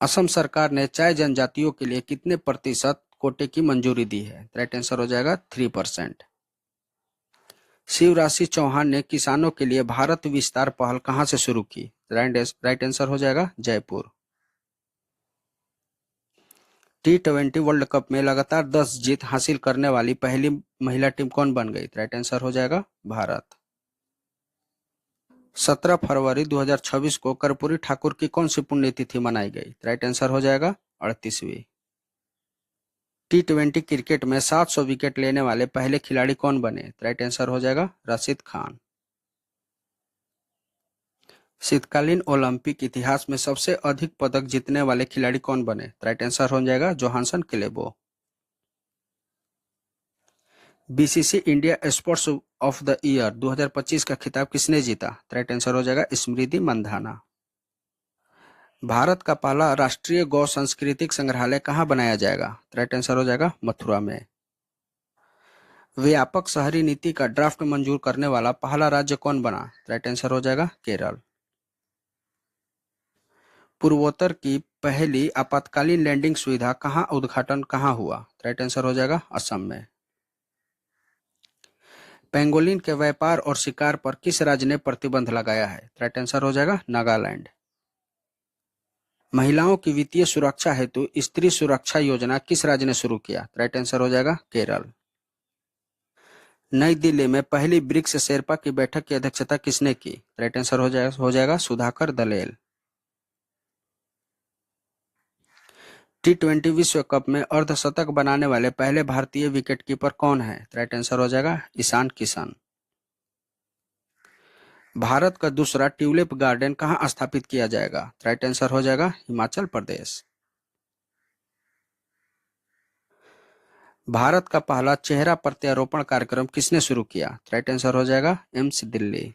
असम सरकार ने चाय जनजातियों के लिए कितने प्रतिशत कोटे की मंजूरी दी है? राइट आंसर हो जाएगा 3%। शिवराज सिंह चौहान ने किसानों के लिए भारत विस्तार पहल कहां से शुरू की? राइट आंसर हो जाएगा जयपुर। T20 वर्ल्ड कप में लगातार 10 जीत हासिल करने वाली पहली महिला टीम कौन बन गई? राइट आंसर हो जाएगा भारत। 17 फरवरी 2026 को कर्पूरी ठाकुर की कौन सी पुण्यतिथि मनाई गई? राइट आंसर हो जाएगा 38वीं। T20 क्रिकेट में 700 विकेट लेने वाले पहले खिलाड़ी कौन बने? राइट आंसर हो जाएगा राशिद खान। शीतकालीन ओलंपिक इतिहास में सबसे अधिक पदक जीतने वाले खिलाड़ी कौन बने? राइट आंसर हो जाएगा Johannes Klaebo. BBC India sports of the year 2025 का खिताब किसने जीता? राइट आंसर हो जाएगा स्मृति मंधाना। भारत का पहला राष्ट्रीय गौ सांस्कृतिक संग्रहालय कहाँ बनाया जाएगा? राइट आंसर हो जाएगा मथुरा में। व्यापक शहरी नीति का ड्राफ्ट मंजूर करने वाला पहला राज्य कौन बना? राइट आंसर हो जाएगा केरल। पूर्वोत्तर की पहली आपातकालीन लैंडिंग सुविधा कहाँ उद्घाटन कहाँ हुआ? राइट आंसर हो जाएगा असम में। पेंगोलिन के व्यापार और शिकार पर किस राज्य ने प्रतिबंध लगाया है? राइट आंसर हो जाएगा नागालैंड। महिलाओं की वित्तीय सुरक्षा हेतु स्त्री सुरक्षा योजना किस राज्य ने शुरू किया? राइट आंसर हो जाएगा केरल। नई दिल्ली में पहली ब्रिक्स शेरपा की बैठक की अध्यक्षता किसने की? राइट आंसर हो जाएगा सुधाकर दलेल। T20 विश्व कप में अर्धशतक बनाने वाले पहले भारतीय विकेटकीपर कौन है? राइट आंसर हो जाएगा ईशान किशन। भारत का दूसरा ट्यूलिप गार्डन कहां स्थापित किया जाएगा? राइट आंसर हो जाएगा हिमाचल प्रदेश। भारत का पहला चेहरा प्रत्यारोपण कार्यक्रम किसने शुरू किया? राइट आंसर हो जाएगा एम्स दिल्ली।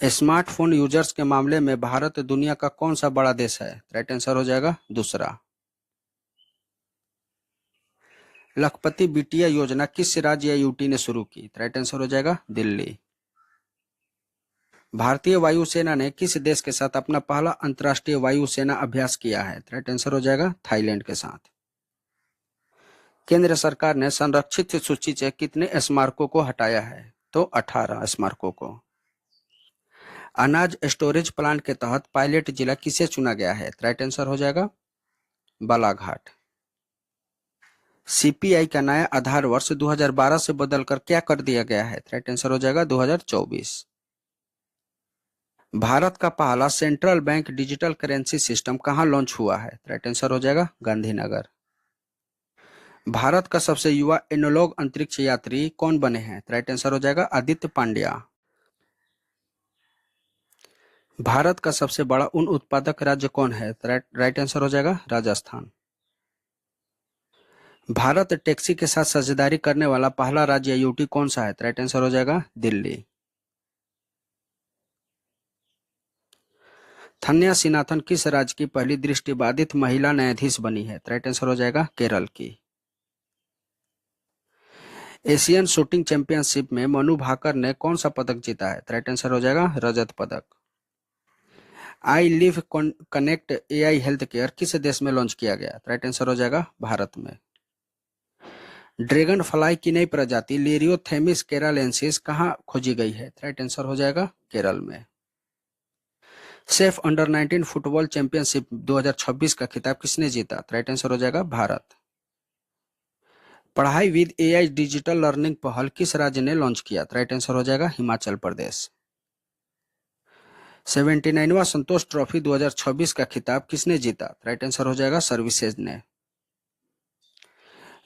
स्मार्टफोन यूजर्स के मामले में भारत दुनिया का कौन सा बड़ा देश है? राइट आंसर हो जाएगा दूसरा। लखपति बिटिया योजना किस राज्य या यूटी ने शुरू की? राइट आंसर हो जाएगा दिल्ली। भारतीय वायुसेना ने किस देश के साथ अपना पहला अंतर्राष्ट्रीय वायुसेना अभ्यास किया है? राइट आंसर हो जाएगा थाईलैंड के साथ। केंद्र सरकार ने संरक्षित सूची से कितने स्मारकों को हटाया है? तो 18 स्मारकों को। अनाज स्टोरेज प्लांट के तहत पायलट जिला किसे चुना गया है? राइट आंसर हो जाएगा बालाघाट। सीपीआई का नया आधार वर्ष 2012 से बदलकर क्या कर दिया गया है? राइट आंसर हो जाएगा 2024। भारत का पहला central bank digital currency system कहां लॉन्च हुआ है? राइट आंसर हो जाएगा गांधीनगर। भारत का सबसे युवा एनालॉग अंतरिक्ष यात्री कौन बने हैं? राइट आंसर हो जाएगा आदित्य पांड्या। भारत का सबसे बड़ा ऊन उत्पादक राज्य कौन है? राइट आंसर हो जाएगा राजस्थान। भारत टैक्सी के साथ साझेदारी करने वाला पहला राज्य यूटी कौन सा है? राइट आंसर हो जाएगा दिल्ली। धन्या सिनाथन किस राज्य की पहली दृष्टिबाधित महिला न्यायाधीश बनी है? राइट आंसर हो जाएगा केरल की। एशियन शूटिंग चैंपियनशिप में मनु भाकर ने कौन सा पदक जीता है? राइट आंसर हो जाएगा रजत पदक। I live connect AI health care किस देश में लॉन्च किया गया? राइट आंसर हो जाएगा भारत में। ड्रैगन फ्लाई की नई प्रजाति लिरियोथेमिस केरालेंसिस कहां खोजी गई है? राइट आंसर हो जाएगा केरल में। सेफ अंडर 19 फुटबॉल चैंपियनशिप 2026 का खिताब किसने जीता? राइट आंसर हो जाएगा भारत। पढ़ाई विद एआई डिजिटल लर्निंग पहल किस राज्य ने लॉन्च किया? राइट आंसर हो जाएगा हिमाचल प्रदेश। 79वां संतोष ट्रॉफी 2026 का खिताब किसने जीता? राइट आंसर हो जाएगा सर्विसेज ने।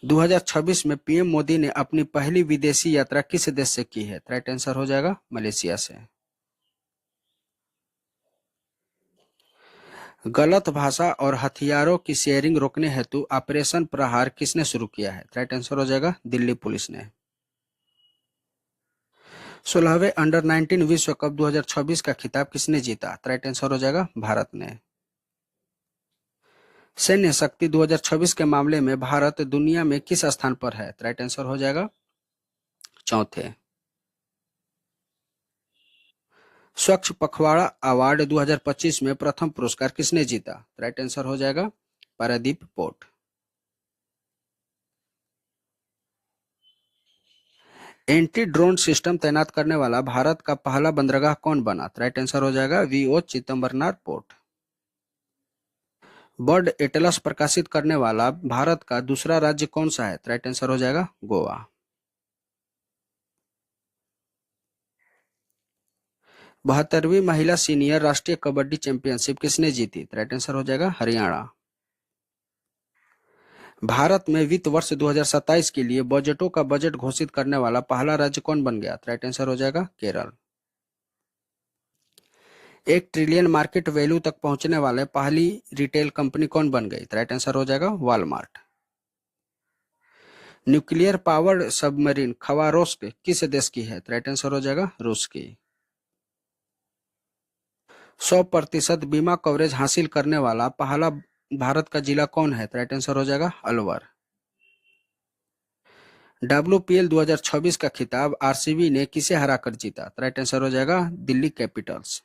2026 में पीएम मोदी ने अपनी पहली विदेशी यात्रा किस देश से की है? राइट आंसर हो जाएगा मलेशिया से। गलत भाषा और हथियारों की शेयरिंग रोकने हेतु ऑपरेशन प्रहार किसने शुरू किया है? राइट आंसर हो जाएगा दिल्ली पुलिस ने। 16वें अंडर 19 विश्व कप 2026 का खिताब किसने जीता? राइट आंसर हो जाएगा भारत ने। सैन्य शक्ति 2026 के मामले में भारत दुनिया में किस स्थान पर है? राइट आंसर हो जाएगा चौथे। स्वच्छ पखवाड़ा अवार्ड 2025 में प्रथम पुरस्कार किसने जीता? राइट आंसर हो जाएगा Paradip port. Anti drone system तैनात करने वाला भारत का पहला बंदरगाह कौन बना? राइट आंसर हो जाएगा VO Chidambaranar port. Bird atlas प्रकाशित करने वाला भारत का दूसरा राज्य कौन सा है? राइट आंसर हो जाएगा गोवा। 72वीं महिला सीनियर राष्ट्रीय कबड्डी चैंपियनशिप किसने जीती? राइट आंसर हो जाएगा हरियाणा। भारत में वित्त वर्ष 2027 के लिए बजटों का बजट घोषित करने वाला पहला राज्य कौन बन गया? राइट आंसर हो जाएगा केरल। 1 ट्रिलियन मार्केट वैल्यू तक पहुंचने वाले पहली रिटेल कंपनी कौन बन गई? राइट आंसर हो जाएगा वॉलमार्ट। न्यूक्लियर पावर्ड सबमरीन खवारोस्क किस देश की है? राइट आंसर हो जाएगा रूस की। 100% बीमा कवरेज हासिल करने वाला पहला भारत का जिला कौन है? राइट आंसर हो जाएगा अलवर। WPL 2026 का खिताब आरसीबी ने किसे हराकर जीता? राइट आंसर हो जाएगा दिल्ली कैपिटल्स।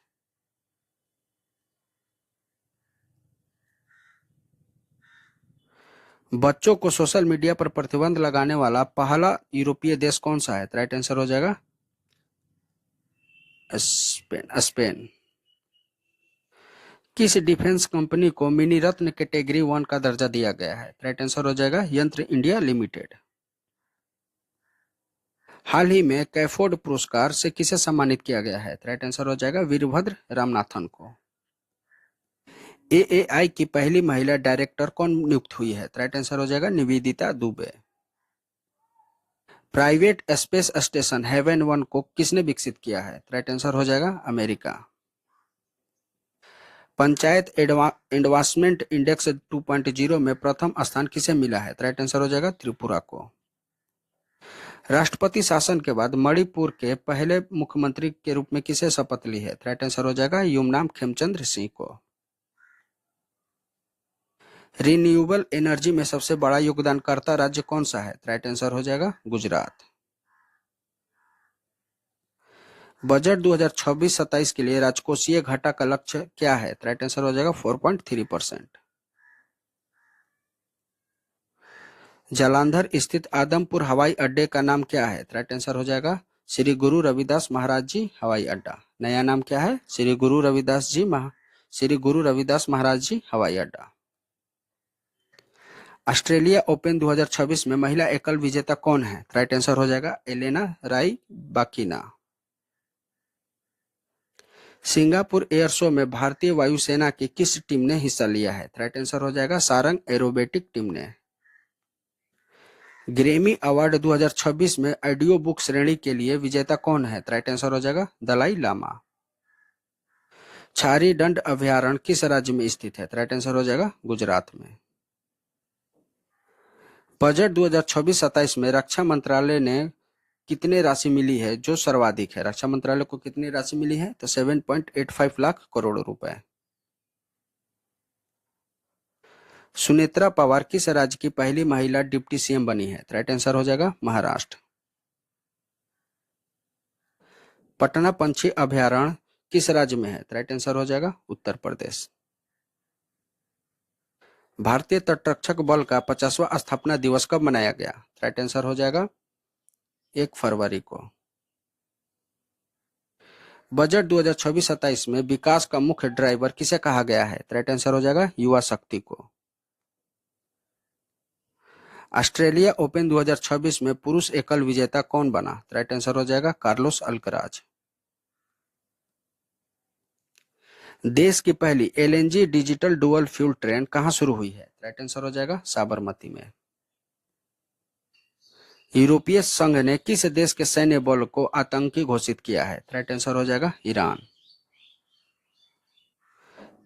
बच्चों को सोशल मीडिया पर प्रतिबंध लगाने वाला पहला यूरोपीय देश कौन सा है? राइट आंसर हो जाएगा स्पेन। किस डिफेंस कंपनी को मिनी रत्न कैटेगरी 1 का दर्जा दिया गया है? राइट आंसर हो जाएगा यंत्र इंडिया लिमिटेड। हाल ही में कैफोर्ड पुरस्कार से किसे सम्मानित किया गया है? राइट आंसर हो जाएगा वीरभद्र रामनाथन को। एएआई की पहली महिला डायरेक्टर कौन नियुक्त हुई है? राइट आंसर हो जाएगा Nivedita Dubey. Private space station Haven 1 को किसने विकसित किया है? राइट आंसर हो जाएगा अमेरिका। पंचायत एडवांसमेंट इंडेक्स 2.0 में प्रथम स्थान किसे मिला है? राइट आंसर हो जाएगा त्रिपुरा को। राष्ट्रपति शासन के बाद मणिपुर के पहले मुख्यमंत्री के रूप में किसे शपथ ली है? राइट आंसर हो जाएगा युमनाम खेमचंद्र सिंह को। रिन्यूएबल एनर्जी में सबसे बड़ा योगदानकर्ता राज्य कौन सा है? राइट आंसर हो जाएगा गुजरात। बजट 2026-27 के लिए राजकोषीय घाटा का लक्ष्य क्या है? राइट आंसर हो जाएगा 4.3%। जालंधर स्थित आदमपुर हवाई अड्डे का नाम क्या है? राइट आंसर हो जाएगा श्री गुरु रविदास महाराज जी हवाई अड्डा। नया नाम क्या है? श्री गुरु रविदास महाराज जी हवाई अड्डा। ऑस्ट्रेलिया ओपन 2026 में महिला एकल विजेता कौन है? राइट आंसर हो जाएगा Elena Rybakina. Singapore air show में भारतीय वायुसेना की किस टीम ने हिस्सा लिया है? राइट आंसर हो जाएगा सारंग एरोबेटिक टीम ने। ग्रैमी अवार्ड 2026 में ऑडियो बुक श्रेणी के लिए विजेता कौन है? राइट आंसर हो जाएगा दलाई लामा। छारी दंड अभयारण्य किस राज्य में स्थित है? राइट आंसर हो जाएगा गुजरात में। बजट 2026-27 में रक्षा मंत्रालय ने कितने राशि मिली है जो सर्वाधिक है? रक्षा मंत्रालय को कितनी राशि मिली है? तो 7.85 लाख करोड़ रुपए। सुनेत्रा पवार किस राज्य की पहली महिला डिप्टी सीएम बनी है? राइट आंसर हो जाएगा महाराष्ट्र। पटना पंछी अभयारण्य किस राज्य में है? राइट आंसर हो जाएगा उत्तर प्रदेश। भारतीय तटरक्षक बल का 50वां स्थापना दिवस कब मनाया गया? राइट आंसर हो जाएगा 1 फरवरी को। बजट 2026-27 में विकास का मुख्य ड्राइवर किसे कहा गया है? राइट आंसर हो जाएगा युवा शक्ति को। ऑस्ट्रेलिया ओपन 2026 में पुरुष एकल विजेता कौन बना? राइट आंसर हो जाएगा कार्लोस अल्कराज। देश की पहली LNG digital dual fuel train कहां शुरू हुई है? राइट आंसर हो जाएगा साबरमती में। यूरोपीय संघ ने किस देश के सैन्य बल को आतंकी घोषित किया है? राइट आंसर हो जाएगा ईरान।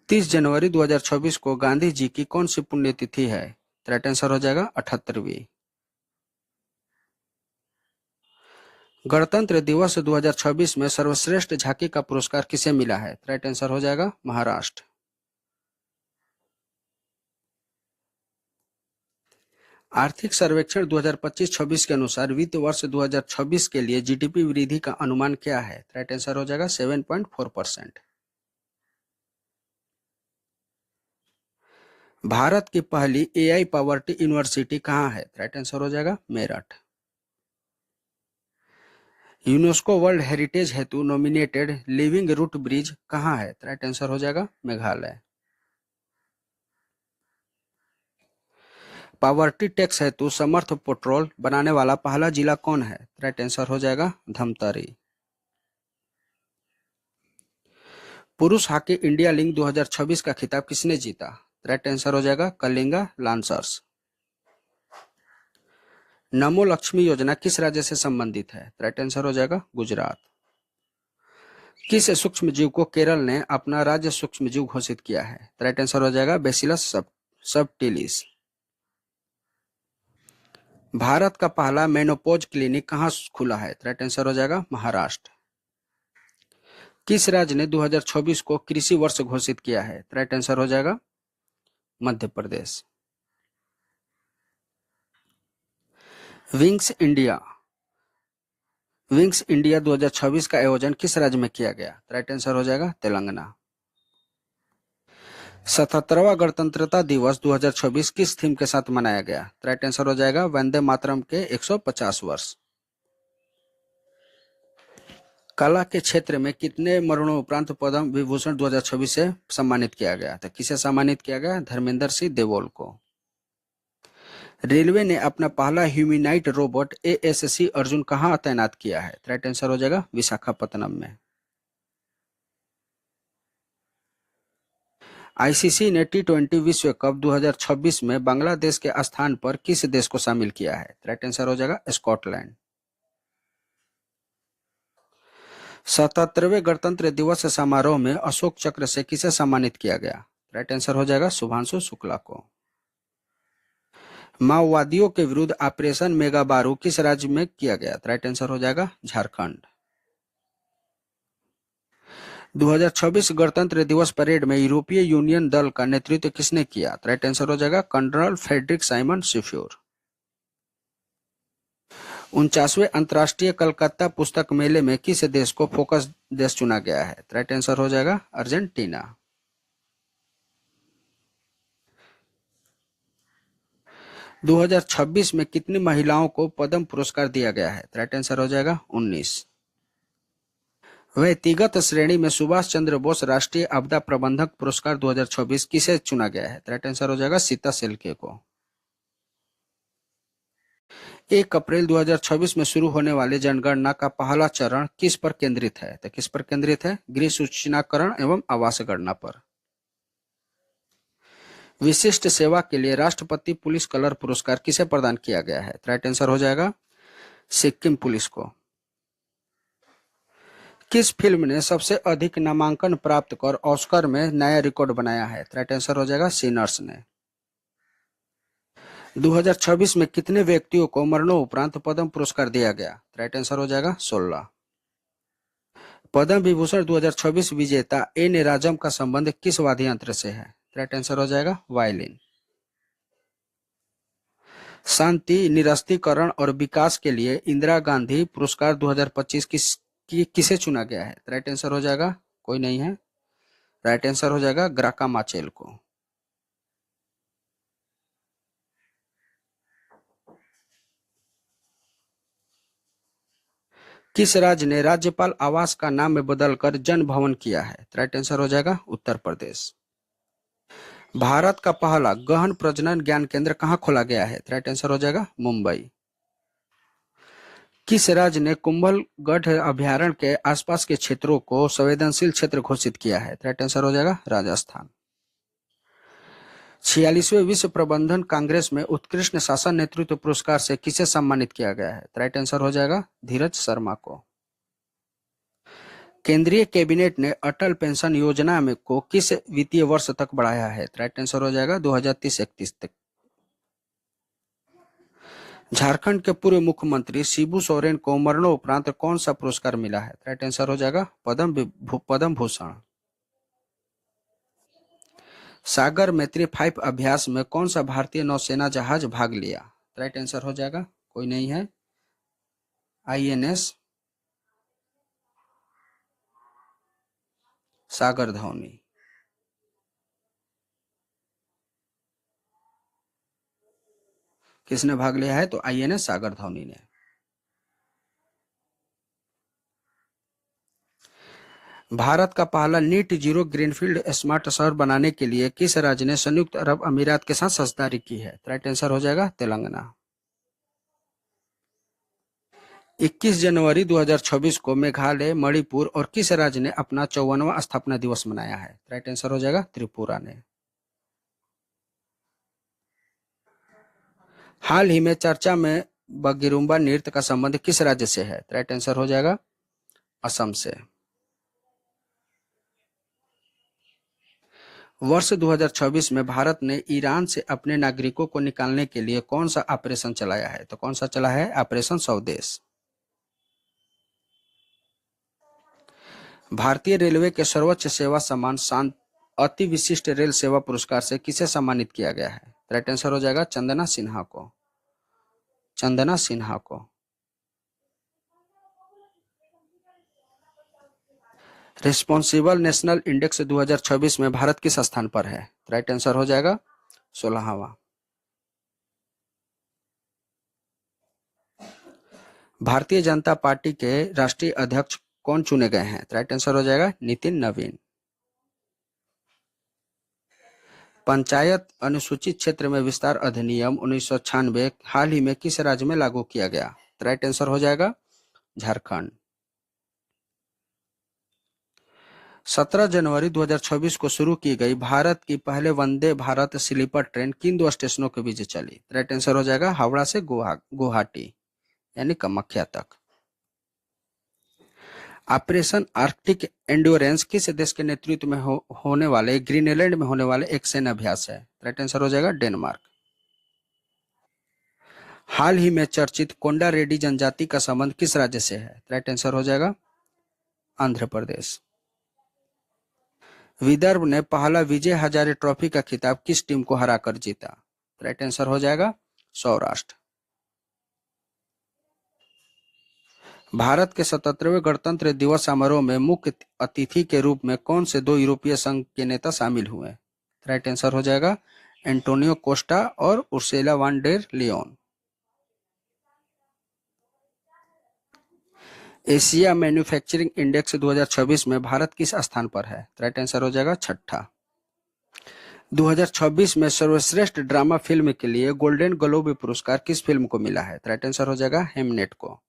30 जनवरी 2026 को गांधी जी की कौन सी पुण्यतिथि है? राइट आंसर हो जाएगा 78वीं। गणतंत्र दिवस 2026 में सर्वश्रेष्ठ झांकी का पुरस्कार किसे मिला है? राइट आंसर हो जाएगा महाराष्ट्र। आर्थिक सर्वेक्षण 2025-26 के अनुसार वित्त वर्ष 2026 के लिए जीडीपी वृद्धि का अनुमान क्या है? राइट आंसर हो जाएगा 7.4%। भारत की पहली एआई पावर्टी यूनिवर्सिटी कहाँ है? राइट आंसर हो जाएगा मेरठ। यूनेस्को वर्ल्ड हेरिटेज हेतु नॉमिनेटेड लिविंग रूट ब्रिज कहाँ है? राइट आंसर हो जाएगा मेघालय। पावर्टी टैक्स हेतु समर्थ पेट्रोल बनाने वाला पहला जिला कौन है? राइट आंसर हो जाएगा धमतरी। पुरुष हॉकी इंडिया लीग 2026 का खिताब किसने जीता? राइट आंसर हो जाएगा कलिंगा लांसर्स। नमो लक्ष्मी योजना किस राज्य से संबंधित है? राइट आंसर हो जाएगा गुजरात। किस सूक्ष्म जीव को केरल ने अपना राज्य सूक्ष्म जीव घोषित किया है? राइट आंसर हो जाएगा बेसिलस सबटिलिस। भारत का पहला मेनोपोज क्लिनिक कहाँ खुला है? राइट आंसर हो जाएगा महाराष्ट्र। किस राज्य ने 2026 को कृषि वर्ष घोषित किया है? राइट आंसर हो जाएगा मध्य प्रदेश। विंग्स इंडिया 2026 का आयोजन किस राज्य में किया गया? राइट आंसर हो जाएगा तेलंगाना। 77वां गणतंत्रता दिवस 2026 किस थीम के साथ मनाया गया? राइट आंसर हो जाएगा वंदे मातरम के 150 वर्ष। कला के क्षेत्र में कितने मरणोपरांत पद्म विभूषण 2026 से सम्मानित किया गया था? किसे सम्मानित किया गया? धर्मेंद्र सिंह देवोल को। रेलवे ने अपना पहला ह्यूमैनॉइड रोबोट एएससी अर्जुन कहां तैनात किया है? राइट आंसर हो जाएगा विशाखापत्तनम में। आईसीसी ने टी20 विश्व कप 2026 में बांग्लादेश के स्थान पर किस देश को शामिल किया है? राइट आंसर हो जाएगा स्कॉटलैंड। 77वें गणतंत्र दिवस समारोह में अशोक चक्र से किसे सम्मानित किया गया? राइट आंसर हो जाएगा शुभांशु शुक्ला को। माओवादियों के विरुद्ध ऑपरेशन मेगाबारू किस राज्य में किया गया? राइट आंसर हो जाएगा झारखंड। 2026 गणतंत्र दिवस परेड में यूरोपीय यूनियन दल का नेतृत्व किसने किया? राइट आंसर हो जाएगा कर्नल फ्रेडरिक साइमन सिफ्योर। 49वें अंतर्राष्ट्रीय कलकत्ता पुस्तक मेले में किस देश को फोकस देश चुना गया है? राइट आंसर हो जाएगा अर्जेंटीना। 2026 में कितनी महिलाओं को पद्म पुरस्कार दिया गया है? राइट आंसर हो जाएगा 19। व्यक्तिगत श्रेणी में सुभाष चंद्र बोस राष्ट्रीय आपदा प्रबंधक पुरस्कार 2026 किसे चुना गया है? राइट आंसर हो जाएगा सीता सेल्के को। 1 अप्रैल 2026 में शुरू होने वाले जनगणना का पहला चरण किस पर केंद्रित है? तो किस पर केंद्रित है? गृह सूचनाकरण एवं आवास गणना पर। विशिष्ट सेवा के लिए राष्ट्रपति पुलिस कलर पुरस्कार किसे प्रदान किया गया है? राइट आंसर हो जाएगा सिक्किम पुलिस को। किस फिल्म ने सबसे अधिक नामांकन प्राप्त कर ऑस्कर में नया रिकॉर्ड बनाया है? राइट आंसर हो जाएगा सिनर्स ने। 2026 में कितने व्यक्तियों को मरणोपरांत पद्म पुरस्कार दिया गया? राइट आंसर हो जाएगा 16। पद्म विभूषण 2026 विजेता एन राजम का संबंध किस वाद्य यंत्र से है? राइट आंसर हो जाएगा वायलिन। शांति, निरस्त्रीकरण और विकास के लिए इंदिरा गांधी पुरस्कार 2025 किसे चुना गया है? राइट आंसर हो जाएगा कोई नहीं है। राइट आंसर हो जाएगा ग्राका माचेल को। किस राज्य ने राज्यपाल आवास का नाम बदलकर जन भवन किया है? राइट आंसर हो जाएगा उत्तर प्रदेश। भारत का पहला गहन प्रजनन ज्ञान केंद्र कहां खोला गया है? राइट आंसर हो जाएगा मुंबई। किस राज्य ने कुंभलगढ़ अभयारण्य के आसपास के क्षेत्रों को संवेदनशील क्षेत्र घोषित किया है? राइट आंसर हो जाएगा राजस्थान। 46वें विश्व प्रबंधन कांग्रेस में उत्कृष्ट शासन नेतृत्व पुरस्कार से किसे सम्मानित किया गया है? राइट आंसर हो जाएगा धीरज शर्मा को। केंद्रीय कैबिनेट ने अटल पेंशन योजना में को किस वित्तीय वर्ष तक बढ़ाया है? राइट आंसर हो जाएगा 2030-31 तक। झारखंड के पूर्व मुख्यमंत्री शिबू सोरेन को मरणोपरांत कौन सा पुरस्कार मिला है? राइट आंसर हो जाएगा पद्म भूषण। सागर मैत्री 5 अभ्यास में कौन सा भारतीय नौसेना जहाज भाग लिया? राइट आंसर हो जाएगा, कोई नहीं है, INS सागर धौनी। किसने भाग लिया है? तो INS सागर धौनी ने। भारत का पहला नीट जीरो ग्रीनफील्ड स्मार्ट शहर बनाने के लिए किस राज्य ने संयुक्त अरब अमीरात के साथ साझेदारी की है? राइट आंसर हो जाएगा तेलंगाना। 21 जनवरी 2026 को मेघालय, मणिपुर और किस राज्य ने अपना 54वां स्थापना दिवस मनाया है? राइट आंसर हो जाएगा त्रिपुरा ने। हाल ही में चर्चा में बगीरुम्बा नृत्य का संबंध किस राज्य से है? राइट आंसर हो जाएगा असम से। वर्ष 2026 में भारत ने ईरान से अपने नागरिकों को निकालने के लिए कौन सा ऑपरेशन चलाया है? तो कौन सा चला है? ऑपरेशन स्वदेश। भारतीय रेलवे के सर्वोच्च सेवा सम्मान अति विशिष्ट रेल सेवा पुरस्कार से किसे सम्मानित किया गया है? राइट आंसर हो जाएगा चंदना सिन्हा को। चंदना सिन्हा को। रिस्पॉन्सिबल नेशनल इंडेक्स 2026 में भारत किस स्थान पर है? राइट आंसर हो जाएगा 16वां। भारतीय जनता पार्टी के राष्ट्रीय अध्यक्ष कौन चुने गए हैं? राइट आंसर हो जाएगा नितिन नवीन। पंचायत अनुसूचित क्षेत्र में विस्तार अधिनियम 1996 हाल ही में किस राज्य में लागू किया गया? राइट आंसर हो जाएगा झारखंड। 17 जनवरी 2026 को शुरू की गई भारत की पहले वंदे भारत स्लीपर ट्रेन किन दो स्टेशनों के बीच चली? राइट आंसर हो जाएगा हावड़ा से गुवाहाटी यानी कामाख्या तक। ऑपरेशन आर्कटिक एंड्योरेंस किस देश के नेतृत्व में होने वाले ग्रीनलैंड में होने वाले एक सैन्य अभ्यास है? राइट आंसर हो जाएगा डेनमार्क। हाल ही में चर्चित कोंडा रेड्डी जनजाति का संबंध किस राज्य से है? राइट आंसर हो जाएगा आंध्र प्रदेश। विदर्भ ने पहला विजय हजारे ट्रॉफी का खिताब किस टीम को हराकर जीता? राइट आंसर हो जाएगा सौराष्ट्र। भारत के 77वें गणतंत्र दिवस समारोह में मुख्य अतिथि के रूप में कौन से दो यूरोपीय संघ के नेता शामिल हुए? राइट आंसर हो जाएगा एंटोनियो कोस्टा और Ursula van der Leone. Asia manufacturing index 2026 में भारत किस स्थान पर है? राइट आंसर हो जाएगा छठा। 2026 में सर्वश्रेष्ठ ड्रामा फिल्म के लिए गोल्डन ग्लोब पुरस्कार किस फिल्म को मिला है? राइट आंसर हो जाएगा हेमनेट को।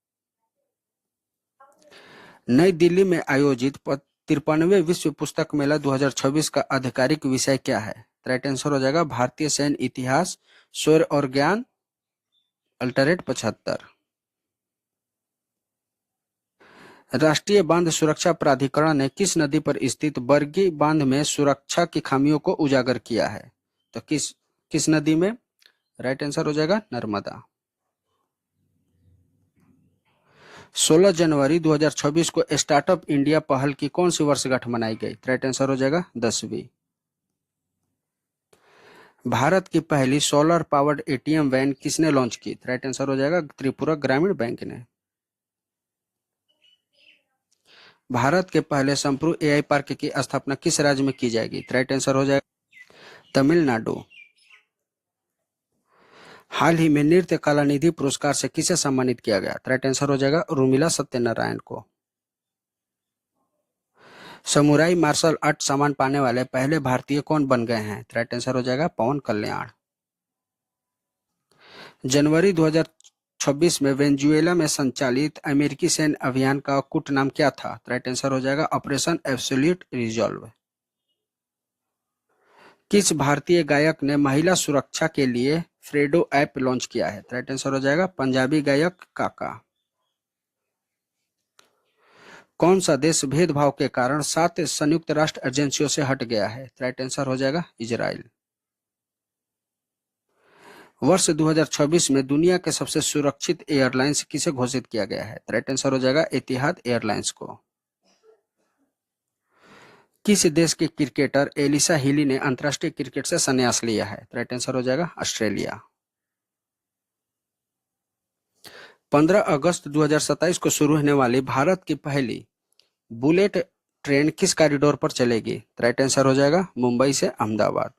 नई दिल्ली में आयोजित 53वें विश्व पुस्तक मेला 2026 का आधिकारिक विषय क्या है? राइट आंसर हो जाएगा भारतीय सैन्य इतिहास, शौर्य और ज्ञान, अल्टरेट 75। राष्ट्रीय बांध सुरक्षा प्राधिकरण ने किस नदी पर स्थित बरगी बांध में सुरक्षा की खामियों को उजागर किया है? तो किस नदी में? राइट आंसर हो जाएगा नर्मदा। 16 जनवरी 2026 को स्टार्टअप इंडिया पहल की कौन सी वर्षगांठ मनाई गई? राइट आंसर हो जाएगा 10वीं। भारत की पहली सोलर पावर्ड ATM वैन किसने लॉन्च की? राइट आंसर हो जाएगा त्रिपुरा ग्रामीण बैंक ने। भारत के पहले संप्रू AI पार्क की स्थापना किस राज्य में की जाएगी? राइट आंसर हो जाएगा तमिलनाडु। हाल ही में नृत्य कलानिधि पुरस्कार से किसे सम्मानित किया गया? राइट आंसर हो जाएगा उर्मिला सत्यनारायण को। समुराई मार्शल आर्ट सम्मान पाने वाले पहले भारतीय कौन बन गए हैं? राइट आंसर हो जाएगा पवन कल्याण। जनवरी 2026 में वेनेजुएला में संचालित अमेरिकी सैन्य अभियान का कूट नाम क्या था? राइट आंसर हो जाएगा ऑपरेशन एब्सोल्यूट रिजॉल्व। किस भारतीय गायक ने महिला सुरक्षा के लिए फ्रेडो ऐप लॉन्च किया है? राइट आंसर हो जाएगा पंजाबी गायक काका। कौन सा देश भेदभाव के कारण 7 संयुक्त राष्ट्र एजेंसियों से हट गया है? राइट आंसर हो जाएगा इजराइल। वर्ष 2026 में दुनिया के सबसे सुरक्षित एयरलाइंस किसे घोषित किया गया है? राइट आंसर हो जाएगा एतिहाद एयरलाइंस को। किस देश के क्रिकेटर एलिसा हिली ने अंतर्राष्ट्रीय क्रिकेट से संन्यास लिया है? राइट आंसर हो जाएगा ऑस्ट्रेलिया। 15 अगस्त 2027 को शुरू होने वाली भारत की पहली बुलेट ट्रेन किस कॉरिडोर पर चलेगी? राइट आंसर हो जाएगा मुंबई से अहमदाबाद।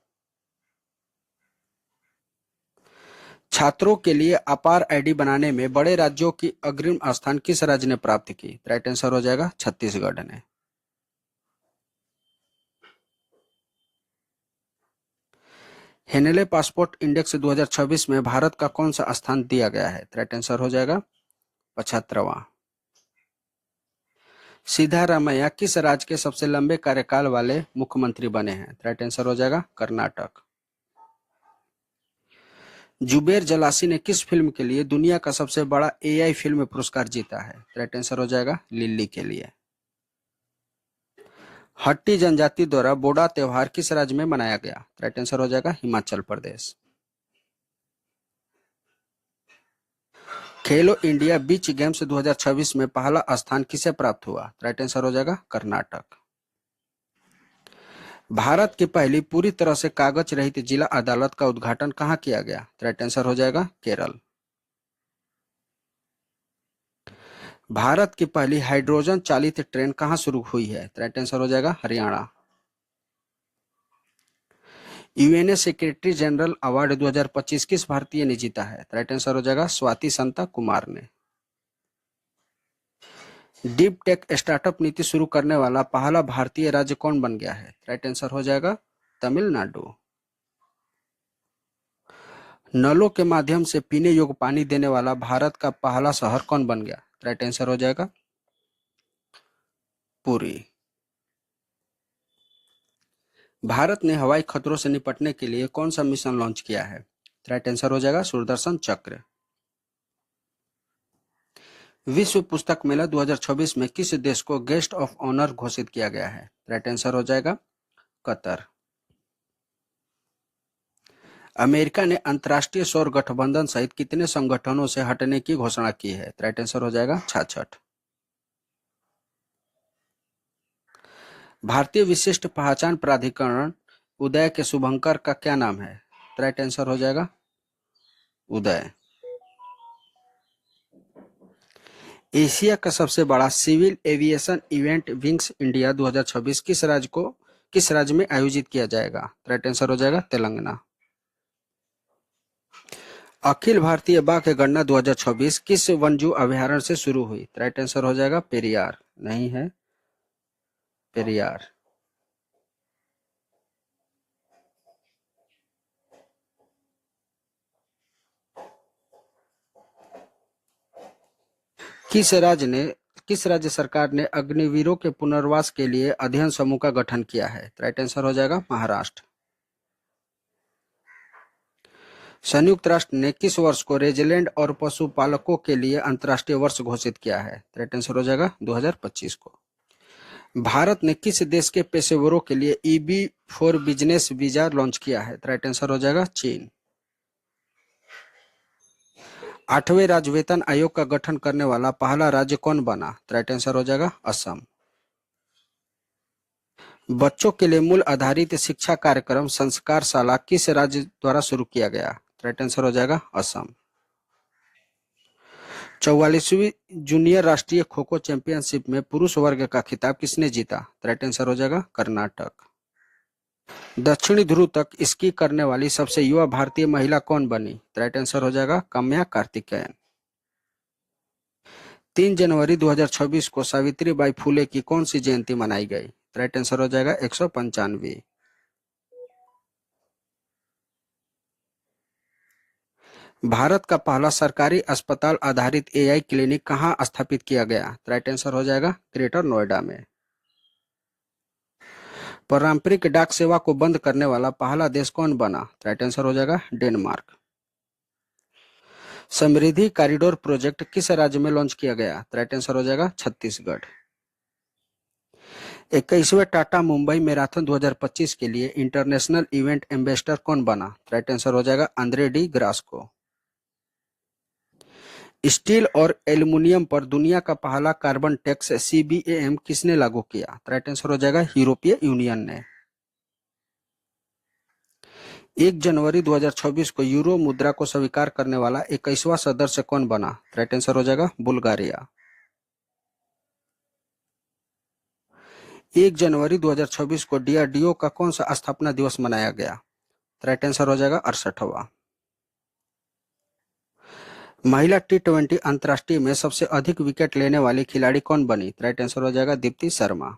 छात्रों के लिए अपार आईडी बनाने में बड़े राज्यों की अग्रिम स्थान किस राज्य ने प्राप्त की? राइट आंसर हो जाएगा छत्तीसगढ़ ने। हेनेले पासपोर्ट इंडेक्स 2026 में भारत का कौन सा स्थान दिया गया है? राइट आंसर हो जाएगा 75वां। सिद्धारामैया किस राज्य के सबसे लंबे कार्यकाल वाले मुख्यमंत्री बने हैं? राइट आंसर हो जाएगा कर्नाटक। जुबेर जलासी ने किस फिल्म के लिए दुनिया का सबसे बड़ा एआई फिल्म पुरस्कार जीता है? राइट आंसर हो जाएगा लिल्ली के लिए। हट्टी जनजाति द्वारा बोडा त्योहार किस राज्य में मनाया गया? राइट आंसर हो जाएगा हिमाचल प्रदेश। खेलो इंडिया बीच गेम्स 2026 में पहला स्थान किसे प्राप्त हुआ? राइट आंसर हो जाएगा कर्नाटक। भारत की पहली पूरी तरह से कागज रहित जिला अदालत का उद्घाटन कहाँ किया गया? राइट आंसर हो जाएगा केरल। भारत की पहली हाइड्रोजन चालित ट्रेन कहाँ शुरू हुई है? राइट आंसर हो जाएगा Haryana. UNA secretary general award 2025 किस भारतीय ने जीता है? राइट आंसर हो जाएगा स्वाति संता कुमार ने। डीप टेक स्टार्टअप नीति शुरू करने वाला पहला भारतीय राज्य कौन बन गया है? राइट आंसर हो जाएगा तमिलनाडु। नलों के माध्यम से पीने योग्य पानी देने वाला भारत का पहला शहर कौन बन गया? राइट आंसर हो जाएगा पुरी। भारत ने हवाई खतरों से निपटने के लिए कौन सा मिशन लॉन्च किया है? राइट आंसर हो जाएगा सुदर्शन चक्र। विश्व पुस्तक मेला 2026 में किस देश को गेस्ट ऑफ ऑनर घोषित किया गया है? राइट आंसर हो जाएगा कतर। अमेरिका ने अंतर्राष्ट्रीय सौर गठबंधन सहित कितने संगठनों से हटने की घोषणा की है? राइट आंसर हो जाएगा 66। भारतीय विशिष्ट पहचान प्राधिकरण उदय के शुभंकर का क्या नाम है? राइट आंसर हो जाएगा उदय। एशिया का सबसे बड़ा civil aviation event Wings India 2026 किस राज्य में आयोजित किया जाएगा? राइट आंसर हो जाएगा तेलंगाना। अखिल भारतीय बाघ गणना 2026 किस वन्यजीव अभयारण्य से शुरू हुई? राइट आंसर हो जाएगा पेरियार। नहीं है पेरियार। किस राज्य सरकार ने अग्निवीरों के पुनर्वास के लिए अध्ययन समूह का गठन किया है? राइट आंसर हो जाएगा महाराष्ट्र। संयुक्त राष्ट्र ने किस वर्ष को रेजिलैंड और पशुपालकों के लिए अंतर्राष्ट्रीय वर्ष घोषित किया है? राइट आंसर हो जाएगा 2025 को। भारत ने किस देश के पेशेवरों के लिए EB for business visa launch किया है? राइट आंसर हो जाएगा चीन। 8वें राज्य वेतन आयोग का गठन करने वाला पहला राज्य कौन बना? राइट आंसर हो जाएगा असम। बच्चों के लिए मूल आधारित शिक्षा कार्यक्रम संस्कारशाला किस राज्य द्वारा शुरू किया गया? राइट आंसर हो जाएगा असम। 44वीं जूनियर राष्ट्रीय खो खो चैंपियनशिप में पुरुष वर्ग का खिताब किसने जीता? राइट आंसर हो जाएगा कर्नाटक। दक्षिणी ध्रुव तक स्की करने वाली सबसे युवा भारतीय महिला कौन बनी? राइट आंसर हो जाएगा काम्या कार्तिकेयन। 3 जनवरी 2026 को सावित्रीबाई फुले की कौन सी जयंती मनाई गई? राइट आंसर हो जाएगा 195। भारत का पहला सरकारी अस्पताल आधारित AI क्लिनिक कहां स्थापित किया गया? राइट आंसर हो जाएगा ग्रेटर नोएडा में। पारंपरिक डाक सेवा को बंद करने वाला पहला देश कौन बना? राइट आंसर हो जाएगा डेनमार्क। समृद्धि कॉरिडोर प्रोजेक्ट किस राज्य में लॉन्च किया गया? राइट आंसर हो जाएगा छत्तीसगढ़। 21वें टाटा मुंबई मैराथन 2025 के लिए इंटरनेशनल इवेंट एम्बेसडर कौन बना? राइट आंसर हो जाएगा आंद्रे डी ग्रास्को। स्टील और एल्युमिनियम पर दुनिया का पहला कार्बन टैक्स CBAM किसने लागू किया? राइट आंसर हो जाएगा यूरोपीय यूनियन ने। 1 जनवरी 2026 को यूरो मुद्रा को स्वीकार करने वाला 21वां सदस्य कौन बना? राइट आंसर हो जाएगा बुल्गारिया। 1 जनवरी 2026 को डीआरडीओ का कौन सा स्थापना दिवस मनाया गया? राइट आंसर हो जाएगा 68वां। महिला T20 अंतर्राष्ट्रीय में सबसे अधिक विकेट लेने वाली खिलाड़ी कौन बनी? राइट आंसर हो जाएगा दीप्ति शर्मा।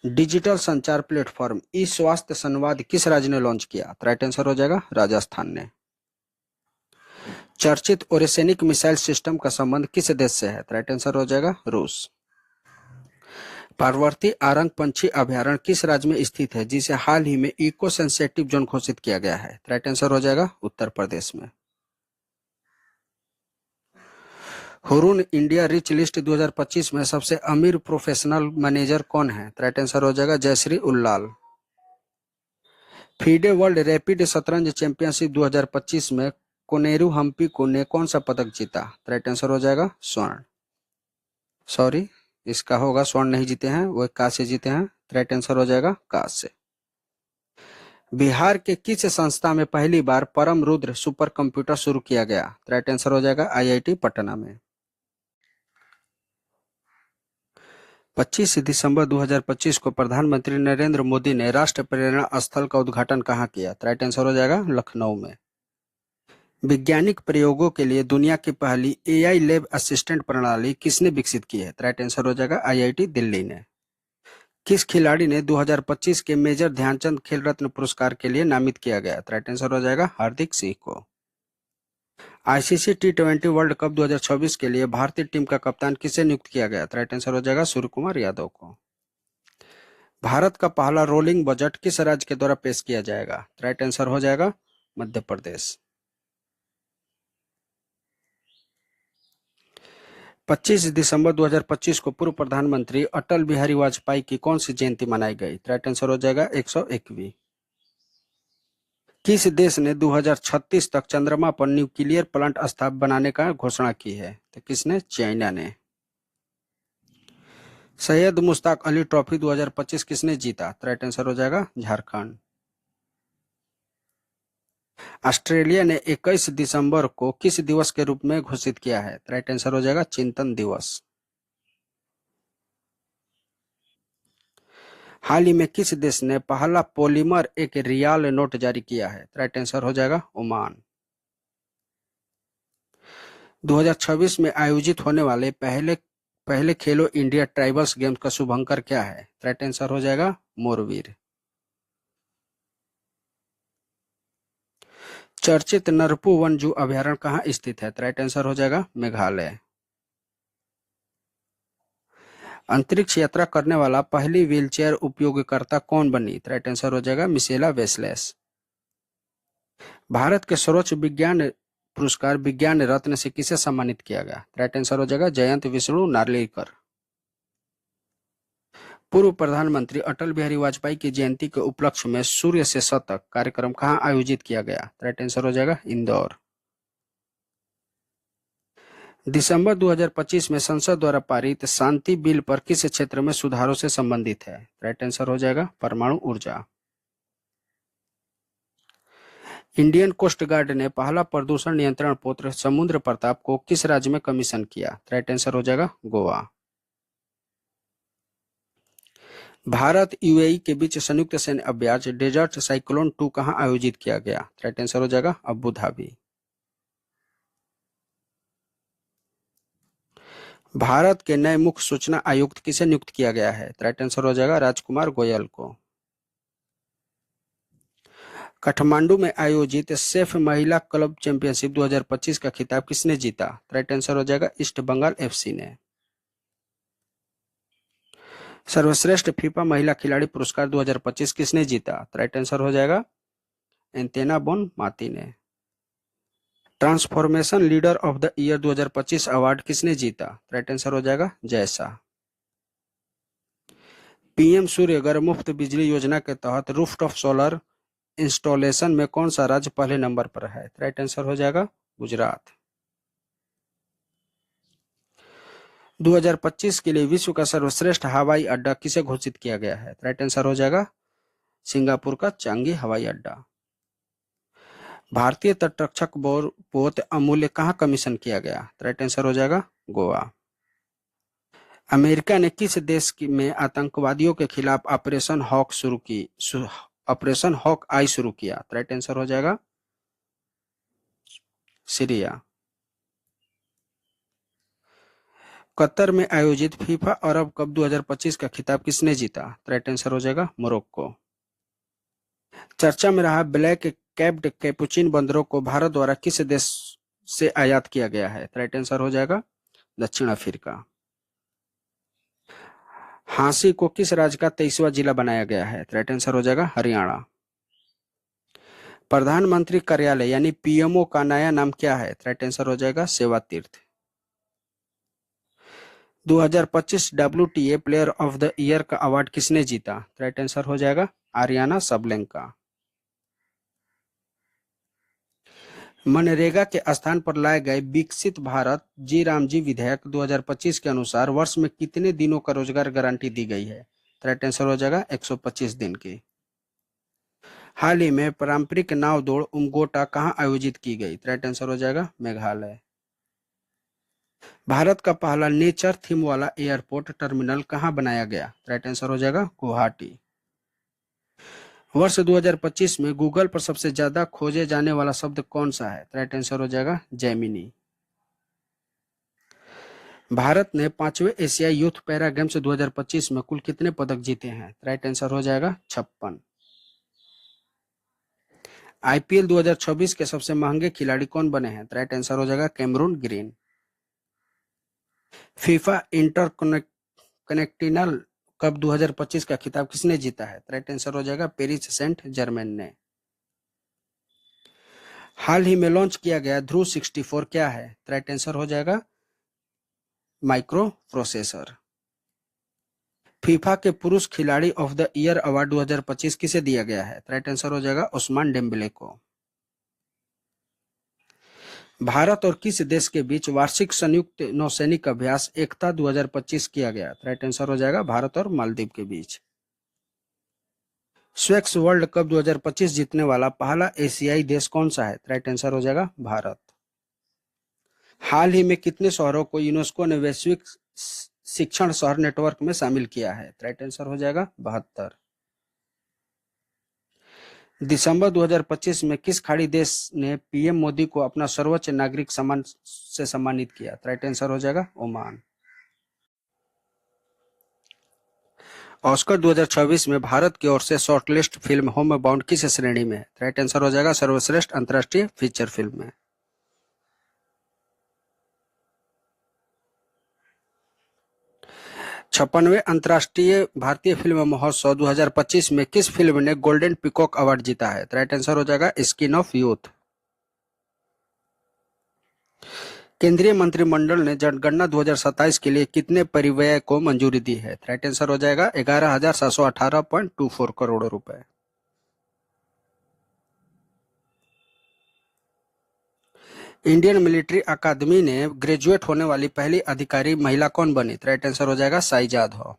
डिजिटल संचार प्लेटफॉर्म ई स्वास्थ्य संवाद किस राज्य ने लॉन्च किया? राइट आंसर हो जाएगा राजस्थान ने। चर्चित ओरेसेनिक मिसाइल सिस्टम का संबंध किस देश से है? राइट आंसर हो जाएगा रूस। पार्वती आरंग पंछी अभयारण्य किस राज्य में स्थित है जिसे हाल ही में इको सेंसिटिव जोन घोषित किया गया है? राइट आंसर हो जाएगा उत्तर प्रदेश में। हुरून इंडिया रिच लिस्ट 2025 में सबसे अमीर प्रोफेशनल मैनेजर कौन है? राइट आंसर हो जाएगा Jayashree Ullal. FIDE world rapid शतरंज चैंपियनशिप 2025 में कोनेरू हम्पी को ने कौन सा पदक जीता? राइट आंसर हो जाएगा स्वर्ण। सॉरी, इसका होगा स्वर्ण नहीं जीते हैं, वो कांस्य जीते हैं। राइट आंसर हो जाएगा कांस्य। बिहार के किस संस्था में पहली बार परम रुद्र सुपर कंप्यूटर शुरू किया गया? राइट आंसर हो जाएगा IIT पटना में। 25 दिसंबर 2025 को प्रधानमंत्री नरेंद्र मोदी ने राष्ट्रीय प्रेरणा स्थल का उद्घाटन कहाँ किया? राइट आंसर हो जाएगा लखनऊ में। वैज्ञानिक प्रयोगों के लिए दुनिया की पहली AI लैब असिस्टेंट प्रणाली किसने विकसित की है? राइट आंसर हो जाएगा IIT दिल्ली ने। किस खिलाड़ी ने 2025 के मेजर ध्यानचंद खेल रत्न पुरस्कार के लिए नामित किया गया? राइट आंसर हो जाएगा हार्दिक सिंह को। ICC T20 वर्ल्ड कप 2026 के लिए भारतीय टीम का कप्तान किसे नियुक्त किया गया? राइट आंसर हो जाएगा सूर्य कुमार यादव को। भारत का पहला रोलिंग बजट किस राज्य के द्वारा पेश किया जाएगा? राइट आंसर हो जाएगा मध्य प्रदेश। 25 दिसंबर 2025 को पूर्व प्रधानमंत्री अटल बिहारी वाजपेयी की कौन सी जयंती मनाई गई? राइट आंसर हो जाएगा 101वीं। किस देश ने 2036 तक चंद्रमा पर न्यूक्लियर प्लांट बनाने का घोषणा की है? तो किसने? चाइना ने। सैयद मुश्ताक अली ट्रॉफी 2025 किसने जीता? राइट आंसर हो जाएगा झारखंड। ऑस्ट्रेलिया ने 21 दिसंबर को किस दिवस के रूप में घोषित किया है? राइट आंसर हो जाएगा चिंतन दिवस। हाल ही में किस देश ने पहला पॉलीमर एक रियाल नोट जारी किया है? राइट आंसर हो जाएगा ओमान। 2026 में आयोजित होने वाले पहले खेलो इंडिया ट्राइबल्स गेम्स का शुभंकर क्या है? राइट आंसर हो जाएगा मोरवीर। चर्चित नरपू वनजू अभयारण्य कहाँ स्थित है? राइट आंसर हो जाएगा मेघालय। अंतरिक्ष यात्रा करने वाला पहली व्हीलचेयर उपयोगकर्ता कौन बनी? राइट आंसर हो जाएगा मिशेला वेस्लेस। भारत के सर्वोच्च विज्ञान पुरस्कार विज्ञान रत्न से किसे सम्मानित किया गया? राइट आंसर हो जाएगा जयंत विष्णु नार्लिकर। पूर्व प्रधानमंत्री अटल बिहारी वाजपेयी की जयंती के उपलक्ष्य में सूर्य से शतक कार्यक्रम कहाँ आयोजित किया गया? राइट आंसर हो जाएगा इंदौर। दिसंबर 2025 में संसद द्वारा पारित शांति बिल पर किस क्षेत्र में सुधारों से संबंधित है? राइट आंसर हो जाएगा परमाणु ऊर्जा। इंडियन कोस्ट गार्ड ने पहला प्रदूषण नियंत्रण पोत समुद्र प्रताप को किस राज्य में कमीशन किया? राइट आंसर हो जाएगा गोवा। भारत UAE के बीच संयुक्त सैन्य अभ्यास डेजर्ट साइक्लोन 2 कहां आयोजित किया गया? राइट आंसर हो जाएगा अबू धाबी। भारत के नए मुख्य सूचना आयुक्त किसे नियुक्त किया गया है? राइट आंसर हो जाएगा राजकुमार गोयल को। काठमांडू में आयोजित सेफ महिला क्लब चैंपियनशिप 2025 का खिताब किसने जीता? राइट आंसर हो जाएगा ईस्ट बंगाल FC ने। सर्वश्रेष्ठ फीफा महिला खिलाड़ी पुरस्कार 2025 किसने जीता? राइट आंसर हो जाएगा एंतेना बोन माती ने। Transformation leader of the year 2025 award किसने जीता? राइट आंसर हो जाएगा जैसा। PM सूर्यघर मुफ्त बिजली योजना के तहत रूफटॉप सोलर इंस्टॉलेशन में कौन सा राज्य पहले नंबर पर है? राइट आंसर हो जाएगा गुजरात। 2025 के लिए विश्व का सर्वश्रेष्ठ हवाई अड्डा किसे घोषित किया गया है? राइट आंसर हो जाएगा सिंगापुर का चांगी हवाई अड्डा। भारतीय तटरक्षक पोत अमूल्य कहाँ कमीशन किया गया? राइट आंसर हो जाएगा गोवा। अमेरिका ने किस देश में आतंकवादियों के खिलाफ ऑपरेशन हॉक आई शुरू किया? राइट आंसर हो जाएगा सीरिया। कतर में आयोजित फीफा अरब कप 2025 का खिताब किसने जीता? राइट आंसर हो जाएगा मोरक्को। चर्चा में रहा ब्लैक कैप्ड कैपुचिन बंदरों को भारत द्वारा किस देश से आयात किया गया है? राइट आंसर हो जाएगा दक्षिण अफ्रीका। हांसी को किस राज्य का 23वां जिला बनाया गया है? राइट आंसर हो जाएगा हरियाणा। प्रधानमंत्री कार्यालय यानी पीएमओ का नया नाम क्या है? राइट आंसर हो जाएगा सेवा तीर्थ। 2025 WTA player of the year का अवार्ड किसने जीता? राइट आंसर हो जाएगा आरियाना सबलेंका। मनरेगा के स्थान पर लाए गए विकसित भारत जी रामजी विधेयक 2025 के अनुसार वर्ष में कितने दिनों का रोजगार गारंटी दी गई है? राइट आंसर हो जाएगा 125 दिन की। हाल ही में पारंपरिक नाव दौड़ उमगोटा कहाँ आयोजित की गई? राइट आंसर हो जाएगा मेघालय। भारत का पहला नेचर थीम वाला एयरपोर्ट टर्मिनल कहाँ बनाया गया? राइट आंसर हो जाएगा गुवाहाटी। वर्ष 2025 में गूगल पर सबसे ज्यादा खोजे जाने वाला शब्द कौन सा है? राइट आंसर हो जाएगा जेमिनी। भारत ने 5वें एशियाई यूथ पैरा गेम्स 2025 में कुल कितने पदक जीते हैं? राइट आंसर हो जाएगा 56। आईपीएल 2026 के सबसे महंगे खिलाड़ी कौन बने हैं? राइट आंसर हो जाएगा Cameron Green. FIFA intercontinental cup 2025 का खिताब किसने जीता है? राइट आंसर हो जाएगा पेरिस सेंट जर्मेन ने। हाल ही में लॉन्च किया गया ध्रुव 64 क्या है? राइट आंसर हो जाएगा माइक्रो प्रोसेसर। फीफा के पुरुष खिलाड़ी ऑफ द ईयर अवार्ड 2025 किसे दिया गया है? राइट आंसर हो जाएगा उस्मान डेम्बले को। भारत और किस देश के बीच वार्षिक संयुक्त नौसैनिक अभ्यास एकता 2025 किया गया? राइट आंसर हो जाएगा भारत और मालदीव के बीच। स्वेक्स वर्ल्ड कप 2025 जीतने वाला पहला एशियाई देश कौन सा है? राइट आंसर हो जाएगा भारत। हाल ही में कितने शहरों को यूनेस्को ने वैश्विक शिक्षण शहर नेटवर्क में शामिल किया है? राइट आंसर हो जाएगा 72। दिसंबर 2025 में किस खाड़ी देश ने पीएम मोदी को अपना सर्वोच्च नागरिक सम्मान से सम्मानित किया? राइट आंसर हो जाएगा ओमान। ऑस्कर 2026 में भारत की ओर से शॉर्टलिस्ट फिल्म होम बाउंड किस श्रेणी में है? राइट आंसर हो जाएगा सर्वश्रेष्ठ अंतर्राष्ट्रीय फीचर फिल्म में। 56वें अंतर्राष्ट्रीय भारतीय फिल्म महोत्सव 2025 में किस फिल्म ने गोल्डन पीकॉक अवार्ड जीता है? राइट आंसर हो जाएगा स्किन ऑफ यूथ। केंद्रीय मंत्रिमंडल ने जनगणना 2027 के लिए कितने परिव्यय को मंजूरी दी है? राइट आंसर हो जाएगा 11,718.24 करोड़ रुपए। इंडियन मिलिट्री अकादमी ने ग्रेजुएट होने वाली पहली अधिकारी महिला कौन बनी? राइट आंसर हो जाएगा साइजाद हो।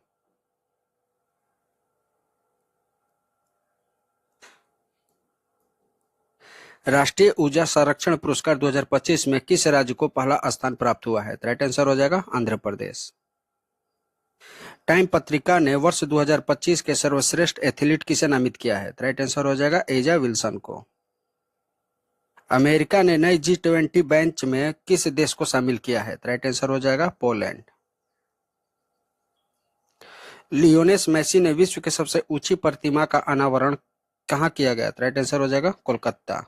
राष्ट्रीय ऊर्जा संरक्षण पुरस्कार 2025 में किस राज्य को पहला स्थान प्राप्त हुआ है? राइट आंसर हो जाएगा आंध्र प्रदेश। टाइम पत्रिका ने वर्ष 2025 के सर्वश्रेष्ठ एथलीट किसे नामित किया है? राइट आंसर हो जाएगा एजा विल्सन को। अमेरिका ने नई G20 बेंच में किस देश को शामिल किया है? राइट आंसर हो जाएगा पोलैंड। लियोनेस मेसी ने विश्व की सबसे ऊंची प्रतिमा का अनावरण कहां किया गया? राइट आंसर हो जाएगा कोलकाता।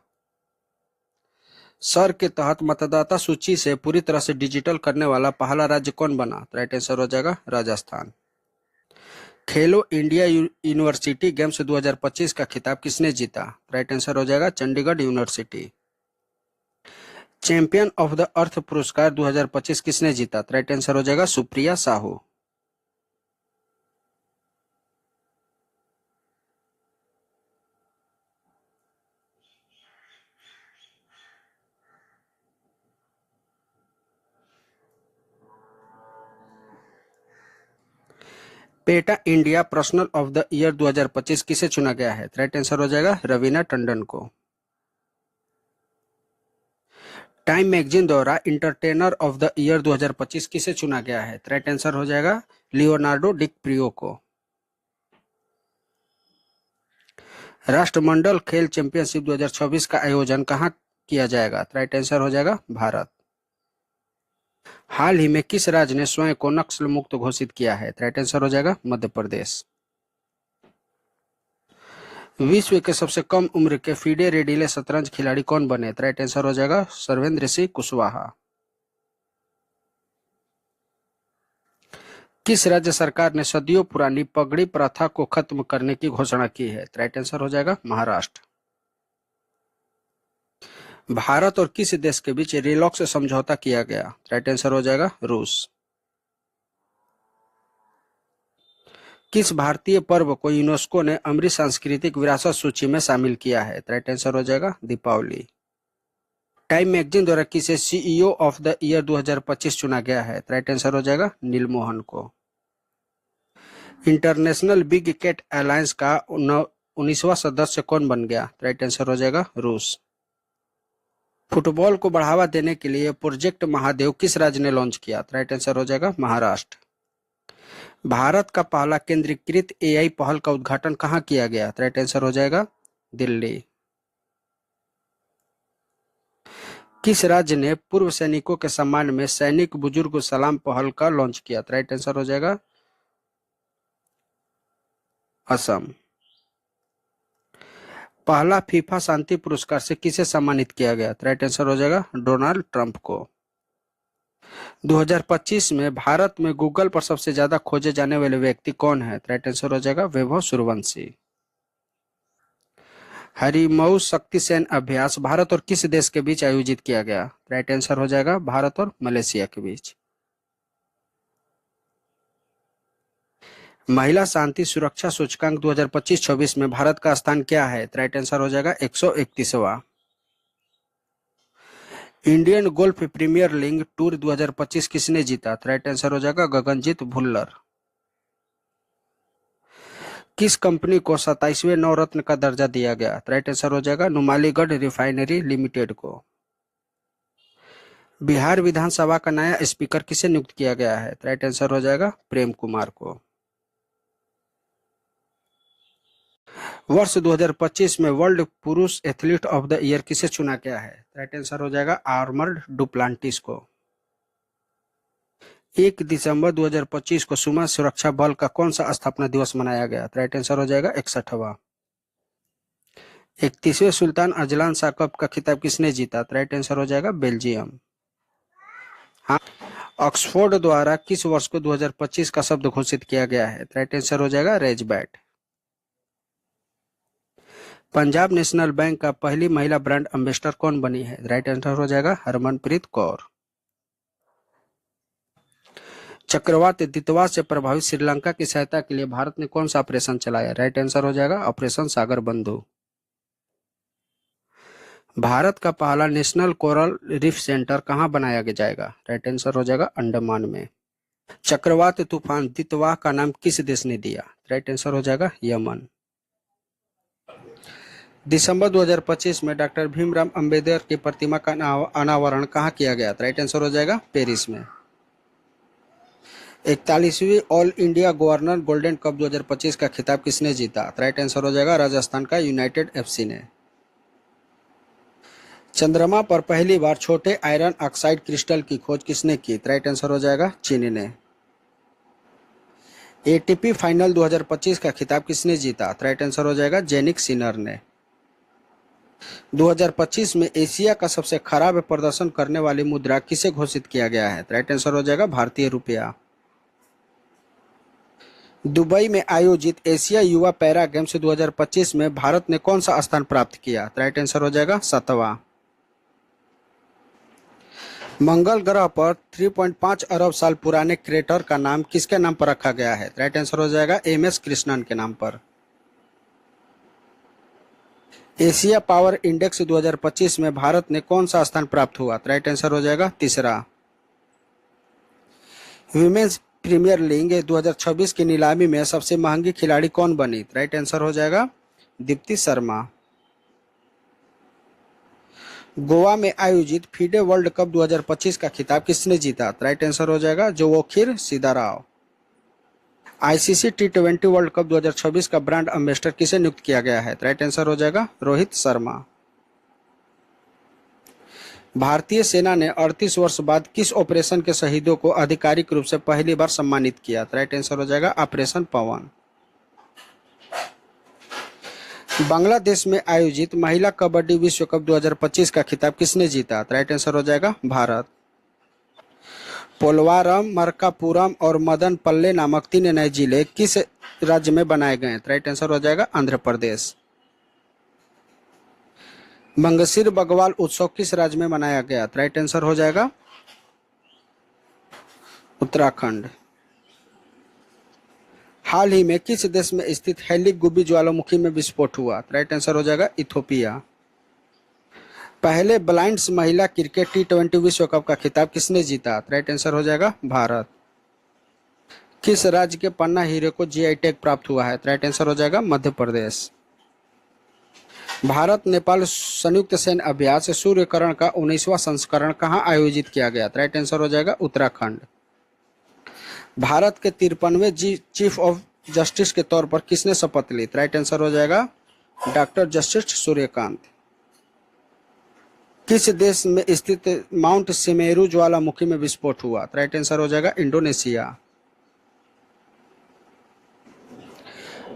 सर के तहत मतदाता सूची से पूरी तरह से डिजिटल करने वाला पहला राज्य कौन बना? राइट आंसर हो जाएगा राजस्थान। खेलो इंडिया यूनिवर्सिटी गेम्स 2025 का खिताब किसने जीता? राइट आंसर हो जाएगा Chandigarh university. Champion of the earth पुरस्कार 2025 किसने जीता? राइट आंसर हो जाएगा Supriya Sahu. PETA India personal of the year 2025 किसे चुना गया है? राइट आंसर हो जाएगा रवीना टंडन को। टाइम मैगजीन द्वारा इंटरटेनर ऑफ द ईयर 2025 किसे चुना गया है? राइट आंसर हो जाएगा लियोनार्डो डिकैप्रियो को। राष्ट्रमंडल खेल चैंपियनशिप 2026 का आयोजन कहाँ किया जाएगा? राइट आंसर हो जाएगा भारत। हाल ही में किस राज्य ने स्वयं को नक्सल मुक्त घोषित किया है? राइट आंसर हो जाएगा मध्य प्रदेश। विश्व के सबसे कम उम्र के फीडे रेडिले शतरंज खिलाड़ी कौन बने? राइट आंसर हो जाएगा सर्वेंद्र सिंह कुशवाहा। किस राज्य सरकार ने सदियों पुरानी पगड़ी प्रथा को खत्म करने की घोषणा की है? राइट आंसर हो जाएगा महाराष्ट्र। भारत और किस देश के बीच रिलॉक्स समझौता किया गया? राइट आंसर हो जाएगा रूस। किस भारतीय पर्व को यूनेस्को ने अमृत सांस्कृतिक विरासत सूची में शामिल किया है? राइट आंसर हो जाएगा दीपावली। टाइम मैगजीन द्वारा किसे सीईओ ऑफ द ईयर 2025 चुना गया है? राइट आंसर हो जाएगा नीलमोहन को। इंटरनेशनल बिग कैट अलायंस का 19वां सदस्य कौन बन गया? राइट आंसर हो जाएगा रूस। फुटबॉल को बढ़ावा देने के लिए प्रोजेक्ट महादेव किस राज्य ने लॉन्च किया? राइट आंसर हो जाएगा महाराष्ट्र। भारत का पहला केंद्रीकृत एआई पहल का उद्घाटन कहाँ किया गया? राइट आंसर हो जाएगा दिल्ली। किस राज्य ने पूर्व सैनिकों के सम्मान में सैनिक बुजुर्ग सलाम पहल का लॉन्च किया? राइट आंसर हो जाएगा असम। पहला फीफा शांति पुरस्कार से किसे सम्मानित किया गया? राइट आंसर हो जाएगा डोनाल्ड ट्रंप को। 2025 में भारत में गूगल पर सबसे ज्यादा खोजे जाने वाले व्यक्ति कौन है? राइट आंसर हो जाएगा वैभव सूर्यवंशी। हरिमऊ शक्ति सेन अभ्यास भारत और किस देश के बीच आयोजित किया गया? राइट आंसर हो जाएगा भारत और मलेशिया के बीच। महिला शांति सुरक्षा सूचकांक 2025-26 में भारत का स्थान क्या है? राइट आंसर हो जाएगा 131वां। Indian golf premier league tour 2025 किसने जीता? राइट आंसर हो जाएगा गगनजीत भुल्लर। किस कंपनी को 27वें नवरत्न का दर्जा दिया गया? राइट आंसर हो जाएगा नुमालीगढ़ रिफाइनरी लिमिटेड को। बिहार विधानसभा का नया स्पीकर किसे नियुक्त किया गया है? राइट आंसर हो जाएगा प्रेम कुमार को। वर्ष 2025 में वर्ल्ड पुरुष एथलीट ऑफ द ईयर किसे चुना गया है? राइट आंसर हो जाएगा आर्मर्ड डुप्लांटिस को। 1 दिसंबर 2025 को सीमा सुरक्षा बल का कौन सा स्थापना दिवस मनाया गया? राइट आंसर हो जाएगा 61वां। 31वें सुल्तान अजलान शाह कप का खिताब किसने जीता? राइट आंसर हो जाएगा बेल्जियम। हाँ, ऑक्सफोर्ड द्वारा किस वर्ष को 2025 का शब्द घोषित किया गया है? राइट आंसर हो जाएगा रेजबैट। पंजाब नेशनल बैंक का पहली महिला ब्रांड एम्बेसडर कौन बनी है? राइट आंसर हो जाएगा हरमनप्रीत कौर। चक्रवात दितवा से प्रभावित श्रीलंका की सहायता के लिए भारत ने कौन सा ऑपरेशन चलाया? राइट आंसर हो जाएगा ऑपरेशन सागर बंधु। भारत का पहला नेशनल कोरल रीफ सेंटर कहां बनाया जाएगा? राइट आंसर हो जाएगा अंडमान में। चक्रवात तूफान दितवा का नाम किस देश ने दिया? राइट आंसर हो जाएगा यमन। दिसंबर 2025 में डॉक्टर भीमराव अंबेडकर की प्रतिमा का अनावरण कहाँ किया गया? राइट आंसर हो जाएगा पेरिस में। 41वीं all India governor golden cup 2025 का खिताब किसने जीता? राइट आंसर हो जाएगा राजस्थान का यूनाइटेड एफसी ने। चंद्रमा पर पहली बार छोटे आयरन ऑक्साइड क्रिस्टल की खोज किसने की? राइट आंसर हो जाएगा चीन ने। एटीपी फाइनल 2025 का खिताब किसने जीता? राइट आंसर हो जाएगा जेनिक सिनर ने। 2025 में एशिया का सबसे खराब प्रदर्शन करने वाली मुद्रा किसे घोषित किया गया है? राइट आंसर हो जाएगा भारतीय रुपया। दुबई में आयोजित एशिया युवा पैरा गेम्स 2025 में भारत ने कौन सा स्थान प्राप्त किया? राइट आंसर हो जाएगा 7वां। मंगल ग्रह पर 3.5 अरब साल पुराने क्रेटर का नाम किसके नाम पर रखा गया है? राइट आंसर हो जाएगा एमएस कृष्णन के नाम पर। एशिया पावर इंडेक्स 2025 में भारत ने कौन सा स्थान प्राप्त हुआ? राइट आंसर हो जाएगा तीसरा। विमेंस प्रीमियर लीग 2026 की नीलामी में सबसे महंगी खिलाड़ी कौन बनी? राइट आंसर हो जाएगा दीप्ति शर्मा। गोवा में आयोजित फीडे वर्ल्ड कप 2025 का खिताब किसने जीता? राइट आंसर हो जाएगा जोवोखिर सीदाराव। आईसीसी टी20 वर्ल्ड कप 2026 का ब्रांड एम्बेसडर किसे नियुक्त किया गया है? राइट आंसर हो जाएगा रोहित शर्मा। भारतीय सेना ने 38 वर्ष बाद किस ऑपरेशन के शहीदों को आधिकारिक रूप से पहली बार सम्मानित किया? राइट आंसर हो जाएगा ऑपरेशन पवन। बांग्लादेश में आयोजित महिला कबड्डी विश्व कप 2025 का खिताब किसने जीता? राइट आंसर हो जाएगा भारत। पोलवारम, मरकापुरम और मदनपल्ले नामक 3 नए जिले किस राज्य में बनाए गए? राइट आंसर हो जाएगा आंध्र प्रदेश। मंगसिर बगवाल उत्सव किस राज्य में मनाया गया? राइट आंसर हो जाएगा उत्तराखंड। हाल ही में किस देश में स्थित हेलिक गुबी ज्वालामुखी में विस्फोट हुआ? राइट आंसर हो जाएगा इथोपिया। पहले ब्लाइंड्स महिला क्रिकेट टी20 विश्व कप का खिताब किसने जीता? राइट आंसर हो जाएगा भारत। किस राज्य के पन्ना हीरे को जीआई टैग प्राप्त हुआ है? राइट आंसर हो जाएगा मध्य प्रदेश। भारत नेपाल संयुक्त सैन्य अभ्यास सूर्यकरण का 19वां संस्करण कहां आयोजित किया गया? राइट आंसर हो जाएगा उत्तराखंड। भारत के 53वें चीफ ऑफ जस्टिस के तौर पर किसने शपथ ली? राइट आंसर हो जाएगा डॉक्टर जस्टिस सूर्यकांत। किस देश में स्थित माउंट सिमेरू ज्वालामुखी में विस्फोट हुआ? राइट आंसर हो जाएगा इंडोनेशिया।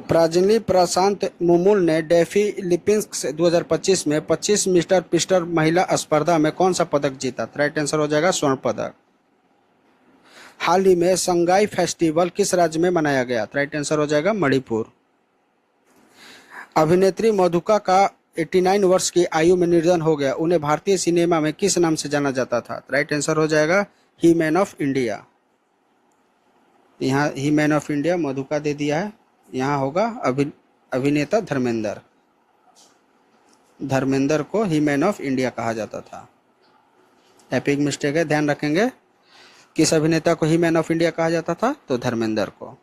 प्राजनी प्रशांत मुमुल ने डेफी लिपिंस्क 2025 में 25 मीटर पिस्टल महिला स्पर्धा में कौन सा पदक जीता? राइट आंसर हो जाएगा स्वर्ण पदक। हाल ही में संगाई फेस्टिवल किस राज्य में मनाया गया? राइट आंसर हो जाएगा मणिपुर। अभिनेत्री मधुका का 89 वर्ष की आयु में निधन हो गया। उन्हें भारतीय सिनेमा में किस नाम से जाना जाता था? राइट आंसर हो जाएगा ही मैन ऑफ इंडिया। यहाँ ही मैन ऑफ इंडिया मधुका दे दिया है, यहाँ होगा अभिनेता धर्मेंद्र। धर्मेंद्र को ही मैन ऑफ इंडिया कहा जाता था। एपिक मिस्टेक है, ध्यान रखेंगे। किस अभिनेता को ही मैन ऑफ इंडिया कहा जाता था? तो धर्मेंद्र को।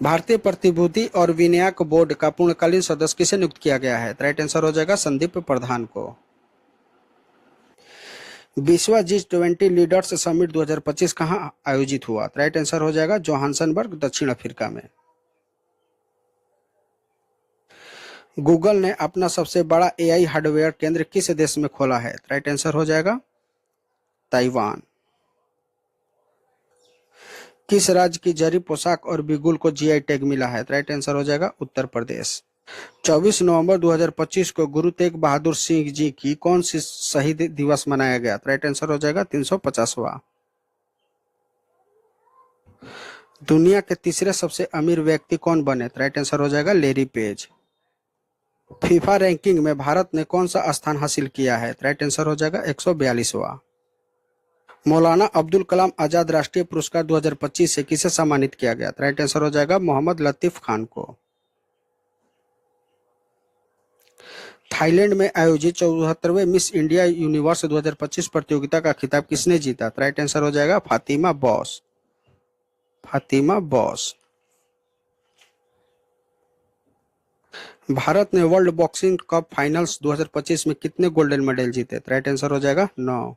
भारतीय प्रतिभूति और विनियामक बोर्ड का पूर्णकालीन सदस्य किसे नियुक्त किया गया है? राइट आंसर हो जाएगा संदीप प्रधान को। 20वां G20 लीडर्स समिट 2025 कहां आयोजित हुआ? राइट आंसर हो जाएगा जोहान्सनबर्ग दक्षिण अफ्रीका में। गूगल ने अपना सबसे बड़ा एआई हार्डवेयर केंद्र किस देश में खोला है? राइट आंसर हो जाएगा ताइवान। किस राज्य की जरी पोशाक और बिगुल को जीआई टैग मिला है? राइट आंसर हो जाएगा उत्तर प्रदेश। 24 नवंबर 2025 को गुरु तेग बहादुर सिंह जी की कौन सी शहीद दिवस मनाया गया? राइट आंसर हो जाएगा 350वां। दुनिया के तीसरे सबसे अमीर व्यक्ति कौन बने? राइट आंसर हो जाएगा लेरी पेज। फीफा रैंकिंग में भारत ने कौन सा स्थान हासिल किया है? राइट आंसर हो जाएगा 142वां। मौलाना अब्दुल कलाम आजाद राष्ट्रीय पुरस्कार 2025 से किसे सम्मानित किया गया? राइट आंसर हो जाएगा मोहम्मद लतीफ खान को। थाईलैंड में आयोजित 74वें मिस इंडिया यूनिवर्स 2025 प्रतियोगिता का खिताब किसने जीता? राइट आंसर हो जाएगा फातिमा बॉस। फातिमा बॉस। भारत ने वर्ल्ड बॉक्सिंग कप फाइनल्स 2025 में कितने गोल्डन मेडल जीते? राइट आंसर हो जाएगा 9।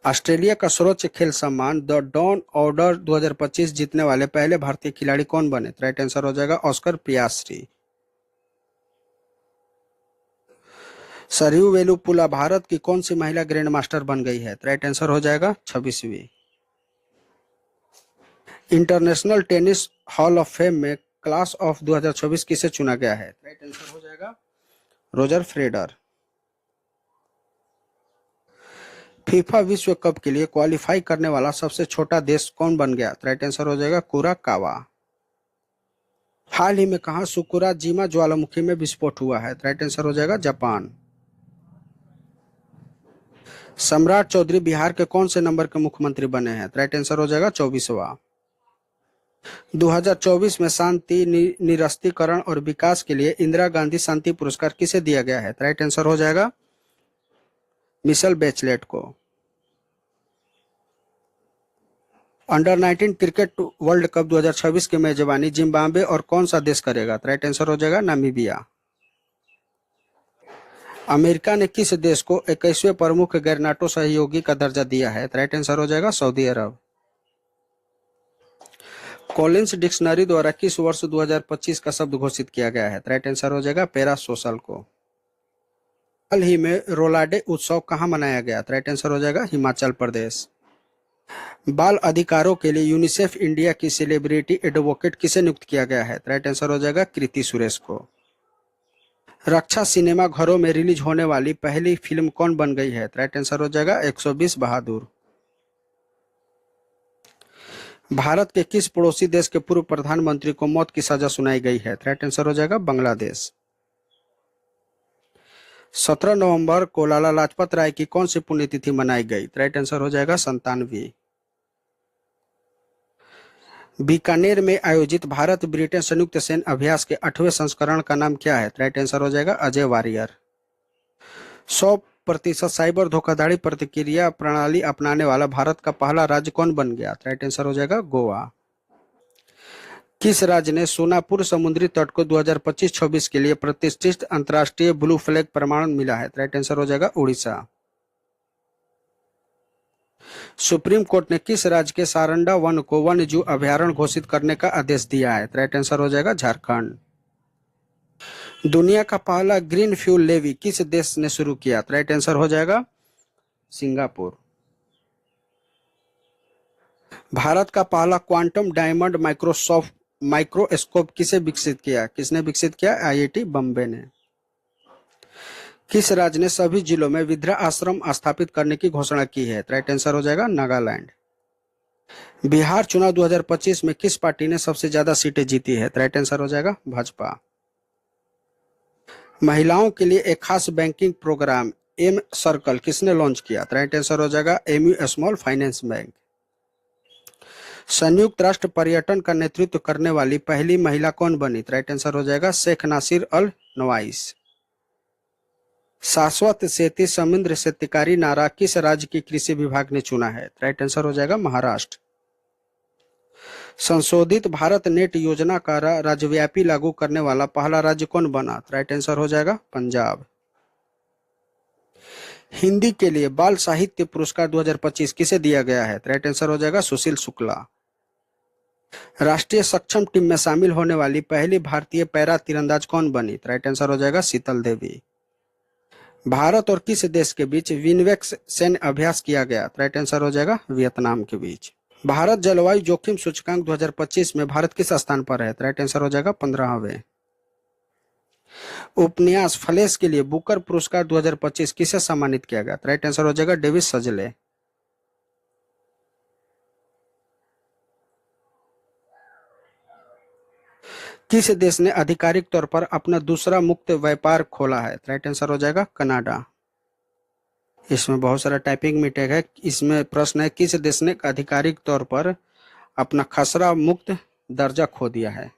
ऑस्ट्रेलिया का सर्वोच्च खेल सम्मान द डॉन ऑर्डर 2025 जीतने वाले पहले भारतीय खिलाड़ी कौन बने? राइट आंसर हो जाएगा ऑस्कर पियास्ट्री। सरयू वेलुपुला भारत की कौन सी महिला ग्रैंड मास्टर बन गई है? राइट आंसर हो जाएगा 26वीं। International tennis hall of fame में क्लास ऑफ 2024 किसे चुना गया है? राइट आंसर हो जाएगा रोजर फेडरर। फीफा विश्व कप के लिए क्वालिफाई करने वाला सबसे छोटा देश कौन बन गया? राइट आंसर हो जाएगा कुराकावा। हाल ही में कहा सुकुरा जिमा ज्वालामुखी में विस्फोट हुआ है? राइट आंसर हो जाएगा जापान। सम्राट चौधरी बिहार के कौन से नंबर के मुख्यमंत्री बने हैं? राइट आंसर हो जाएगा 24वां। 2024 में शांति निरस्तीकरण और विकास के लिए इंदिरा गांधी शांति पुरस्कार किसे दिया गया है? राइट आंसर हो जाएगा मिशेल बेचलेट को। अंडर 19 क्रिकेट वर्ल्ड कप 2026 की मेजबानी जिम्बाब्वे और कौन सा देश करेगा? राइट आंसर हो जाएगा नामीबिया। अमेरिका ने किस देश को 21वें प्रमुख गैर नाटो सहयोगी का दर्जा दिया है? राइट आंसर हो जाएगा सऊदी अरब। कॉलिंस डिक्शनरी द्वारा किस वर्ष 2025 का शब्द घोषित किया गया है? राइट आंसर हो जाएगा पैरा सोशल को। हाल ही में रोलाडे उत्सव कहाँ मनाया गया? राइट आंसर हो जाएगा हिमाचल प्रदेश। बाल अधिकारों के लिए यूनिसेफ इंडिया की सेलिब्रिटी एडवोकेट किसे नियुक्त किया गया है? राइट आंसर हो जाएगा कृति सुरेश को। रक्षा सिनेमा घरों में रिलीज होने वाली पहली फिल्म कौन बन गई है? राइट आंसर हो जाएगा 120 बहादुर। भारत के किस पड़ोसी देश के पूर्व प्रधानमंत्री को मौत की सजा सुनाई गई है? राइट आंसर हो जाएगा बांग्लादेश। 17 नवंबर को लाला लाजपत राय की कौन सी पुण्यतिथि मनाई गई? राइट आंसर हो जाएगा 97वीं। बीकानेर में आयोजित भारत ब्रिटेन संयुक्त सैन्य अभ्यास के 8वें संस्करण का नाम क्या है? राइट आंसर हो जाएगा अजय वॉरियर। 100% साइबर धोखाधड़ी प्रतिक्रिया प्रणाली अपनाने वाला भारत का पहला राज्य कौन बन गया? राइट आंसर हो जाएगा गोवा। किस राज्य ने सोनापुर समुद्री तट को 2025-26 के लिए प्रतिष्ठित अंतर्राष्ट्रीय ब्लू फ्लैग प्रमाण मिला है? राइट आंसर हो जाएगा उड़ीसा। सुप्रीम कोर्ट ने किस राज्य के सारंडा वन को वन्य जीव अभयारण्य घोषित करने का आदेश दिया है? राइट आंसर हो जाएगा झारखंड। दुनिया का पहला ग्रीन फ्यूल लेवी किस देश ने शुरू किया? राइट आंसर हो जाएगा सिंगापुर। भारत का पहला क्वांटम डायमंड माइक्रोस्कोप किसे विकसित किया? किसने विकसित किया? आईआईटी बम्बे ने। किस राज्य ने सभी जिलों में वृद्धा आश्रम स्थापित करने की घोषणा की है? राइट आंसर हो जाएगा नागालैंड। बिहार चुनाव 2025 में किस पार्टी ने सबसे ज्यादा सीटें जीती है? राइट आंसर हो जाएगा भाजपा। महिलाओं के लिए एक खास बैंकिंग प्रोग्राम एम सर्कल किसने लॉन्च किया? राइट आंसर हो जाएगा एमयू स्मॉल फाइनेंस बैंक। संयुक्त राष्ट्र पर्यटन का नेतृत्व करने वाली पहली महिला कौन बनी? राइट आंसर हो जाएगा शेख नासिर अल नवाइस। शाश्वत खेती समुद्र शेतिकारी नारा किस राज्य की कृषि विभाग ने चुना है? राइट आंसर हो जाएगा महाराष्ट्र। संशोधित भारत नेट योजना का राज्यव्यापी लागू करने वाला पहला राज्य कौन बना? राइट आंसर हो जाएगा पंजाब। हिंदी के लिए बाल साहित्य पुरस्कार 2025 किसे दिया गया है? राइट आंसर हो जाएगा सुशील शुक्ला। राष्ट्रीय सक्षम टीम में शामिल होने वाली पहली भारतीय पैरा तीरंदाज कौन बनी? राइट आंसर हो जाएगा शीतल देवी। भारत और किस देश के बीच विनवेक्स सैन्य अभ्यास किया गया? राइट आंसर हो जाएगा वियतनाम के बीच। भारत जलवायु जोखिम सूचकांक 2025 में भारत किस स्थान पर है? राइट आंसर हो जाएगा 15वें। उपन्यास फलेस के लिए बुकर पुरस्कार 2025 किसे सम्मानित किया गया? राइट आंसर हो जाएगा डेविड सजले। किस देश ने आधिकारिक तौर पर अपना दूसरा मुक्त व्यापार खोला है? राइट आंसर हो जाएगा कनाडा। इसमें बहुत सारा टाइपिंग मिस्टेक है। इसमें प्रश्न है किस देश ने आधिकारिक तौर पर अपना खसरा मुक्त दर्जा खो दिया है?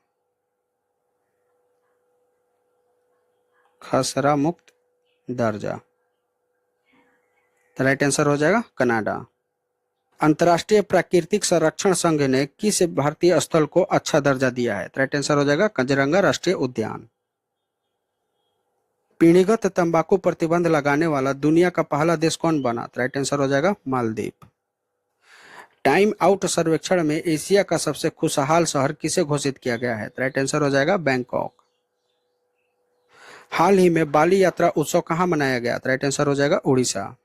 खसरा मुक्त दर्जा। राइट आंसर हो जाएगा कनाडा। अंतर्राष्ट्रीय प्राकृतिक संरक्षण संघ ने किस भारतीय स्थल को अच्छा दर्जा दिया है? राइट आंसर हो जाएगा काजीरंगा राष्ट्रीय उद्यान। पीढ़ीगत तंबाकू प्रतिबंध लगाने वाला दुनिया का पहला देश कौन बना? राइट आंसर हो जाएगा मालदीव। टाइम आउट सर्वेक्षण में एशिया का सबसे खुशहाल शहर किसे घोषित किया गया है? राइट आंसर हो जाएगा बैंकॉक। हाल ही में बाली यात्रा उत्सव कहां मनाया गया? राइट आंसर हो जाएगा उड़ीसा।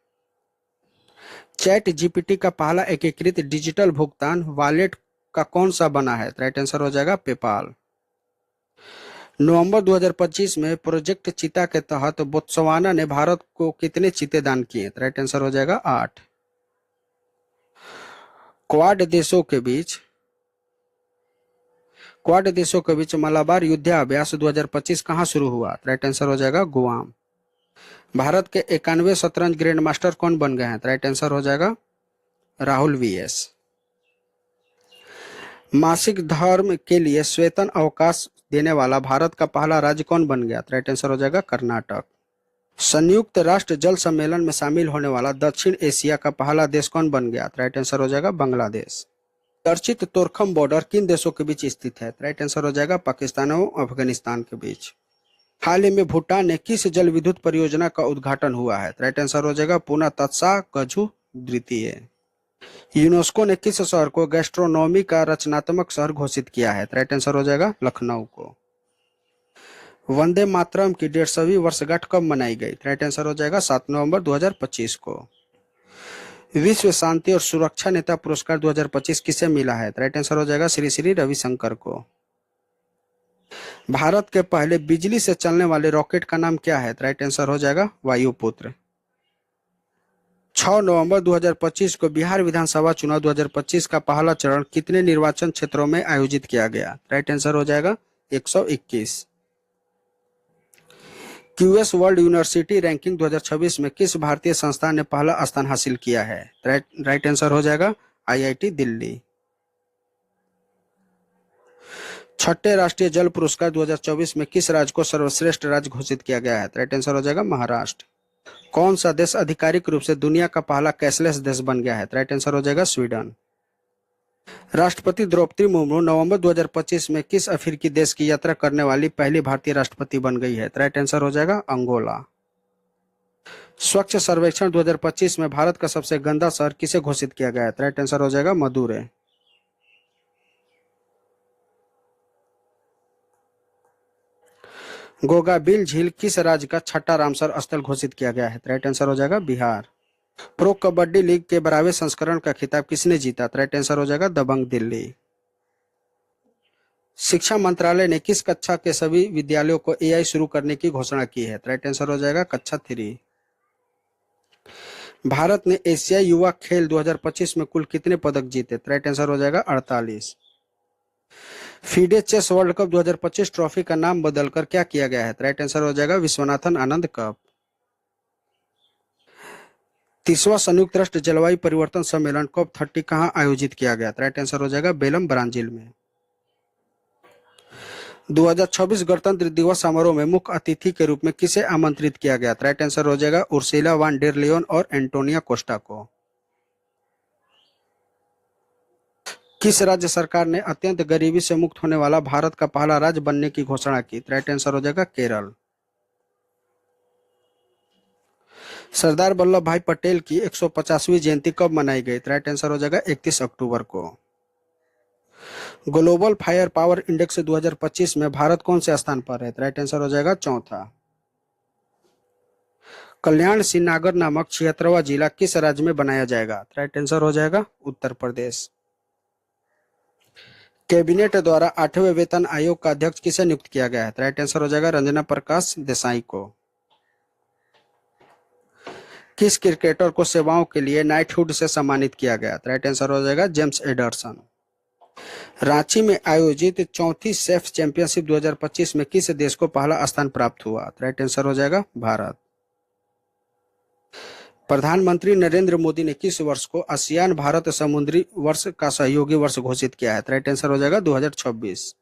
चैट जीपीटी का पहला एकीकृत डिजिटल भुगतान वॉलेट का कौन सा बना है? राइट आंसर हो जाएगा पेपाल। नवंबर 2025 में प्रोजेक्ट चीता के तहत बोत्सवाना ने भारत को कितने चीते दान किए? राइट आंसर हो जाएगा 8। क्वाड देशों के बीच मलाबार युद्धाभ्यास 2025 कहां शुरू हुआ? राइट आंसर हो जाएगा गुआम। भारत के 91 शतरंज ग्रैंड मास्टर कौन बन गए हैं? राइट आंसर हो जाएगा राहुल वीएस। मासिक धर्म के लिए वेतन अवकाश देने वाला भारत का पहला राज्य कौन बन गया? राइट आंसर हो जाएगा कर्नाटक। संयुक्त राष्ट्र जल सम्मेलन में शामिल होने वाला दक्षिण एशिया का पहला देश कौन बन गया? राइट आंसर हो जाएगा बांग्लादेश। चर्चित तोरखम बॉर्डर किन देशों के बीच स्थित है? राइट आंसर हो जाएगा पाकिस्तान और अफगानिस्तान के बीच। हाल ही में भूटान में किस जल विद्युत परियोजना का उद्घाटन हुआ है? राइट आंसर हो जाएगा पूना तत्सा कझु द्वितीय। यूनेस्को ने किस शहर को गैस्ट्रोनॉमी का रचनात्मक शहर घोषित किया है? राइट आंसर हो जाएगा लखनऊ को। वंदे मातरम की 150वीं वर्षगांठ कब मनाई गई? राइट आंसर हो जाएगा 7 नवंबर 2025 को। विश्व शांति और सुरक्षा नेता पुरस्कार 2025 किसे मिला है? राइट आंसर हो जाएगा श्री श्री रविशंकर को। भारत के पहले बिजली से चलने वाले रॉकेट का नाम क्या है? राइट आंसर हो जाएगा वायुपुत्र। 6 नवंबर 2025 को बिहार विधानसभा चुनाव 2025 का पहला चरण कितने निर्वाचन क्षेत्रों में आयोजित किया गया? राइट आंसर हो जाएगा 121। क्यूएस वर्ल्ड यूनिवर्सिटी रैंकिंग 2026 में किस भारतीय संस्थान ने पहला स्थान हासिल किया है? राइट आंसर हो जाएगा आईआईटी दिल्ली। छठे राष्ट्रीय जल पुरस्कार 2024 में किस राज्य को सर्वश्रेष्ठ राज्य घोषित किया गया है? राइट आंसर हो जाएगा महाराष्ट्र। कौन सा देश आधिकारिक रूप से दुनिया का पहला कैशलेस देश बन गया है? राइट आंसर हो जाएगा स्वीडन। राष्ट्रपति द्रौपदी मुर्मू नवंबर 2025 में किस अफ्रीकी देश की यात्रा करने वाली पहली भारतीय राष्ट्रपति बन गई है? राइट आंसर हो जाएगा अंगोला। स्वच्छ सर्वेक्षण 2025 में भारत का सबसे गंदा शहर किसे घोषित किया गया है? राइट आंसर हो जाएगा मदुरै। गोगाबिल झील किस राज्य का छठा रामसर स्थल घोषित किया गया है? राइट आंसर हो जाएगा बिहार। प्रो कबड्डी लीग के 12वें संस्करण का खिताब किसने जीता? राइट आंसर हो जाएगा दबंग दिल्ली। शिक्षा मंत्रालय ने किस कक्षा के सभी विद्यालयों को एआई शुरू करने की घोषणा की है? राइट आंसर हो जाएगा कक्षा 3। भारत ने एशियाई युवा खेल 2025 में कुल कितने पदक जीते? राइट आंसर हो जाएगा 48। FIDE chess world cup 2025 trophy का नाम बदलकर क्या किया गया है? राइट आंसर हो जाएगा विश्वनाथन आनंद कप। 30वां संयुक्त राष्ट्र जलवायु परिवर्तन सम्मेलन COP30 कहां आयोजित किया गया? राइट आंसर हो जाएगा बेलम ब्राजील में। 2026 गणतंत्र दिवस समारोह में मुख्य अतिथि के रूप में किसे आमंत्रित किया गया? राइट आंसर हो जाएगा उर्सुला वान डेर लियोन और एंटोनिया कोस्टा को। किस राज्य सरकार ने अत्यंत गरीबी से मुक्त होने वाला भारत का पहला राज्य बनने की घोषणा की? राइट आंसर हो जाएगा केरल। सरदार वल्लभ भाई पटेल की 150वीं जयंती कब मनाई गई? राइट आंसर हो जाएगा 31 अक्टूबर को। ग्लोबल फायर पावर इंडेक्स 2025 में भारत कौन से स्थान पर है? राइट आंसर हो जाएगा चौथा। कल्याण सिंह नागर नामक 76वां जिला किस राज्य में बनाया जाएगा? राइट आंसर हो जाएगा उत्तर प्रदेश। कैबिनेट द्वारा 8वें वेतन आयोग का अध्यक्ष किसे नियुक्त किया गया है? राइट आंसर हो जाएगा रंजना प्रकाश देसाई को। किस क्रिकेटर को सेवाओं के लिए नाइटहुड से सम्मानित किया गया? राइट आंसर हो जाएगा जेम्स एडरसन। रांची में आयोजित चौथी सेफ चैंपियनशिप 2025 में किस देश को पहला स्थान प्राप्त हुआ? राइट आंसर हो जाएगा भारत। प्रधानमंत्री नरेंद्र मोदी ने किस वर्ष को आसियान भारत समुद्री वर्ष का सहयोगी वर्ष घोषित किया है? राइट आंसर हो जाएगा 2026।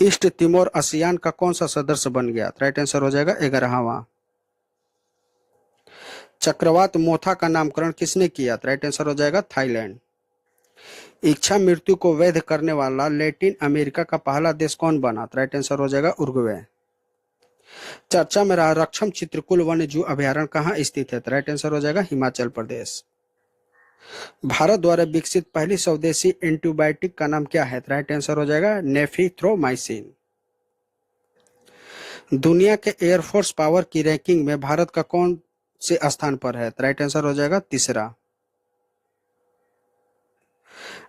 ईस्ट तिमोर आसियान का कौन सा सदस्य बन गया? राइट आंसर हो जाएगा 11वां। चक्रवात मोथा का नामकरण किसने किया? राइट आंसर हो जाएगा थाईलैंड। इच्छा मृत्यु को वैध करने वाला लैटिन अमेरिका का पहला देश कौन बना? राइट आंसर हो जाएगा उरुग्वे। चर्चा में रहा रक्षम चित्रकूट वन्य जीव अभयारण्य कहाँ स्थित है? राइट आंसर हो जाएगा हिमाचल प्रदेश। भारत द्वारा विकसित पहली स्वदेशी एंटीबायोटिक का नाम क्या है? राइट आंसर हो जाएगा नेफिथ्रोमाइसिन। दुनिया के एयरफोर्स पावर की रैंकिंग में भारत का कौन से स्थान पर है? राइट आंसर हो जाएगा तीसरा।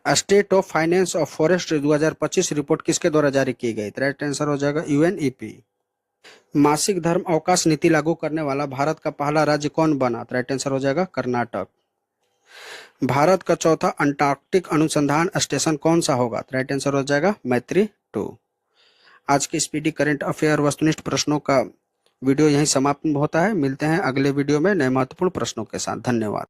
State of finance of forest 2025 report किसके द्वारा जारी की गई? राइट आंसर हो जाएगा यूएनईपी। मासिक धर्म अवकाश नीति लागू करने वाला भारत का पहला राज्य कौन बना? राइट आंसर हो जाएगा कर्नाटक। भारत का चौथा अंटार्कटिक अनुसंधान स्टेशन कौन सा होगा? राइट आंसर हो जाएगा मैत्री 2। आज के स्पीडी करंट अफेयर वस्तुनिष्ठ प्रश्नों का वीडियो यहीं समाप्त होता है। मिलते हैं अगले वीडियो में नए महत्वपूर्ण प्रश्नों के साथ। धन्यवाद।